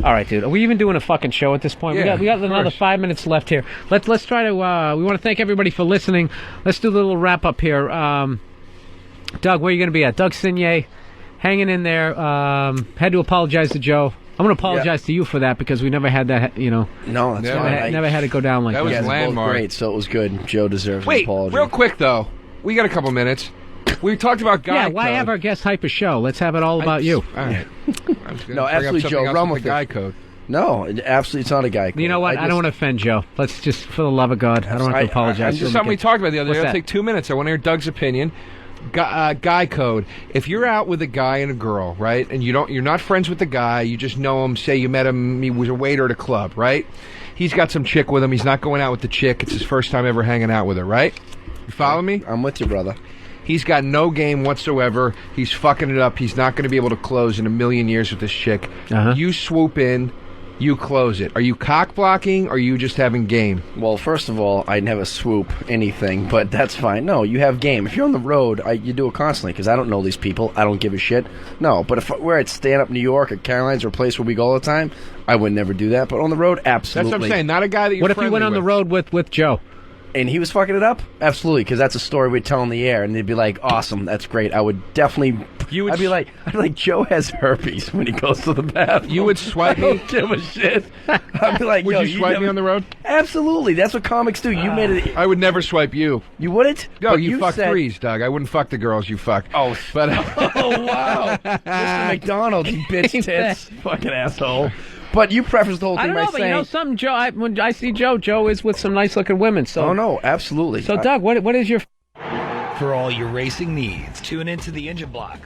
Speaker 3: All right, dude. Are we even doing a fucking show at this point?
Speaker 4: Yeah,
Speaker 3: we got another 5 minutes left here. Let's try to. We want to thank everybody for listening. Let's do a little wrap up here. Doug, where are you going to be at? Doug Simay, hanging in there. Had to apologize to Joe. I'm going to apologize to you for that because we never had that, you know.
Speaker 11: No, that's fine.
Speaker 3: Never had it go down like that.
Speaker 4: That was landmark.
Speaker 11: Great, so it was good. Joe deserves an apology.
Speaker 4: Real quick, though. We got a couple minutes. We talked about guy code.
Speaker 3: Why have our guest hype a show? Let's have it all about you.
Speaker 4: All right.
Speaker 11: No, absolutely, Joe. Run with
Speaker 4: guy
Speaker 11: it.
Speaker 4: code.
Speaker 11: No, absolutely, it's not a guy code.
Speaker 3: You know what? I don't want to offend Joe. Let's just, for the love of God, I don't have to apologize.
Speaker 4: This is something we talked about the other day. It'll
Speaker 3: What's
Speaker 4: take 2 minutes. I want to hear Doug's opinion. Guy code. If you're out with a guy and a girl, right, and you're not friends with the guy, you just know him. Say you met him, he was a waiter at a club, right? He's got some chick with him. He's not going out with the chick. It's his first time ever hanging out with her, right? You follow me?
Speaker 11: I'm with you, brother.
Speaker 4: He's got no game whatsoever. He's fucking it up. He's not going to be able to close in a million years with this chick. You swoop in. You close it. Are you cock blocking or are you just having game?
Speaker 11: Well, first of all, I never swoop anything, but that's fine. No, you have game. If you're on the road, you do it constantly because I don't know these people. I don't give a shit. No, but if we're at Stand-Up New York or Caroline's or a place where we go all the time, I would never do that. But on the road, absolutely.
Speaker 4: That's what I'm saying. Not a guy that you're
Speaker 3: What if you went on the road with Joe?
Speaker 11: And he was fucking it up? Absolutely, because that's a story we'd tell on the air, and they'd be like, awesome, that's great. I would definitely... I'd be like, Joe has herpes when he goes to the bathroom.
Speaker 4: You would swipe me?
Speaker 11: I don't give a shit. I'd be like,
Speaker 4: would you swipe me on the road?
Speaker 11: Absolutely, that's what comics do. You made it...
Speaker 4: I would never swipe you.
Speaker 11: You wouldn't?
Speaker 4: No,
Speaker 11: But
Speaker 4: you fuck
Speaker 11: said...
Speaker 4: threes, Doug. I wouldn't fuck the girls you fuck.
Speaker 11: Oh,
Speaker 4: but
Speaker 11: oh wow. Mr. McDonald, you bitch tits. Fucking asshole. But you preface the whole thing
Speaker 3: I don't
Speaker 11: by
Speaker 3: know, but
Speaker 11: saying...
Speaker 3: you know something, Joe. When I see Joe is with some nice-looking women. So.
Speaker 11: Oh, no, absolutely.
Speaker 3: So, Doug, what is your...
Speaker 1: For all your racing needs, tune into the Engine Block